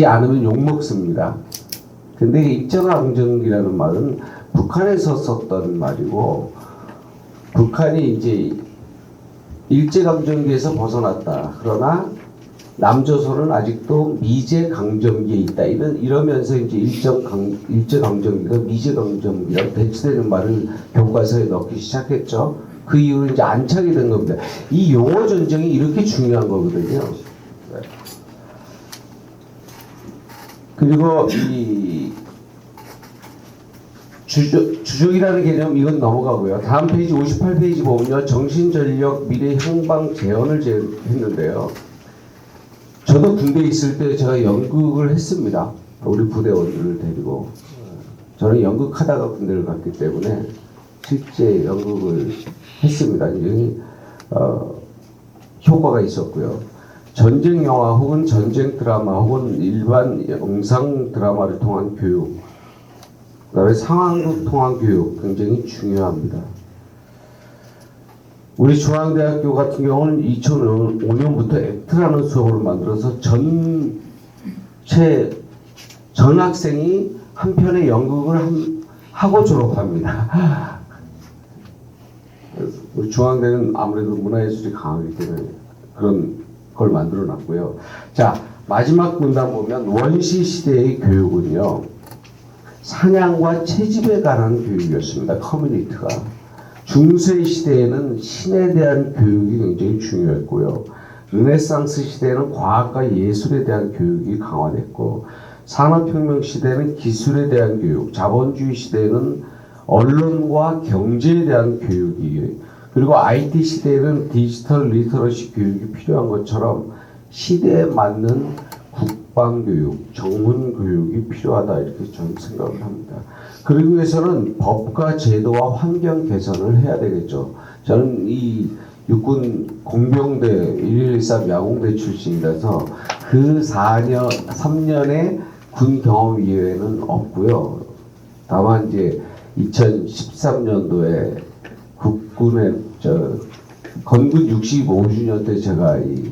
않으면 욕먹습니다. 근데 일제강점기라는 말은 북한에서 썼던 말이고, 북한이 이제 일제강점기에서 벗어났다. 그러나 남조선은 아직도 미제강점기에 있다. 이러면서 이제 일제강점기가 미제강점기라고 대치되는 말을 교과서에 넣기 시작했죠. 그 이후로 이제 안착이 된 겁니다. 이 용어 전쟁이 이렇게 중요한 거거든요. 그리고 이 주족이라는 개념 이건 넘어가고요. 다음 페이지 58페이지 보면요, 정신전력 미래 향방 재현을 했는데요. 저도 군대에 있을 때 제가 연극을 했습니다. 우리 부대원들을 데리고. 저는 연극하다가 군대를 갔기 때문에 실제 연극을 했습니다. 굉장히 효과가 있었고요. 전쟁 영화 혹은 전쟁 드라마 혹은 일반 영상 드라마를 통한 교육, 그다음에 상황극 통한 교육 굉장히 중요합니다. 우리 중앙대학교 같은 경우는 2005년부터 액트라는 수업을 만들어서 전 학생이 한 편의 연극을 하고 졸업합니다. 우리 중앙대는 아무래도 문화예술이 강하기 때문에 그런 걸 만들어 놨고요. 자, 마지막 문단 보면 원시 시대의 교육은요, 사냥과 채집에 관한 교육이었습니다. 커뮤니티가. 중세 시대에는 신에 대한 교육이 굉장히 중요했고요. 르네상스 시대에는 과학과 예술에 대한 교육이 강화됐고, 산업혁명 시대에는 기술에 대한 교육, 자본주의 시대에는 언론과 경제에 대한 교육이, 그리고 IT 시대에는 디지털 리터러시 교육이 필요한 것처럼 시대에 맞는 국방교육, 정문교육이 필요하다 이렇게 저는 생각을 합니다. 그러기 위해서는 법과 제도와 환경 개선을 해야 되겠죠. 저는 이 육군 공병대 1113 야공대 출신이라서 그 3년의 군 경험 이외에는 없고요. 다만 이제 2013년도에 국군의 건군 65주년 때 제가 이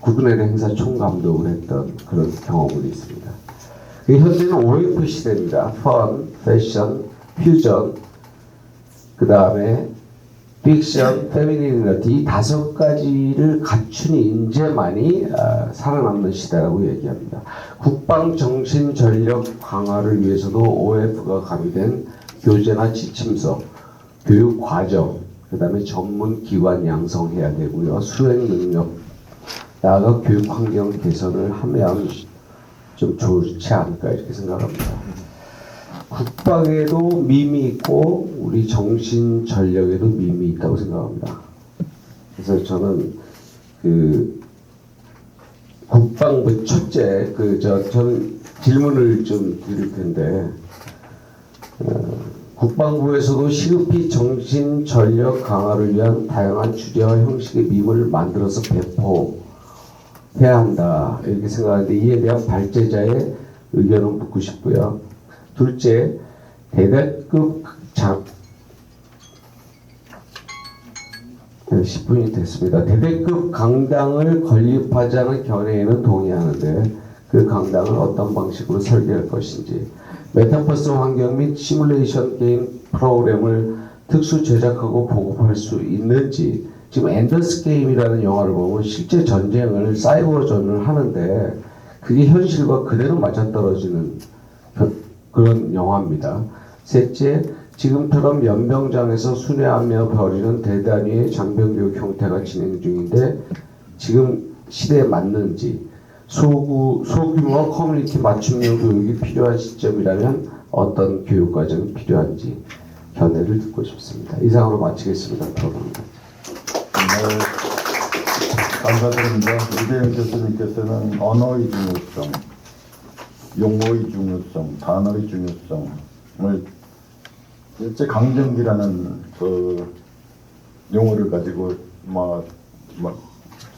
국군의 행사 총감독을 했던 그런 경험이 있습니다. 현재는 OF 시대입니다. 펀, 패션, 퓨전, 그 다음에 픽션, 페미니니티 이 5가지를 갖춘 인재만이 살아남는 시대라고 얘기합니다. 국방 정신 전력 강화를 위해서도 OF가 가미된 교재나 지침서, 교육 과정, 그 다음에 전문 기관 양성해야 되고요. 수행 능력, 나아가 교육 환경 개선을 하면 좀 좋지 않을까 이렇게 생각합니다. 국방에도 밈이 있고 우리 정신 전력에도 밈이 있다고 생각합니다. 그래서 저는 그 국방부 첫째 저는 질문을 좀 드릴 텐데 국방부에서도 시급히 정신 전력 강화를 위한 다양한 주제와 형식의 밈을 만들어서 배포해야 한다 이렇게 생각하는데 이에 대한 발제자의 의견을 묻고 싶고요. 둘째, 대대급 10분이 됐습니다. 대대급 강당을 건립하자는 견해에는 동의하는데 그 강당을 어떤 방식으로 설계할 것인지, 메타버스 환경 및 시뮬레이션 게임 프로그램을 특수 제작하고 보급할 수 있는지, 지금 엔더스 게임이라는 영화를 보면 실제 전쟁을 사이버전을 하는데 그게 현실과 그대로 맞아떨어지는 그런 영화입니다. 셋째, 지금처럼 연병장에서 순회하며 벌이는 대단위의 장병교육 형태가 진행 중인데 지금 시대에 맞는지, 소규모 커뮤니티 맞춤형 교육이 필요한 시점이라면 어떤 교육 과정이 필요한지 견해를 듣고 싶습니다. 이상으로 마치겠습니다. 네, 감사드립니다. 이재영 교수님께서는 언어의 중요성, 용어의 중요성, 단어의 중요성을 일제 강점기라는 그 용어를 가지고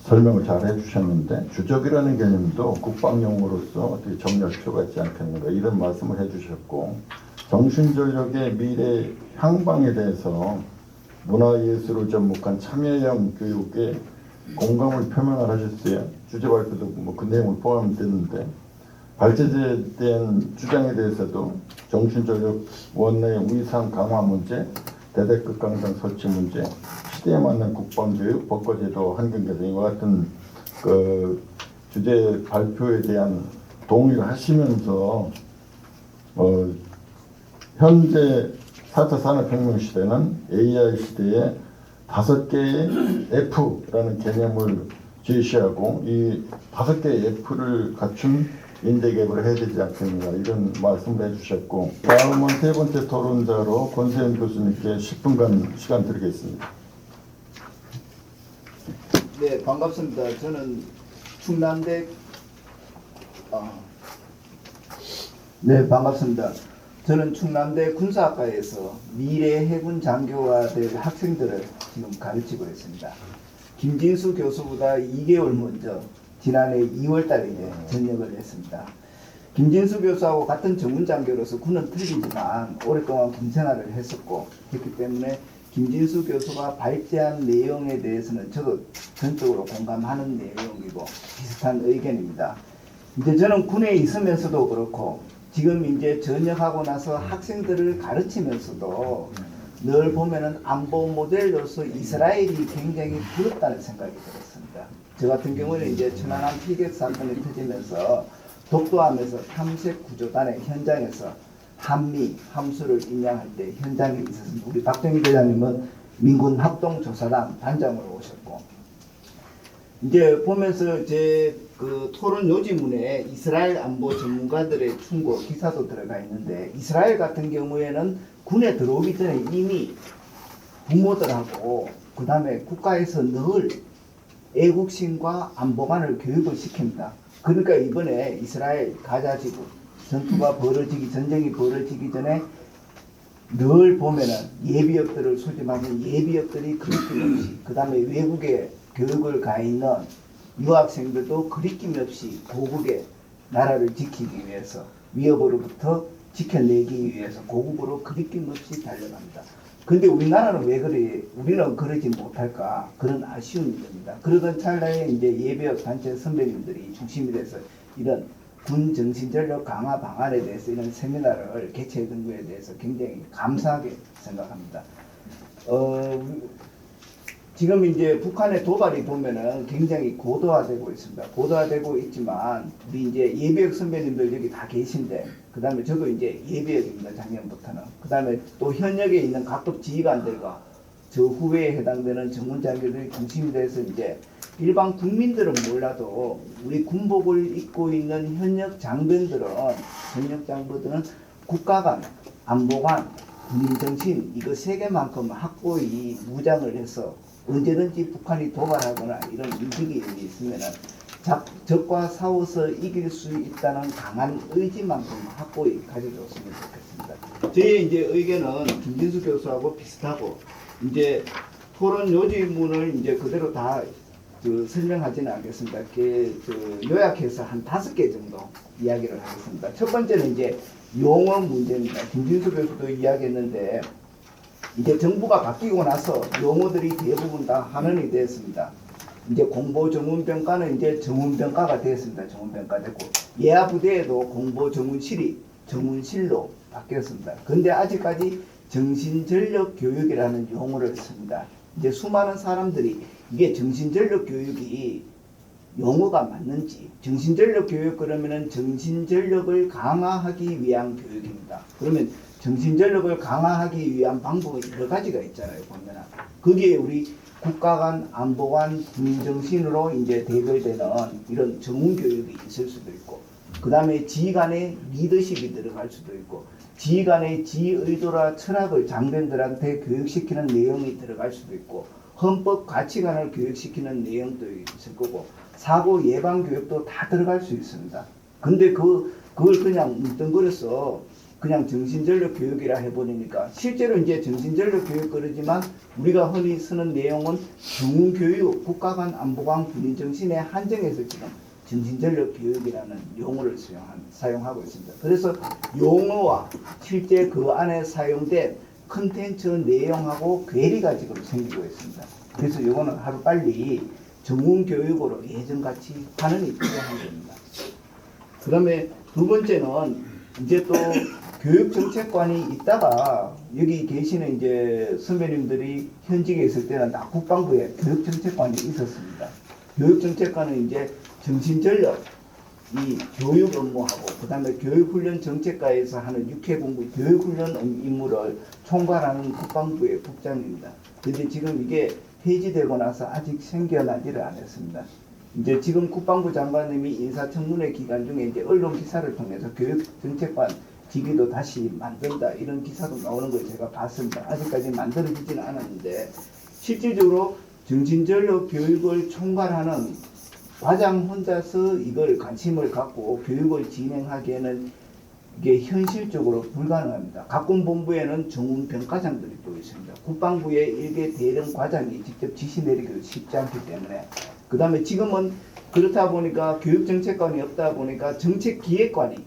설명을 잘 해주셨는데, 주적이라는 개념도 국방 용어로서 어떻게 정리할 필요가 있지 않겠는가 이런 말씀을 해주셨고, 정신전력의 미래 향방에 대해서 문화예술을 접목한 참여형 교육에 공감을 표명을 하셨어요. 주제 발표도 그 내용을 포함됐는데, 발제자에 대한 주장에 대해서도 정신전력 원내 위상 강화 문제, 대대급 강당 설치 문제, 시대에 맞는 국방교육, 법과제도 환경 개선 이와 같은 그 주제 발표에 대한 동의를 하시면서 현재 4차 산업혁명 시대는 AI 시대에 5개의 F라는 개념을 제시하고 이 5개의 F를 갖춘 인재개발을 해야 되지 않겠는가 이런 말씀을 해주셨고, 다음은 세 번째 토론자로 권세현 교수님께 10분간 시간 드리겠습니다. 네, 반갑습니다. 저는 충남대 반갑습니다. 저는 충남대 군사학과에서 미래 해군 장교가 될 학생들을 지금 가르치고 있습니다. 김진수 교수보다 2개월 먼저 지난해 2월 달에 이제 전역을 했습니다. 김진수 교수하고 같은 전문장교로서 군은 틀리지만 오랫동안 군 생활을 했었고 했기 때문에 김진수 교수가 발제한 내용에 대해서는 저도 전적으로 공감하는 내용이고 비슷한 의견입니다. 이제 저는 군에 있으면서도 그렇고 지금 이제 전역하고 나서 학생들을 가르치면서도 늘 보면은 안보 모델로서 이스라엘이 굉장히 부럽다는 생각이 들었습니다. 저 같은 경우는 이제 천안함 피격 사건이 터지면서 독도함에서 탐색 구조단의 현장에서 한미 함수를 인양할 때 현장에 있었습니다. 우리 박정희 대장님은 민군 합동조사단 단장으로 오셨고 이제 보면서 제 그 토론 요지문에 이스라엘 안보 전문가들의 충고 기사도 들어가 있는데 이스라엘 같은 경우에는 군에 들어오기 전에 이미 부모들하고 그 다음에 국가에서 늘 애국심과 안보관을 교육을 시킵니다. 그러니까 이번에 이스라엘 가자지구 전쟁이 벌어지기 전에 늘 보면은 예비역들을 소집하면 예비역들이 그리낌 없이 그 다음에 외국에 교육을 가 있는 유학생들도 그리낌 없이 고국의 나라를 지키기 위해서 위협으로부터 지켜내기 위해서 고국으로 그리낌 없이 달려갑니다. 근데 우리나라는 왜 그래? 우리는 그러지 못할까? 그런 아쉬움이 듭니다. 그러던 찰나에 이제 예비역 단체 선배님들이 중심이 돼서 이런 군 정신전력 강화 방안에 대해서 이런 세미나를 개최했던 것에 대해서 굉장히 감사하게 생각합니다. 지금 이제 북한의 도발이 보면은 굉장히 고도화되고 있습니다. 고도화되고 있지만 우리 이제 예비역 선배님들 여기 다 계신데 그 다음에 저도 이제 예비역입니다. 작년부터는. 그 다음에 또 현역에 있는 각급 지휘관들과 저 후배에 해당되는 전문장교들이 중심이 돼서 이제 일반 국민들은 몰라도 우리 군복을 입고 있는 현역 장병들은 현역 장병들은 국가관, 안보관, 군인정신 이거 세 개만큼 확고히 무장을 해서 언제든지 북한이 도발하거나 이런 위기가 있으면은 적과 싸워서 이길 수 있다는 강한 의지만큼 확고히 가져줬으면 좋겠습니다. 저의 이제 의견은 김진수 교수하고 비슷하고 이제 토론 요지문을 이제 그대로 다 설명하지는 않겠습니다. 요약해서 한 5개 정도 이야기를 하겠습니다. 첫 번째는 이제 용어 문제입니다. 김진수 교수도 이야기했는데 이제 정부가 바뀌고 나서 용어들이 대부분 다 한원이 되었습니다. 이제 공보 전문 병과는 이제 전문 병과가 되었습니다. 전문 병과 됐고 예하 부대에도 공보 전문실이 전문실로 바뀌었습니다. 그런데 아직까지 정신전력 교육이라는 용어를 씁니다. 이제 수많은 사람들이 이게 정신전력 교육이 용어가 맞는지 정신전력 교육 그러면은 정신전력을 강화하기 위한 교육입니다. 그러면 정신전력을 강화하기 위한 방법이 여러 가지가 있잖아요. 보면은 거기에 우리 국가관, 안보관, 군인정신으로 이제 대결되는 이런 전문교육이 있을 수도 있고 그 다음에 지휘관의 리더십이 들어갈 수도 있고 지휘관의 지의도라 철학을 장병들한테 교육시키는 내용이 들어갈 수도 있고 헌법 가치관을 교육시키는 내용도 있을 거고 사고 예방 교육도 다 들어갈 수 있습니다. 근데 그걸 그냥 뭉뚱그려서 그냥 정신전력 교육이라 해버리니까 실제로 이제 정신전력 교육 그러지만 우리가 흔히 쓰는 내용은 정훈교육, 국가관, 안보관, 군인정신에 한정해서 지금 정신전력 교육이라는 용어를 사용하고 있습니다. 그래서 용어와 실제 그 안에 사용된 컨텐츠 내용하고 괴리가 지금 생기고 있습니다. 그래서 이거는 하루빨리 전문교육으로 예전같이 환원이 필요한 겁니다. 그 다음에 두 번째는 이제 또 교육정책관이 있다가 여기 계시는 이제 선배님들이 현직에 있을 때는 다 국방부에 교육정책관이 있었습니다. 교육정책관은 이제 정신전력 이 교육 업무하고 그 다음에 교육훈련 정책과에서 하는 육해공부 교육훈련 임무를 총괄하는 국방부의 국장입니다. 그런데 지금 이게 폐지되고 나서 아직 생겨나지를 않았습니다. 이제 지금 국방부 장관님이 인사청문회 기간 중에 이제 언론 기사를 통해서 교육정책관 직위도 다시 만든다 이런 기사도 나오는 걸 제가 봤습니다. 아직까지 만들어지지는 않았는데 실질적으로 정신전력 교육을 총괄하는 과장 혼자서 이걸 관심을 갖고 교육을 진행하기에는 이게 현실적으로 불가능합니다. 각군본부에는 정훈병과장들이 또 있습니다. 국방부의 일개 대령 과장이 직접 지시 내리기도 쉽지 않기 때문에, 그 다음에 지금은 그렇다 보니까 교육정책관이 없다 보니까 정책기획관이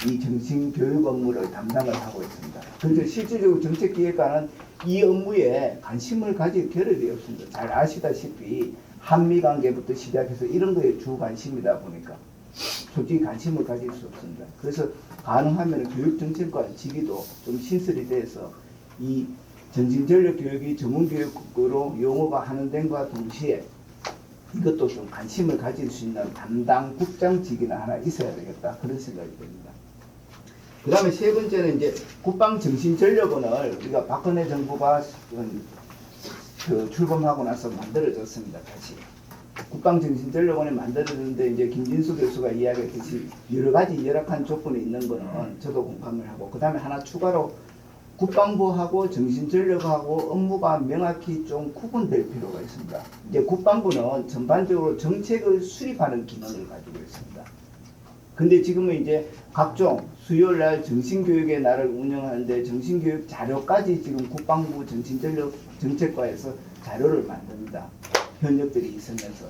이 정신교육 업무를 담당을 하고 있습니다. 그래서 실질적으로 정책기획관은 이 업무에 관심을 가질 겨를이 없습니다. 잘 아시다시피 한미관계부터 시작해서 이런 거에 주 관심이다 보니까 솔직히 관심을 가질 수 없습니다. 그래서 가능하면 교육정책관 직위도 좀 신설이 돼서 이 정신전력 교육이 전문교육으로 용어가 한원됨과 동시에 이것도 좀 관심을 가질 수 있는 담당 국장직이나 하나 있어야 되겠다, 그런 생각이 듭니다. 그 다음에 세 번째는 이제 국방정신전력원을 우리가 박근혜 정부가 출범하고 나서 만들어졌습니다. 다시 국방정신전력원이 만들어졌는데, 이제 김진수 교수가 이야기했듯이 여러 가지 열악한 조건이 있는 거는 저도 공감을 하고, 그 다음에 하나 추가로 국방부하고 정신전력하고 업무가 명확히 좀 구분될 필요가 있습니다. 이제 국방부는 전반적으로 정책을 수립하는 기능을 가지고 있습니다. 근데 지금은 이제 각종 수요일 날 정신교육의 날을 운영하는데 정신교육 자료까지 지금 국방부 정신전력 정책과에서 자료를 만듭니다. 현역들이 있으면서.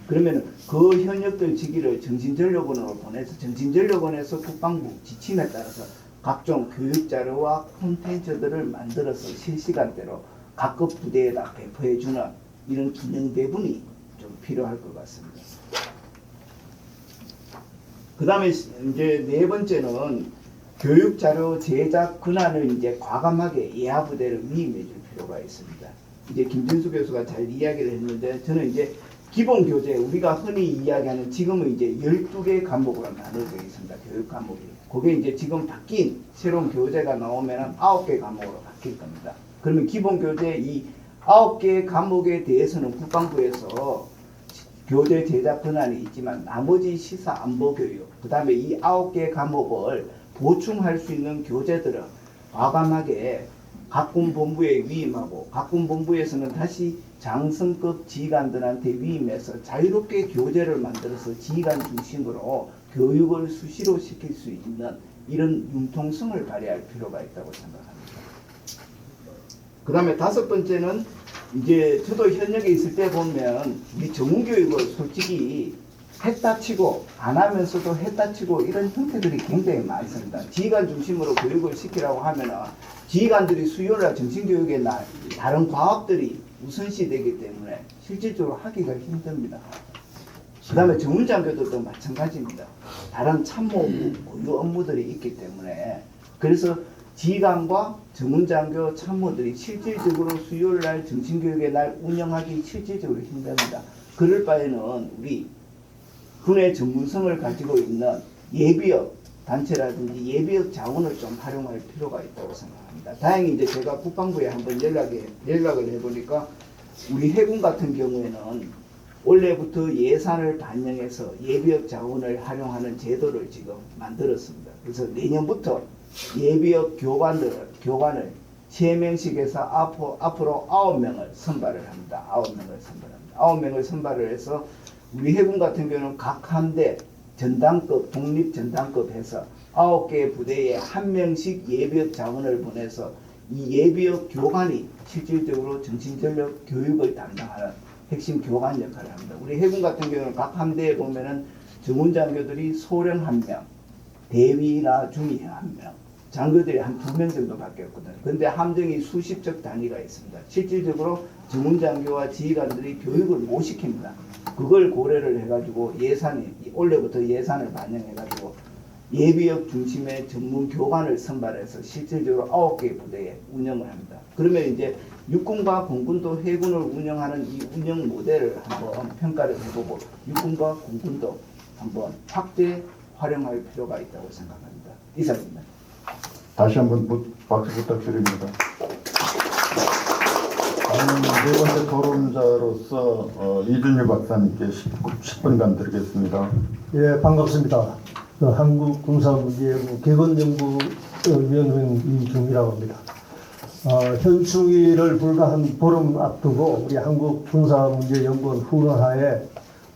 그러면 그 현역들 직위를 정신전력원으로 보내서 정신전력원에서 국방부 지침에 따라서 각종 교육 자료와 콘텐츠들을 만들어서 실시간대로 각급 부대에다 배포해주는 이런 기능 배분이 좀 필요할 것 같습니다. 그 다음에 이제 네 번째는 교육 자료 제작 권한을 이제 과감하게 예하 부대를 위임해 줄 필요가 있습니다. 이제 김진수 교수가 잘 이야기를 했는데, 저는 이제 기본 교재, 우리가 흔히 이야기하는 지금은 이제 12개 과목으로 나눠져 있습니다. 교육 과목이. 그게 이제 지금 바뀐 새로운 교재가 나오면 9개 과목으로 바뀔 겁니다. 그러면 기본 교재 이 9개 과목에 대해서는 국방부에서 교재 제작 권한이 있지만 나머지 시사 안보 교육, 그 다음에 이 9개 과목을 보충할 수 있는 교재들은 과감하게 각군본부에 위임하고, 각군본부에서는 다시 장성급 지휘관들한테 위임해서 자유롭게 교재를 만들어서 지휘관 중심으로 교육을 수시로 시킬 수 있는 이런 융통성을 발휘할 필요가 있다고 생각합니다. 그 다음에 다섯 번째는 이제 저도 현역에 있을 때 보면 이 전문교육을 솔직히 했다 치고 안 하면서도 했다 치고 이런 형태들이 굉장히 많습니다. 지휘관 중심으로 교육을 시키라고 하면 지휘관들이 수요일날 정신교육의 날 다른 과업들이 우선시되기 때문에 실질적으로 하기가 힘듭니다. 그 다음에 전문장교들도 마찬가지입니다. 다른 참모 업무, 고유 업무들이 있기 때문에, 그래서 지휘관과 전문장교 참모들이 실질적으로 수요일날 정신교육의 날 운영하기 실질적으로 힘듭니다. 그럴 바에는 우리 군의 전문성을 가지고 있는 예비역 단체라든지 예비역 자원을 좀 활용할 필요가 있다고 생각합니다. 다행히 이제 제가 국방부에 한번 연락을 해보니까 우리 해군 같은 경우에는 올해부터 예산을 반영해서 예비역 자원을 활용하는 제도를 지금 만들었습니다. 그래서 내년부터 예비역 교관을 3명씩에서 앞으로 9명을 선발을 합니다. 9명을 선발을 해서 우리 해군 같은 경우는 각 함대 전당급, 독립 전당급 해서 9개 부대에 1명씩 예비역 자원을 보내서 이 예비역 교관이 실질적으로 정신전력 교육을 담당하는 핵심 교관 역할을 합니다. 우리 해군 같은 경우는 각 함대에 보면은 정훈장교들이 소령 1명, 대위나 중위 1명, 장교들이 한 2명 정도밖에 없거든요. 그런데 함정이 수십적 단위가 있습니다. 실질적으로 정훈장교와 지휘관들이 교육을 못 시킵니다. 그걸 고려를 해가지고 올해부터 예산을 반영해가지고 예비역 중심의 전문 교관을 선발해서 실질적으로 9개 부대에 운영을 합니다. 그러면 이제 육군과 공군도 해군을 운영하는 이 운영 모델을 한번 평가를 해보고 육군과 공군도 한번 확대 활용할 필요가 있다고 생각합니다. 이상입니다. 다시 한번 박수 부탁드립니다. 네 번째 토론자로서 이준유 박사님께 10분간 드리겠습니다. 예, 반갑습니다. 한국군사문제연구 개건연구위원회의 이준유라고 합니다. 현충일을 불과 한 보름 앞두고 우리 한국군사문제연구원 후원하에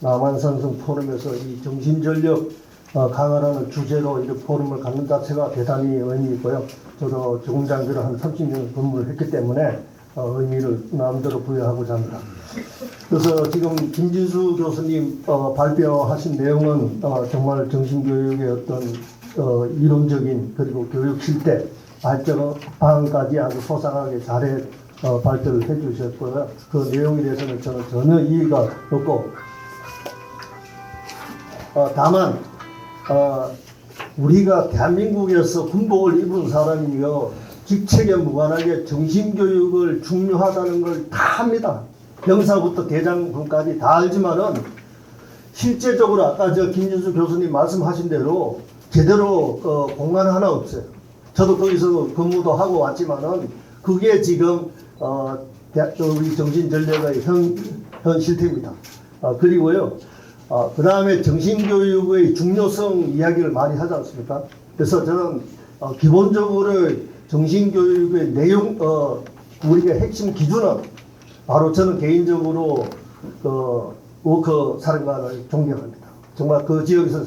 남한산성 포럼에서 이 정신전력 강화라는 주제로 이렇게 포럼을 갖는 자체가 대단히 의미 있고요. 저도 주공장비로 한 30년 근무를 했기 때문에 의미를 마음대로 부여하고자 합니다. 그래서 지금 김진수 교수님 발표하신 내용은 정말 정신교육의 어떤 이론적인 그리고 교육 실태 발전 방안까지 아주 소상하게 잘해 발표를 해주셨고요. 그 내용에 대해서는 저는 전혀 이의가 없고 다만 우리가 대한민국에서 군복을 입은 사람이요 직책에 무관하게 정신교육을 중요하다는 걸 다 합니다. 병사부터 대장군까지 다 알지만은 실제적으로 아까 김진수 교수님 말씀하신 대로 제대로 공간 하나 없어요. 저도 거기서 근무도 하고 왔지만은 그게 지금 우리 정신전략의 현 실태입니다. 그리고요. 그 다음에 정신교육의 중요성 이야기를 많이 하지 않습니까? 그래서 저는 기본적으로 정신교육의 내용, 우리가 핵심 기준은 바로 저는 개인적으로 워커 사령관을 존경합니다. 정말 그 지역에서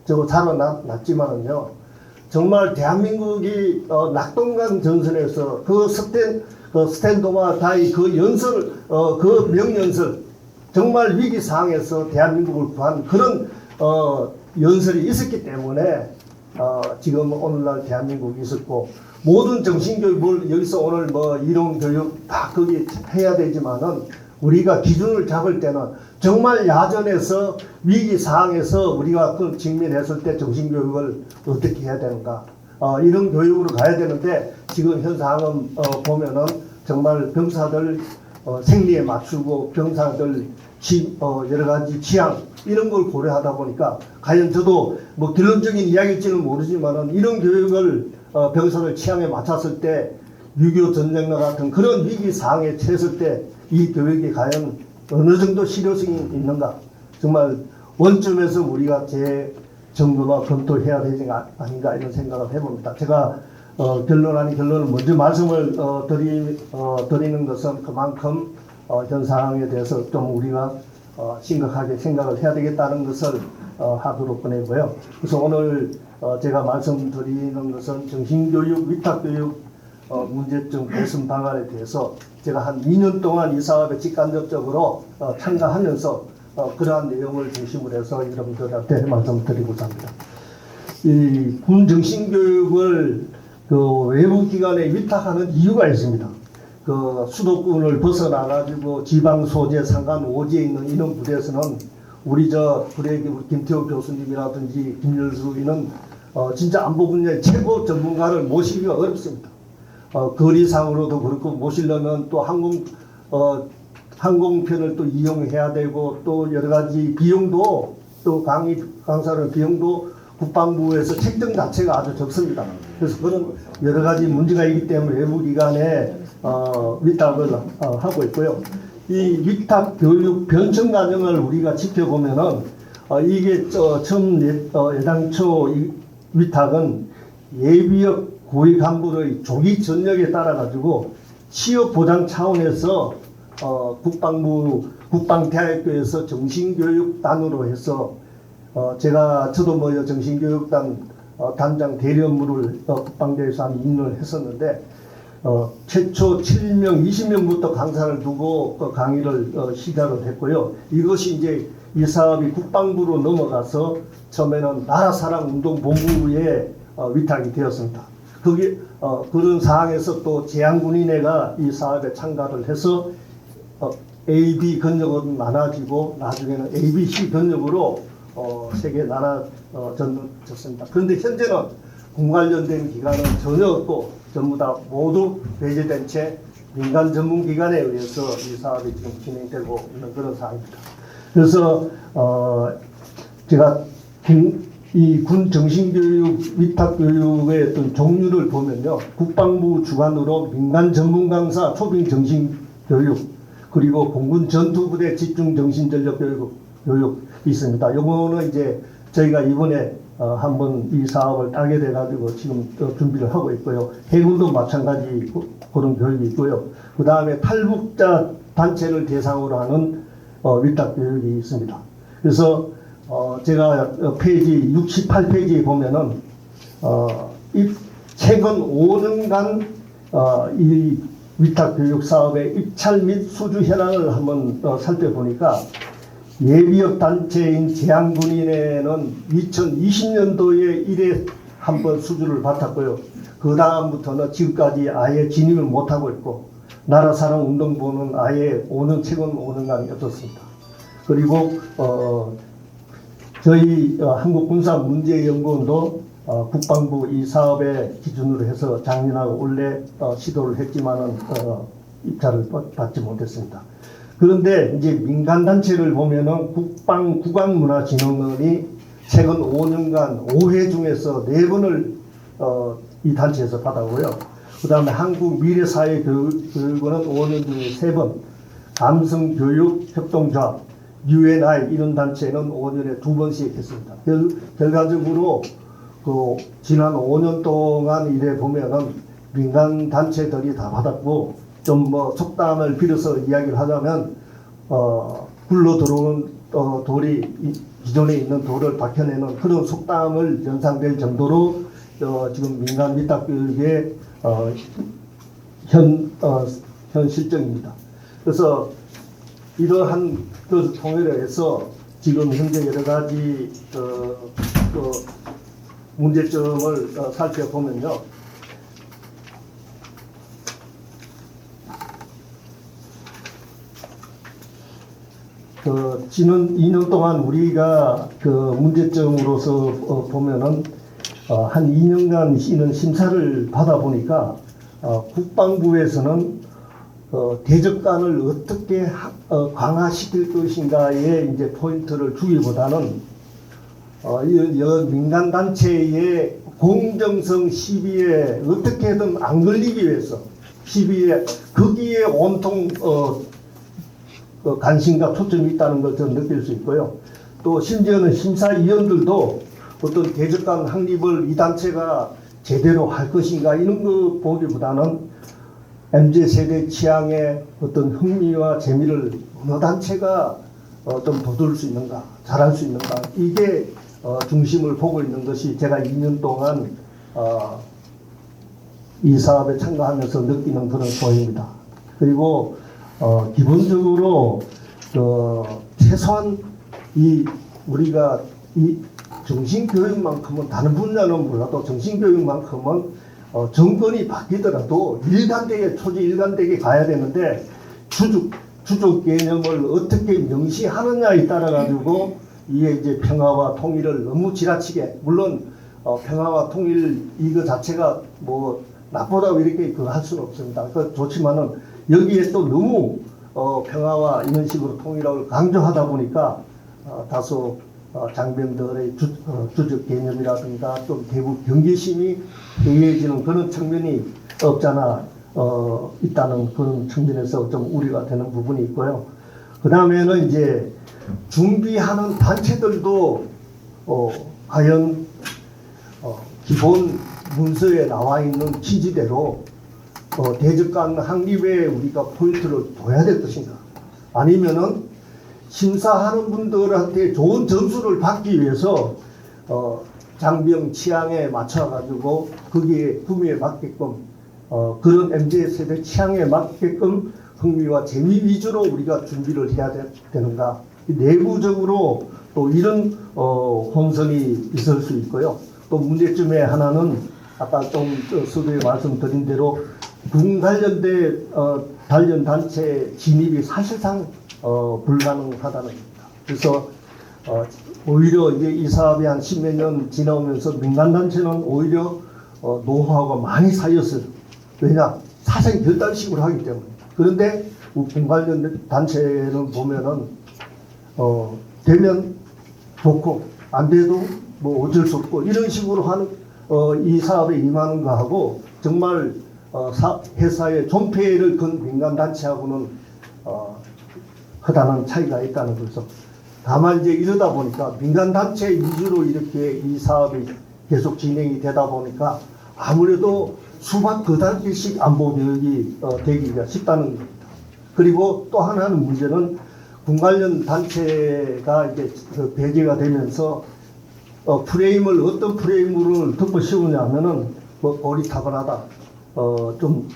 저 자라났지만은요, 정말 대한민국이 낙동강 전선에서 그 스탠도마 다이 그 연설, 그 명연설, 정말 위기 상황에서 대한민국을 구한 그런 연설이 있었기 때문에 지금 오늘날 대한민국이 있었고 모든 정신교육을 여기서 오늘 뭐 이론교육 다 거기 해야 되지만은 우리가 기준을 잡을 때는 정말 야전에서 위기 상황에서 우리가 그 직면했을 때 정신교육을 어떻게 해야 되는가 이런 교육으로 가야 되는데 지금 현 상황은 보면은 정말 병사들 생리에 맞추고 병사들 여러 가지 취향 이런 걸 고려하다 보니까 과연 저도 뭐 결론적인 이야기일지는 모르지만은 이런 교육을 병사들 취향에 맞췄을 때 6.25 전쟁과 같은 그런 위기 상황에 처했을 때 이 교육이 과연 어느 정도 실효성이 있는가 정말 원점에서 우리가 재정비와 검토해야 되지 아닌가 이런 생각을 해봅니다. 제가 결론 아닌 결론을 먼저 말씀을 드리는 것은 그만큼 현 상황에 대해서 좀 우리가 심각하게 생각을 해야 되겠다는 것을 하도록 보내고요. 그래서 오늘 제가 말씀드리는 것은 정신교육, 위탁교육 문제점 개선 방안에 대해서 제가 한 2년 동안 이 사업에 직간접적으로 참가하면서 그러한 내용을 중심으로 해서 여러분들한테 말씀드리고자 합니다. 이 군 정신교육을 그 외부 기관에 위탁하는 이유가 있습니다. 그 수도권을 벗어나가지고 지방 소재 상간 오지에 있는 이런 부대에서는 우리 김태호 교수님이라든지 김열수 이는 진짜 안보 분야의 최고 전문가를 모시기가 어렵습니다. 거리상으로도 그렇고 모시려면 또 항공편을 또 이용해야 되고 또 여러 가지 비용도 또 강사를 비용도 국방부에서 책정 자체가 아주 적습니다. 그래서 그런 여러 가지 문제가 있기 때문에 외부 기관에 위탁을 하고 있고요. 이 위탁 교육 변청 과정을 우리가 지켜보면은 이게 처음 예당초 이 위탁은 예비역 고위 간부의 조기 전역에 따라 가지고 취업 보장 차원에서 국방대학교에서 정신교육단으로 해서 저도 뭐 정신교육단 단장 대리업무를 국방대에서 한 2년을 했었는데 최초 7명, 20명부터 강사를 두고 강의를 시작을 했고요. 이것이 이제 이 사업이 국방부로 넘어가서 처음에는 나라사랑운동본부에 위탁이 되었습니다. 그런 상황에서 또 제한군인회가 이 사업에 참가를 해서 A, B 근역으로 나눠지고 나중에는 ABC 근역으로 세 개 나눠졌습니다. 그런데 현재는 군 관련된 기관은 전혀 없고 전부 다 모두 배제된 채 민간 전문기관에 의해서 이 사업이 지금 진행되고 있는 그런 상황입니다. 그래서 제가 이 군 정신교육 위탁교육의 어떤 종류를 보면요. 국방부 주관으로 민간 전문 강사 초빙 정신교육 그리고 공군 전투부대 집중 정신전력 교육이 있습니다. 요거는 이제 저희가 이번에 한번 이 사업을 따게 돼가지고 지금 준비를 하고 있고요. 해군도 마찬가지 그런 교육이 있고요. 그 다음에 탈북자 단체를 대상으로 하는 위탁 교육이 있습니다. 그래서 제가 페이지 68페이지에 보면은 최근 5년간 이 위탁 교육 사업의 입찰 및 수주 현황을 한번 살펴보니까 예비역 단체인 제한군인회는 2020년도에 1회 한 번 수주를 받았고요. 그 다음부터는 지금까지 아예 진입을 못하고 있고 나라사랑운동부는 아예 최근 5년간이 없었습니다. 그리고 저희 한국군사문제연구원도 국방부 이 사업에 기준으로 해서 작년하고 올해 시도를 했지만은 입찰을 받지 못했습니다. 그런데 이제 민간단체를 보면은 국방문화진흥원이 최근 5년간 5회 중에서 4번을 이 단체에서 받았고요. 그 다음에 한국미래사회교육원은 5년 중에 3번, 감성교육협동조합, UNI 이런 단체는 5년에 2번씩 했습니다. 결과적으로 지난 5년 동안 이래 보면은 민간 단체들이 다 받았고 좀 속담을 빌어서 이야기를 하자면 굴러 들어오는 돌이 기존에 있는 돌을 박혀내는 그런 속담을 연상될 정도로 지금 민간 위탁교육의 현 실정입니다. 그래서 이러한 것을 통일해서 지금 현재 여러 가지 문제점을 살펴보면요. 지난 2년 동안 우리가 문제점으로서 보면은 한 2년간 이런 심사를 받아 보니까 국방부에서는 대적관을 어떻게 강화시킬 것인가에 이제 포인트를 주기보다는 민간 단체의 공정성 시비에 어떻게든 안 걸리기 위해서 시비에 거기에 온통 관심과 초점이 있다는 것을 느낄 수 있고요. 또 심지어는 심사위원들도 어떤 대적관 확립을 이 단체가 제대로 할 것인가 이런 거 보기보다는 MZ세대 취향에 어떤 흥미와 재미를 어느 단체가 좀 돋을 수 있는가, 잘할 수 있는가 이게 중심을 보고 있는 것이 제가 2년 동안 이 사업에 참가하면서 느끼는 그런 소입니다. 그리고 기본적으로 최소한 우리가 이 정신교육만큼은 다른 분야는 몰라도 정신교육만큼은 정권이 바뀌더라도 일관되게 일관되게 가야 되는데 주족 개념을 어떻게 명시하느냐에 따라 가지고 이게 이제 평화와 통일을 너무 지나치게 물론 평화와 통일 이거 자체가 뭐 나쁘다고 이렇게 할 수는 없습니다. 좋지만은 여기에 또 너무 평화와 이런 식으로 통일을 강조하다 보니까 다소 장병들의 주적 개념이라든가 또 대북 경계심이 해이해지는 그런 측면이 없잖아 있다는 그런 측면에서 좀 우려가 되는 부분이 있고요. 그 다음에는 이제 준비하는 단체들도 과연 기본 문서에 나와 있는 취지대로 대적관 확립에 우리가 포인트를 둬야 될 것인가 아니면은 심사하는 분들한테 좋은 점수를 받기 위해서 장병 취향에 맞춰 가지고 거기에 구미에 맞게끔 그런 MZ세대 취향에 맞게끔 흥미와 재미 위주로 우리가 준비를 해야 되는가 내부적으로 또 이런 혼선이 있을 수 있고요. 또 문제점의 하나는 아까 좀 서두에 말씀드린 대로 군 단련 단체 진입이 사실상 불가능하다는 겁니다. 그래서 오히려 이제 이 사업이 한 10몇 년 지나오면서 민간 단체는 오히려 노하우가 많이 쌓였어요. 왜냐 사생 결단식으로 하기 때문에. 그런데 군 관련 단체는 보면은 되면 좋고 안 돼도 뭐 어쩔 수 없고 이런 식으로 하는 이 사업에 임하는 거하고 정말 회사의 존폐를 건 민간 단체하고는 허다한 차이가 있다는 거죠. 다만 이제 이러다 보니까 민간 단체 위주로 이렇게 이 사업이 계속 진행이 되다 보니까 아무래도 수박 거달기식 안보 교육이 되기가 쉽다는 겁니다. 그리고 또 하나는 문제는 군 관련 단체가 이제 그 배제가 되면서 프레임을 어떤 프레임으로 덮어 씌우냐면은 뭐 어리타분하다, 좀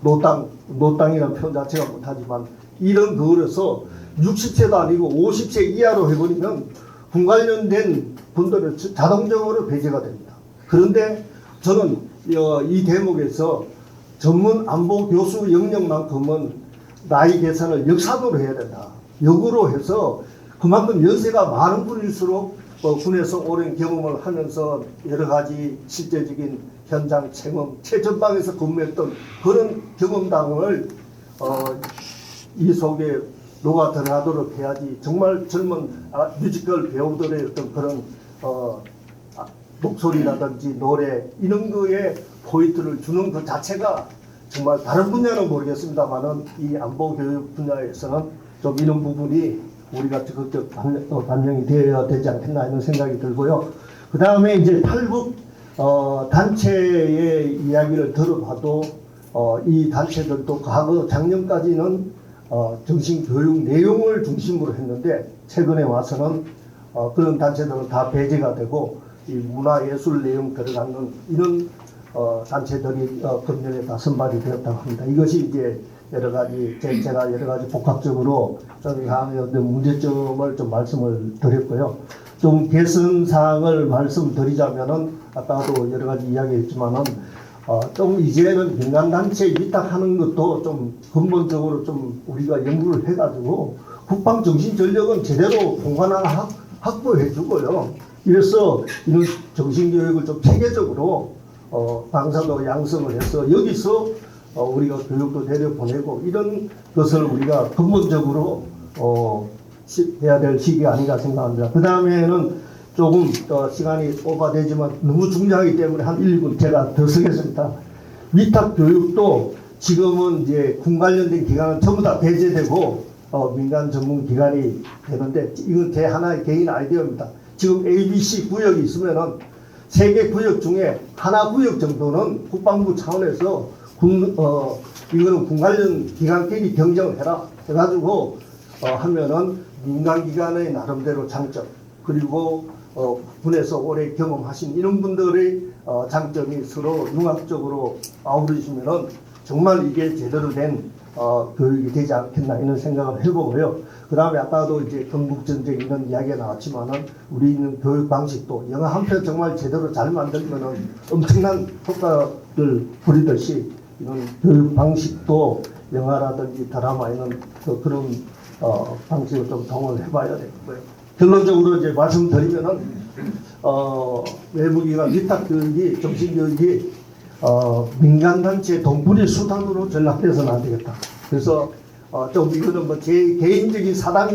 노땅이라는 표현 자체가 못하지만 이런 거라서 60세도 아니고 50세 이하로 해버리면 군 관련된 분들은 자동적으로 배제가 됩니다. 그런데 저는 이 대목에서 전문 안보 교수 영역만큼은 나이 계산을 역산으로 해야 된다. 역으로 해서 그만큼 연세가 많은 분일수록 군에서 오랜 경험을 하면서 여러 가지 실제적인 현장 체험, 최전방에서 근무했던 그런 경험담을 이 속에 녹아 들어가도록 해야지 정말 젊은 뮤지컬 배우들의 어떤 그런 목소리라든지 노래 이런 거에 포인트를 주는 것 자체가 정말 다른 분야는 모르겠습니다만은 이 안보 교육 분야에서는 좀 이런 부분이 우리가 적극적 반영이 되어야 되지 않겠나 이런 생각이 들고요. 그 다음에 이제 탈북 단체의 이야기를 들어봐도 이 단체들도 과거 작년까지는 정신교육 내용을 중심으로 했는데 최근에 와서는 그런 단체들은 다 배제가 되고 이 문화예술 내용 들어가는 이런 단체들이 금년에 다 선발이 되었다고 합니다. 이것이 이제 여러 가지 제가 여러 가지 복합적으로 문제점을 좀 말씀을 드렸고요. 좀 개선 사항을 말씀드리자면은 아까도 여러 가지 이야기했지만은 좀 이제는 민간 단체 위탁하는 것도 좀 근본적으로 좀 우리가 연구를 해가지고 국방 정신 전력은 제대로 공간화 확보해주고요. 이래서 이런 정신 교육을 좀 체계적으로 방사도 양성을 해서 여기서 우리가 교육도 내려보내고 이런 것을 우리가 근본적으로 해야 될 시기가 아닌가 생각합니다. 그 다음에는 조금 시간이 오버되지만 너무 중요하기 때문에 한 1분 제가 더 쓰겠습니다. 위탁 교육도 지금은 이제 군 관련된 기관은 전부 다 배제되고 민간 전문 기관이 되는데 이건 제 하나의 개인 아이디어입니다. 지금 ABC 구역이 있으면은 3개 구역 중에 하나 구역 정도는 국방부 차원에서 이거는 군 관련 기관끼리 경쟁을 해라 해가지고 하면은 민간 기관의 나름대로 장점 그리고 군에서 오래 경험하신 이런 분들의 장점이 서로 융합적으로 아우러지면은 정말 이게 제대로 된 교육이 되지 않겠나 이런 생각을 해보고요. 그 다음에 아까도 이제 건국전쟁 이런 이야기가 나왔지만은 우리는 교육 방식도 영화 한 편 정말 제대로 잘 만들면은 엄청난 효과를 부리듯이 이런 교육 방식도 영화라든지 드라마 이런 그런 방식을 좀 동원을 해봐야 되고요. 결론적으로 이제 말씀드리면은 외부기관 위탁 교육이 정신교육이 민간단체 돈벌이 수단으로 전락돼서는 안 되겠다. 그래서 좀 이거는 뭐 제 개인적인 사적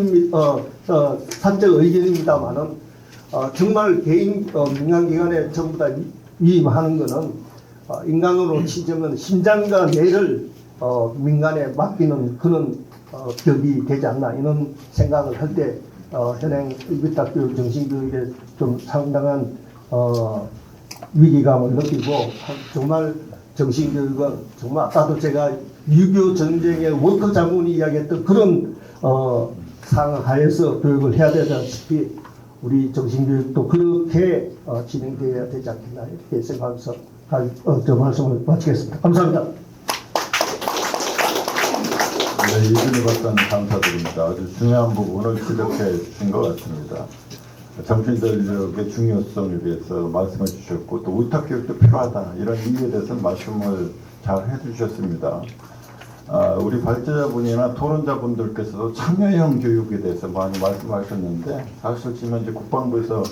의견입니다만은 정말 민간기관에 전부 다 위임하는 거는 인간으로 치자면 심장과 뇌를 민간에 맡기는 그런 격이 되지 않나 이런 생각을 할 때 현행 위탁교육 정신교육에 좀 상당한 위기감을 느끼고 정말 정신교육은 정말 아까도 제가 6.25 전쟁의 월커 장군이 이야기했던 그런 상하에서 교육을 해야 되다시피 우리 정신교육도 그렇게 진행되어야 되지 않겠나 이렇게 생각하면서 저 말씀을 마치겠습니다. 감사합니다. 네, 이준희 박사님 감사드립니다. 아주 중요한 부분을 지적해 주신 것 같습니다. 정신전력의 중요성에 대해서 말씀해 주셨고 또 위탁교육도 필요하다 이런 이유에 대해서 말씀을 잘 해주셨습니다. 우리 발제자분이나 토론자분들께서도 참여형 교육에 대해서 많이 말씀하셨는데 사실 지금 이제 국방부에서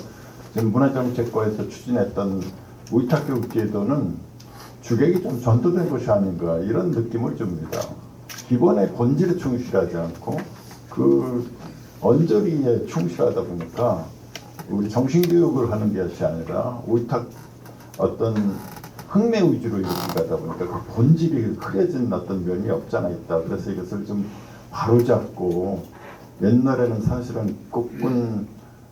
지금 문화정책과에서 추진했던 위탁교육 제도는 주객이 좀 전도된 것이 아닌가 이런 느낌을 줍니다. 기본의 본질에 충실하지 않고 그 언저리에 충실하다 보니까 우리 정신교육을 하는 것이 아니라 위탁 어떤 흥미 위주로 이렇게 가다 보니까 그 본질이 흐려진 어떤 면이 없잖아 있다. 그래서 이것을 좀 바로잡고 옛날에는 사실은 국군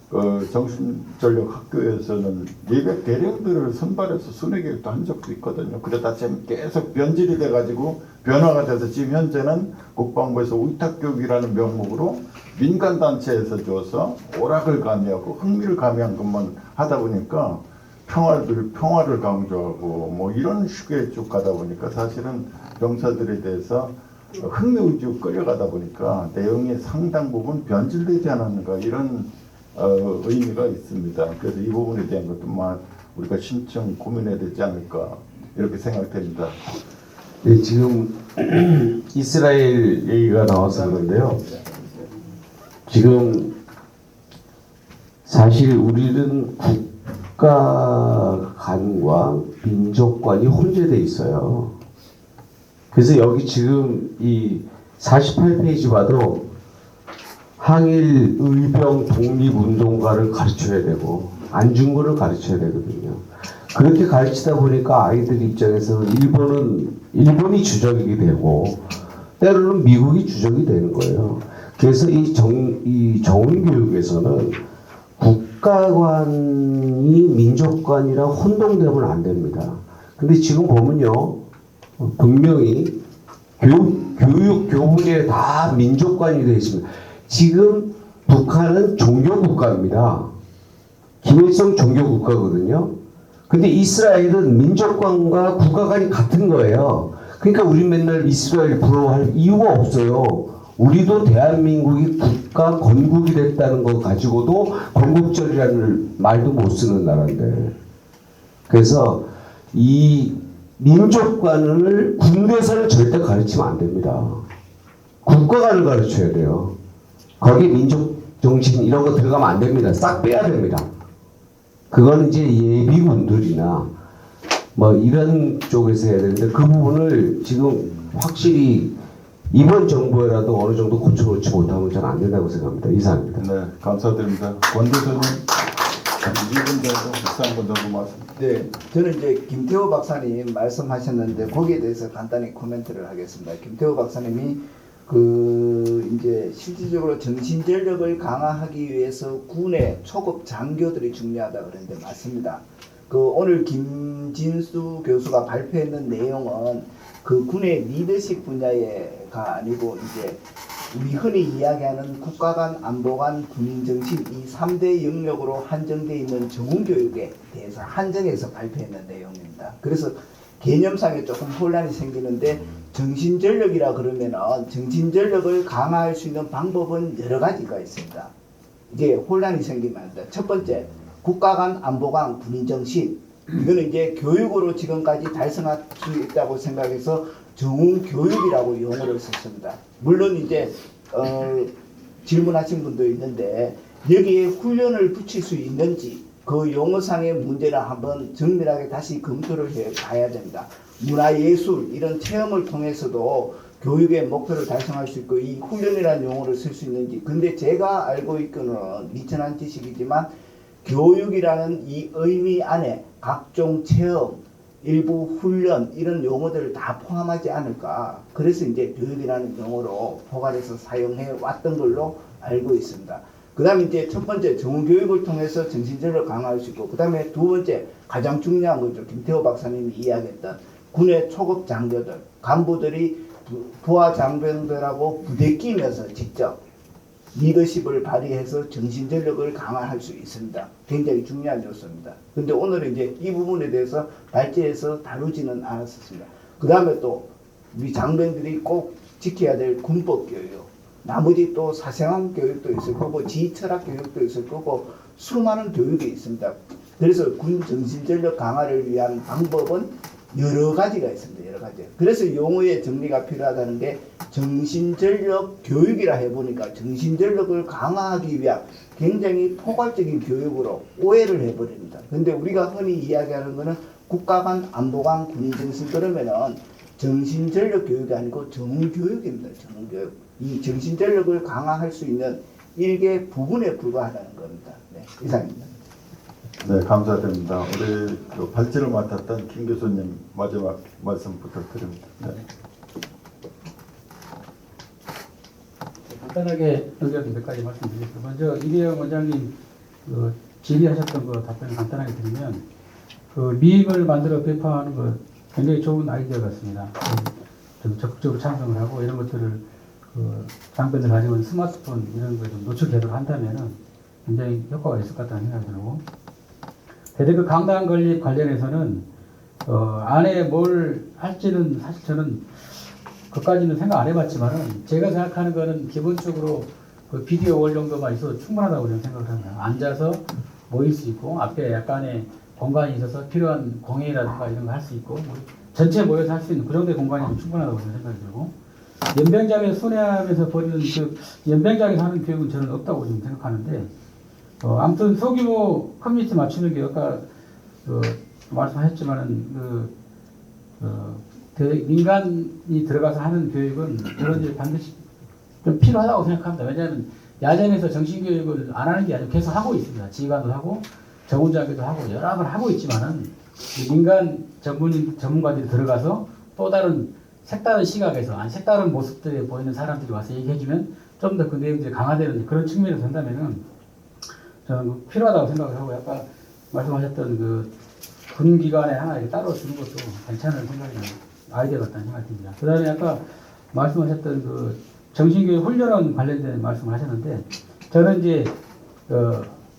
그 정신전력학교에서는 예배 대령들을 선발해서 순회교육도 한 적도 있거든요. 그러다 지금 계속 변질이 돼가지고 변화가 돼서 지금 현재는 국방부에서 위탁교육이라는 명목으로 민간단체에서 줘서 오락을 가미하고 흥미를 가미한 것만 하다 보니까 평화를 강조하고 뭐 이런 식의 쭉 가다 보니까 사실은 병사들에 대해서 흥미 위주로 끌려가다 보니까 내용이 상당 부분 변질되지 않았는가 이런 의미가 있습니다. 그래서 이 부분에 대한 것도 우리가 심층 고민해야 되지 않을까 이렇게 생각됩니다. 네, 지금 이스라엘 얘기가 나와서 그런데요. 지금 사실 우리는 국가관과 민족관이 혼재돼 있어요. 그래서 여기 지금 이 48페이지 봐도 항일 의병 독립운동가를 가르쳐야 되고 안중근을 가르쳐야 되거든요. 그렇게 가르치다 보니까 아이들 입장에서는 일본이 주적이 되고 때로는 미국이 주적이 되는 거예요. 그래서 이 정훈교육에서는 국가관이 민족관이랑 혼동되면 안 됩니다. 근데 지금 보면요, 분명히 교육 교분에 다 민족관이 되어 있습니다. 지금 북한은 종교국가입니다. 김일성 종교국가거든요. 근데 이스라엘은 민족관과 국가관이 같은 거예요. 그러니까 우리 맨날 이스라엘 부러워할 이유가 없어요. 우리도 대한민국이 국가 건국이 됐다는 거 가지고도 건국절이라는 말도 못 쓰는 나라인데. 그래서 이 민족관을 군대에서는 절대 가르치면 안 됩니다. 국가관을 가르쳐야 돼요. 거기에 민족 정신 이런 거 들어가면 안 됩니다. 싹 빼야 됩니다. 그건 이제 예비군들이나 뭐 이런 쪽에서 해야 되는데 그 부분을 지금 확실히 이번 정부에라도 어느 정도 고쳐놓지 못하면 잘 안 된다고 생각합니다. 이상입니다. 네, 감사드립니다. 권 교수님, 2분 정도, 3분 정도 말씀. 네, 저는 이제 김태호 박사님 말씀하셨는데 거기에 대해서 간단히 코멘트를 하겠습니다. 김태호 박사님이 이제 실질적으로 정신전력을 강화하기 위해서 군의 초급 장교들이 중요하다 그랬는데 맞습니다. 오늘 김진수 교수가 발표했는 내용은 그 군의 리더십 분야가 아니고 이제 우리 흔히 이야기하는 국가관, 안보관, 군인정신 이 3대 영역으로 한정되어 있는 정훈교육에 대해서 한정해서 발표했는 내용입니다. 그래서 개념상에 조금 혼란이 생기는데 정신전력이라 그러면은 정신전력을 강화할 수 있는 방법은 여러 가지가 있습니다. 이게 혼란이 생기면 안 돼요. 첫 번째, 국가관, 안보관, 군인정신 이거는 이제 교육으로 지금까지 달성할 수 있다고 생각해서 정훈교육이라고 용어를 썼습니다. 물론 이제 질문하신 분도 있는데 여기에 훈련을 붙일 수 있는지 그 용어상의 문제를 한번 정밀하게 다시 검토를 해봐야 됩니다. 문화예술 이런 체험을 통해서도 교육의 목표를 달성할 수 있고 이 훈련이라는 용어를 쓸 수 있는지 근데 제가 알고 있고는 미천한 지식이지만 교육이라는 이 의미 안에 각종 체험, 일부 훈련 이런 용어들을 다 포함하지 않을까. 그래서 이제 교육이라는 용어로 포괄해서 사용해 왔던 걸로 알고 있습니다. 그 다음에 이제 첫 번째 정훈교육을 통해서 정신전력을 강화할 수 있고 그 다음에 두 번째 가장 중요한 거죠. 김태호 박사님이 이야기했던 군의 초급 장교들, 간부들이 부하 장병들하고 부대 끼면서 직접 리더십을 발휘해서 정신전력을 강화할 수 있습니다. 굉장히 중요한 요소입니다. 근데 오늘은 이제 이 부분에 대해서 발제해서 다루지는 않았습니다. 그 다음에 또 우리 장병들이 꼭 지켜야 될 군법 교육, 나머지 또 사생활 교육도 있을 거고 지휘철학 교육도 있을 거고 수많은 교육이 있습니다. 그래서 군 정신전력 강화를 위한 방법은 여러 가지가 있습니다. 여러 가지. 그래서 용어의 정리가 필요하다는 게 정신전력 교육이라 해보니까 정신전력을 강화하기 위한 굉장히 포괄적인 교육으로 오해를 해버립니다. 근데 우리가 흔히 이야기하는 거는 국가관, 안보관, 군인정신 그러면은 정신전력 교육이 아니고 정훈교육입니다. 정훈교육. 이 정신전력을 강화할 수 있는 일개 부분에 불과하다는 겁니다. 네, 이상입니다. 네, 감사드립니다. 우리 발제를 맡았던 김 교수님 마지막 말씀 부탁드립니다. 네. 간단하게 연결 몇 가지 말씀드리겠습니다. 먼저 이대영 원장님 질의하셨던 거 답변을 간단하게 드리면 그 밈을 만들어 배포하는 거 굉장히 좋은 아이디어 같습니다. 좀 적극적으로 찬성을 하고 이런 것들을 그 장변을 가지고 있는 스마트폰 이런 거에 좀 노출되도록 한다면은 굉장히 효과가 있을 것 같다는 생각이 들고 대대 그 강당 건립 관련해서는 안에 뭘 할지는 사실 저는 그까지는 생각 안 해봤지만은 제가 생각하는 거는 기본적으로 그 비디오 월 정도만 있어도 충분하다고 저는 생각을 합니다. 앉아서 모일 수 있고 앞에 약간의 공간이 있어서 필요한 공연이라든가 이런 거 할 수 있고 뭐 전체 모여서 할 수 있는 그 정도의 공간이면 충분하다고 저는 생각이 들고 연병장에서 순회하면서 벌이는 그 연병장에서 하는 교육은 저는 없다고 좀 생각하는데 아무튼 소규모 커뮤니티 맞추는 게 아까 말씀하셨지만은 민간이 들어가서 하는 교육은 저는 이제 반드시 좀 필요하다고 생각합니다. 왜냐하면 야전에서 정신교육을 안 하는 게 아니고 계속 하고 있습니다. 지휘관도 하고 정훈자기도 하고 여러 번 하고 있지만은 민간 전문가들이 들어가서 또 다른 색다른 시각에서 아니 색다른 모습들에 보이는 사람들이 와서 얘기해주면 좀 더 그 내용들이 강화되는 그런 측면에서 된다면은 저는 필요하다고 생각을 하고 아까 말씀하셨던 그 군기관에 하나 이렇게 따로 주는 것도 괜찮은 생각이 아이디어 같다는 생각이 듭니다. 그 다음에 아까 말씀하셨던 그 정신교육 훈련원 관련된 말씀을 하셨는데 저는 이제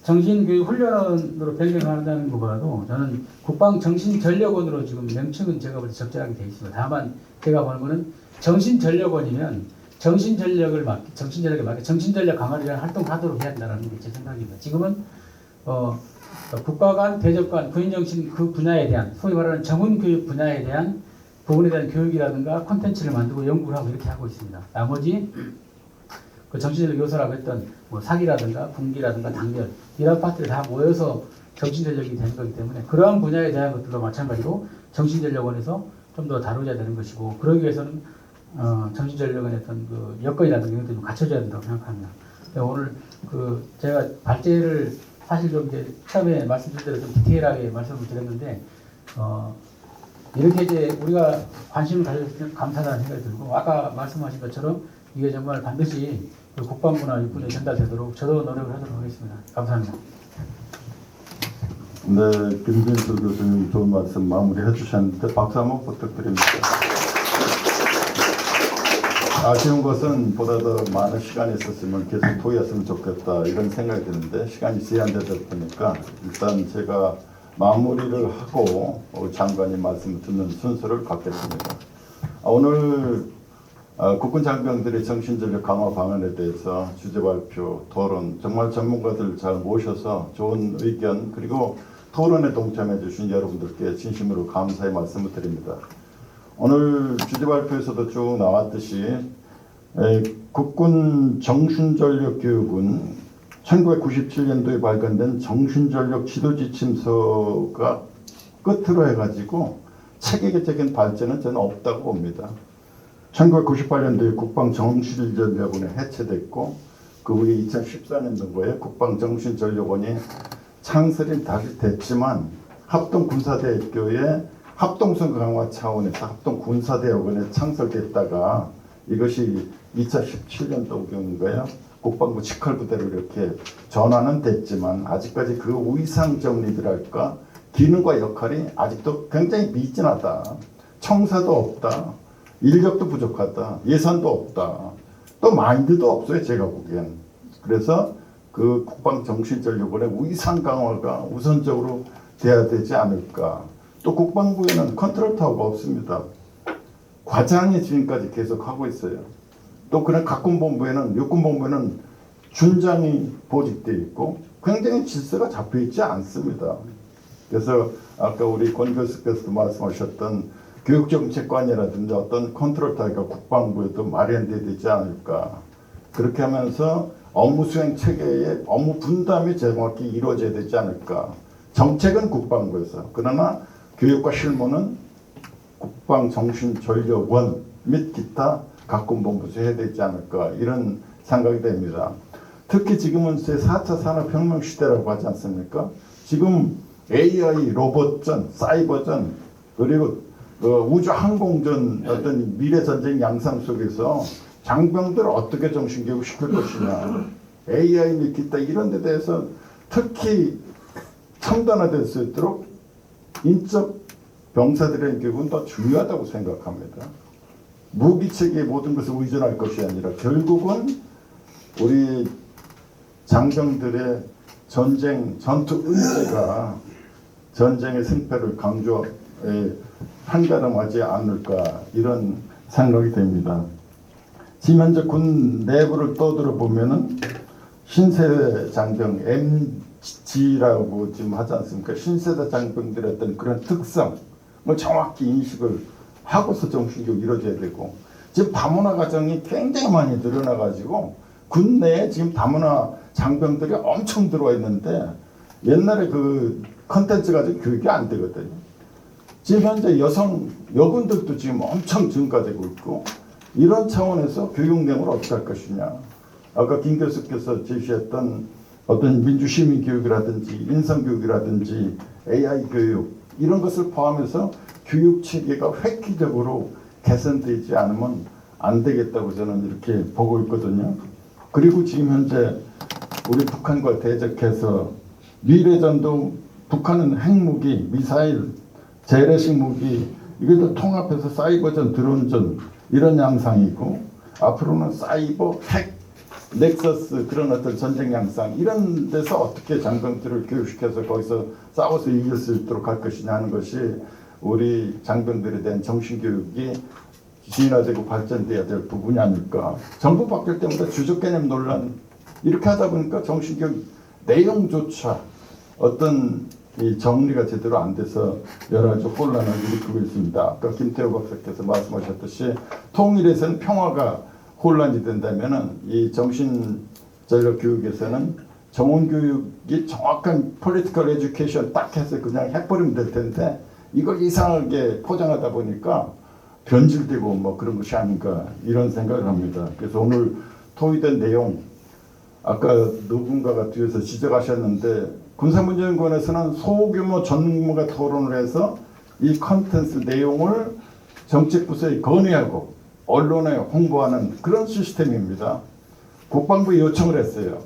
정신교육 훈련원으로 변경한다는 것보다도 저는 국방정신전력원으로 지금 명칭은 제가 볼 때 적절하게 되어 있습니다. 다만 제가 보는 거는 정신전력원이면 정신전력에 맞게 정신전력 강화를 위한 활동을 하도록 해야 된다는 게 제 생각입니다. 지금은 국가관, 대접관, 군인정신 그 분야에 대한 소위 말하는 정훈교육 분야에 대한 부분에 대한 교육이라든가 콘텐츠를 만들고 연구를 하고 이렇게 하고 있습니다. 나머지 그 정신전력 요소라고 했던 뭐 사기라든가 군기라든가 당열 이런 파트를 다 모여서 정신전력이 되는 거기 때문에 그러한 분야에 대한 것들도 마찬가지로 정신전력원에서 좀 더 다뤄야 되는 것이고 그러기 위해서는 정신전력원의 어떤 그 여건이라든가 이런 것들이 좀 갖춰져야 된다고 생각합니다. 오늘 그 제가 발제를 사실 좀 이제 처음에 말씀드린 대로 좀 디테일하게 말씀을 드렸는데 이렇게 이제 우리가 관심을 가져주시면 감사하다는 생각이 들고 아까 말씀하신 것처럼 이게 정말 반드시 국방부나 육군에 전달되도록 저도 노력을 하도록 하겠습니다. 감사합니다. 네, 김진수 교수님 좋은 말씀 마무리해 주셨는데 박수 한번 부탁드립니다. 아쉬운 것은 보다 더 많은 시간이 있었으면 계속 토의했으면 좋겠다 이런 생각이 드는데 시간이 제한되다 보니까 일단 제가 마무리를 하고 장관님 말씀을 듣는 순서를 갖겠습니다. 오늘 국군 장병들의 정신전력 강화 방안에 대해서 주제 발표, 토론, 정말 전문가들 잘 모셔서 좋은 의견 그리고 토론에 동참해 주신 여러분들께 진심으로 감사의 말씀을 드립니다. 오늘 주제 발표에서도 쭉 나왔듯이 국군 정신전력 교육은 1997년도에 발간된 정신전력 지도지침서가 끝으로 해가지고 체계적인 발전은 저는 없다고 봅니다. 1998년도에 국방정신전력원이 해체됐고 그 후에 2014년도에 국방정신전력원이 창설이 다시 됐지만 합동군사대학교의 합동성 강화 차원에서 합동군사대학원에 창설됐다가 이것이 2017년도인가요? 국방부 직할부대로 이렇게 전환은 됐지만 아직까지 그 위상 정리들할까 기능과 역할이 아직도 굉장히 미진하다. 청사도 없다. 인력도 부족하다. 예산도 없다. 또 마인드도 없어요. 제가 보기엔. 그래서 그 국방정신전력원의 위상 강화가 우선적으로 돼야 되지 않을까. 또 국방부에는 컨트롤타워가 없습니다. 과장이 지금까지 계속 하고 있어요. 또 그런 각군본부에는 육군본부에는 준장이 보직되어 있고 굉장히 질서가 잡혀 있지 않습니다. 그래서 아까 우리 권 교수께서도 말씀하셨던 교육정책관이라든지 어떤 컨트롤타워가 국방부에도 마련돼야 되지 않을까. 그렇게 하면서 업무 수행 체계의 업무 분담이 정확히 이루어져야 되지 않을까. 정책은 국방부에서 그러나 교육과 실무는 국방정신전력원 및 기타 각군본부에서 해야 되지 않을까 이런 생각이 됩니다. 특히 지금은 제 4차 산업혁명 시대라고 하지 않습니까? 지금 AI, 로봇전, 사이버전 그리고 우주항공전 어떤 미래전쟁 양상 속에서 장병들을 어떻게 정신교육 시킬 것이냐 AI 및 기타 이런 데 대해서 특히 첨단화될 수 있도록 인적 병사들의 교육은 더 중요하다고 생각합니다. 무기체계의 모든 것을 의존할 것이 아니라 결국은 우리 장병들의 전쟁, 전투 의지가 전쟁의 승패를 강조에 한가름하지 않을까 이런 생각이 됩니다. 지금 현재 군 내부를 떠들어 보면은 신세대 장병 MG라고 지금 하지 않습니까? 신세대 장병들의 어떤 그런 특성을 정확히 인식을 하고서 정신교육이 이루어져야 되고, 지금 다문화 과정이 굉장히 많이 늘어나가지고 군 내에 지금 다문화 장병들이 엄청 들어와 있는데 옛날에 그 컨텐츠 가지고 교육이 안 되거든요. 지금 현재 여군들도 지금 엄청 증가되고 있고, 이런 차원에서 교육 내용을 어떻게 할 것이냐. 아까 김 교수께서 제시했던 어떤 민주시민 교육이라든지 인성교육이라든지 AI 교육 이런 것을 포함해서 교육 체계가 획기적으로 개선되지 않으면 안 되겠다고 저는 이렇게 보고 있거든요. 그리고 지금 현재 우리 북한과 대적해서 미래전도 북한은 핵무기, 미사일, 재래식 무기 이것도 통합해서 사이버전, 드론전 이런 양상이고, 앞으로는 사이버, 핵, 넥서스 그런 어떤 전쟁 양상 이런 데서 어떻게 장병들을 교육시켜서 거기서 싸워서 이길 수 있도록 할 것이냐 하는 것이 우리 장병들에 대한 정신교육이 진화되고 발전돼야 될 부분이 아닐까. 정부 바뀔 때마다 주적 개념 논란 이렇게 하다 보니까 정신교육 내용조차 어떤 이 정리가 제대로 안 돼서 여러 가지 혼란을 일으키고 있습니다. 아까 김태호 박사께서 말씀하셨듯이 통일에서는 평화가 혼란이 된다면은 이 정신전력 교육에서는 정원교육이 정확한 political education 딱 해서 그냥 해버리면 될 텐데 이걸 이상하게 포장하다 보니까 변질되고 뭐 그런 것이 아닌가 이런 생각을 합니다. 그래서 오늘 토의된 내용 아까 누군가가 뒤에서 지적하셨는데 군사문제연구원에서는 소규모 전문가 토론을 해서 이 컨텐츠 내용을 정책부서에 건의하고 언론에 홍보하는 그런 시스템입니다. 국방부에 요청을 했어요.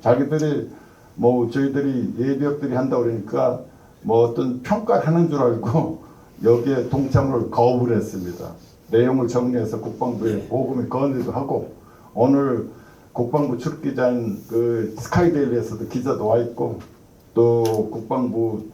자기들이 뭐 저희들이 예비역들이 한다고 그러니까 뭐 어떤 평가를 하는 줄 알고 여기에 동참을 거부를 했습니다. 내용을 정리해서 국방부에 보고에 건의도 하고, 오늘 국방부 출기자인 그 스카이데일리에서도 기자도 와 있고, 또 국방부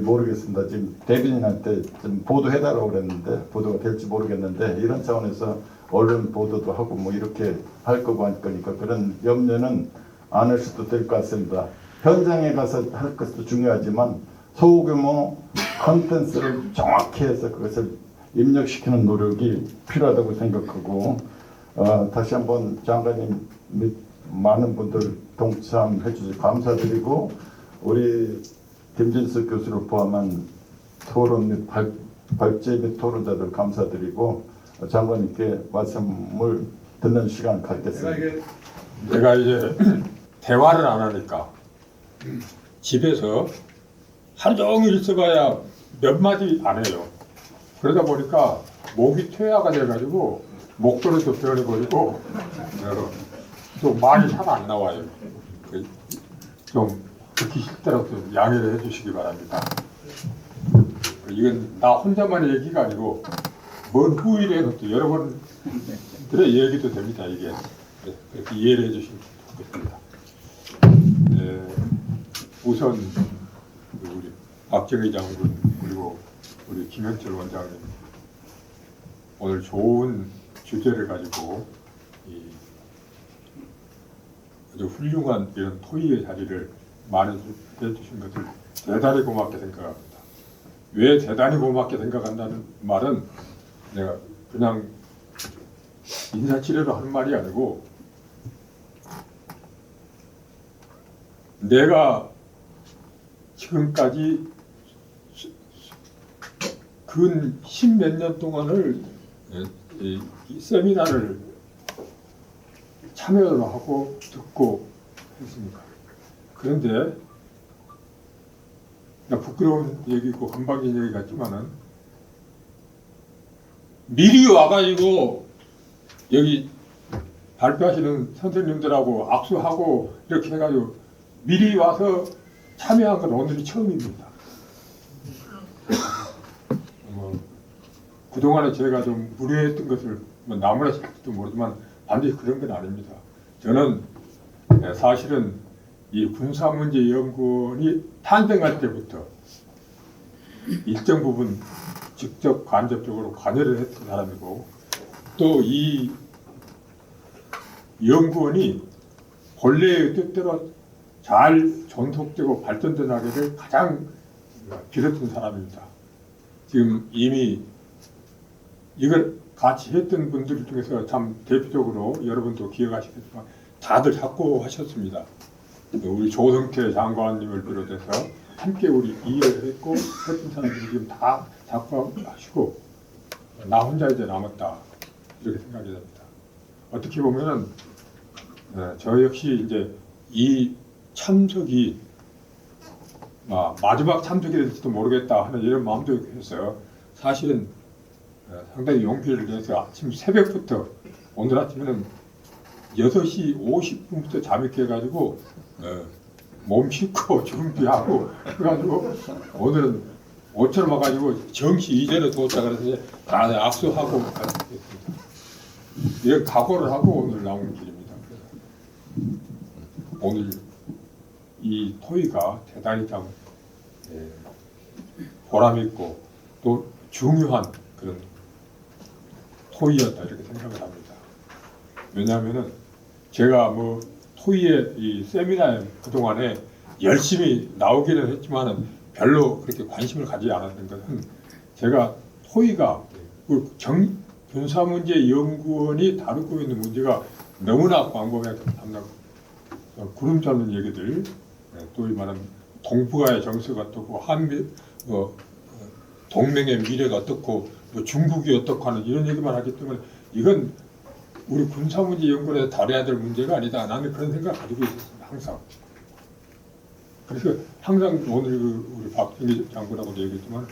모르겠습니다. 지금 대변인한테 좀 보도해달라고 그랬는데 보도가 될지 모르겠는데 이런 차원에서 언론 보도도 하고 뭐 이렇게 할 거고 할 거니까 그런 염려는 안 하셔도 될 것 같습니다. 현장에 가서 할 것도 중요하지만 소규모 컨텐츠를 정확히 해서 그것을 입력시키는 노력이 필요하다고 생각하고, 다시 한번 장관님 및 많은 분들 동참해 주셔서 감사드리고, 우리 김진수 교수를 포함한 토론 및 발제 및 토론자들 감사드리고 장관님께 말씀을 듣는 시간 갖겠습니다. 내가 이제 대화를 안 하니까 집에서 하루 종일 있어봐야 몇 마디 안 해요. 그러다 보니까 목이 퇴화가 돼가지고 목소리도 변해버리고 또 말이 잘 안 나와요. 좀 듣기 싫더라도 양해를 해주시기 바랍니다. 이건 나 혼자만의 얘기가 아니고 먼 후일에는 또 여러분들의 얘기도 됩니다. 이게 그렇게 이해를 해주시면 좋겠습니다. 우선 우리 박정희 장군 그리고 우리 김현철 원장님 오늘 좋은 주제를 가지고 아주 훌륭한 이런 토의의 자리를 마련해 주신 것을 대단히 고맙게 생각합니다. 왜 대단히 고맙게 생각한다는 말은 내가 그냥 인사치레로 하는 말이 아니고 내가 지금까지 근 10몇 년 동안을 이 세미나를 참여를 하고 듣고 했습니다. 그런데 부끄러운 얘기고 건방진 얘기 같지만은 미리 와가지고 여기 발표하시는 선생님들하고 악수하고 이렇게 해가지고 미리 와서 참여한 건 오늘이 처음입니다. 그동안에 제가 좀 무례했던 것을 뭐 나무라 싶을지도 모르지만 반드시 그런 건 아닙니다. 저는 사실은 이 군사문제연구원이 탄생할 때부터 일정 부분 직접 간접적으로 관여를 했던 사람이고, 또 이 연구원이 본래의 뜻대로 잘 존속되고 발전돼 나가기를 가장 빌었던 사람입니다. 지금 이미 이걸 같이 했던 분들 중에서 참 대표적으로 여러분도 기억하시겠지만 다들 작고하셨습니다. 우리 조성태 장관님을 비롯해서 함께 우리 이해를 했고 했던 사람들이 지금 다 작고하시고 나 혼자 이제 남았다 이렇게 생각이 됩니다. 어떻게 보면은 저 역시 이제 이 참석이 마지막 참석이 될지도 모르겠다 하는 이런 마음도 있어요. 사실은 상당히 용기를 내서 아침 새벽부터 오늘 아침에는 6시 50분부터 잠이 깨가지고 몸 씻고 준비하고 그래가지고 오늘은 옷처럼 와가지고 정시 이전에 도착을 해서 다 압수하고 이런 각오를 하고 오늘 나온 길입니다. 오늘 이 토의가 대단히 참 보람 있고 또 중요한 그런 토의였다 이렇게 생각을 합니다. 왜냐하면은 제가 뭐 토의의 이 세미나에 그동안에 열심히 나오기는 했지만은 별로 그렇게 관심을 가지지 않았던 것은 제가 토의가 군사문제연구원이 다루고 있는 문제가 너무나 광범위하게 구름 잡는 얘기들, 또 이 말하는 동북아의 정세가 어떻고 한미 동맹의 미래가 어떻고 뭐 중국이 어떻고 하는 이런 얘기만 하기 때문에 이건 우리 군사문제연구원에서 다뤄야 될 문제가 아니다. 나는 그런 생각을 가지고 있었습니다. 항상. 그래서 항상 오늘 우리 박정희 장군하고도 얘기했지만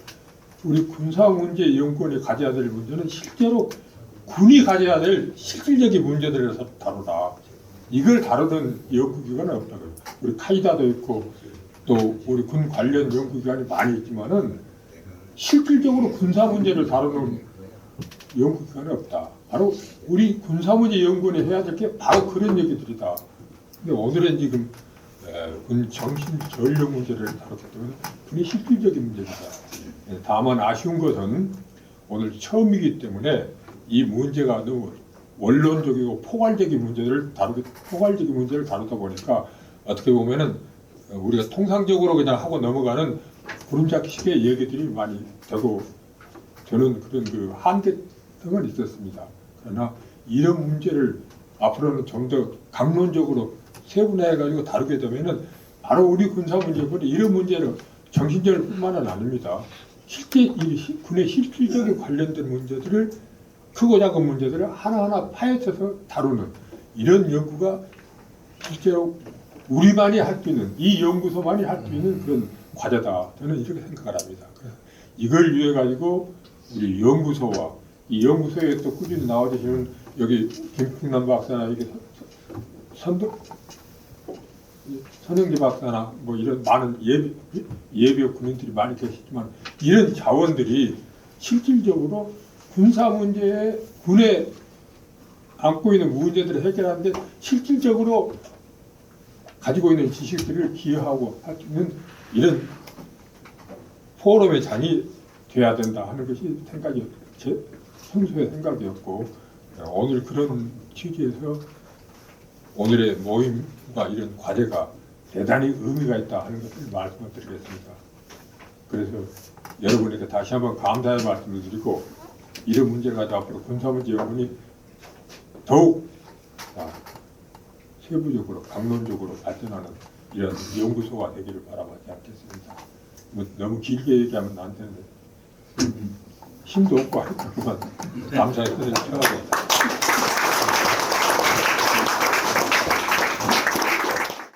우리 군사문제연구원이 가져야 될 문제는 실제로 군이 가져야 될 실질적인 문제들을 다루라. 이걸 다루던 연구기관은 없다고요. 우리 카이다도 있고 또 우리 군 관련 연구기관이 많이 있지만은 실질적으로 군사 문제를 다루는 연구기관은 없다. 바로 우리 군사문제연구원이 해야 될 게 바로 그런 얘기들이다. 근데 오늘은 지금 군 정신 전력 문제를 다뤘기 때문에 그게 실질적인 문제입니다. 다만 아쉬운 것은 오늘 처음이기 때문에 이 문제가 너무 원론적이고 포괄적인 문제를 다루다 보니까 어떻게 보면은 우리가 통상적으로 그냥 하고 넘어가는 구름잡기식의 얘기들이 많이 되고 저는 그런 그 한계 등은 있었습니다. 그러나 이런 문제를 앞으로는 좀 더 강론적으로 세분화해가지고 다루게 되면은 바로 우리 군사문제권이 이런 문제를 정신적뿐만은 아닙니다. 실제 이 군의 실질적인 관련된 문제들을 크고 작은 문제들을 하나하나 파헤쳐서 다루는 이런 연구가 실제로 우리만이 할 수 있는 이 연구소만이 할 수 있는 그런 과제다. 저는 이렇게 생각을 합니다. 그래서 이걸 위해 가지고 우리 연구소와 이 연구소에 또 꾸준히 나와주시는 여기 김풍남 박사나 이게 선영기 박사나 뭐 이런 많은 예비 군인들이 많이 계시지만 이런 자원들이 실질적으로 군사 문제에 군에 안고 있는 문제들을 해결하는데 실질적으로 가지고 있는 지식들을 기여하고 할 수 있는 이런 포럼의 장이 돼야 된다 하는 것이 제 평소의 생각이었고 오늘 그런 취지에서 오늘의 모임과 이런 과제가 대단히 의미가 있다 하는 것을 말씀을 드리겠습니다. 그래서 여러분에게 다시 한번 감사의 말씀을 드리고 이런 문제가 앞으로 군사문제연구원이 더욱 세부적으로 강론적으로 발전하는 이런 연구소가 되기를 바라지 않겠습니다. 뭐 너무 길게 얘기하면 안 되는데 힘도 없고 하니까 그만 감사의 뜻을 표하겠습니다.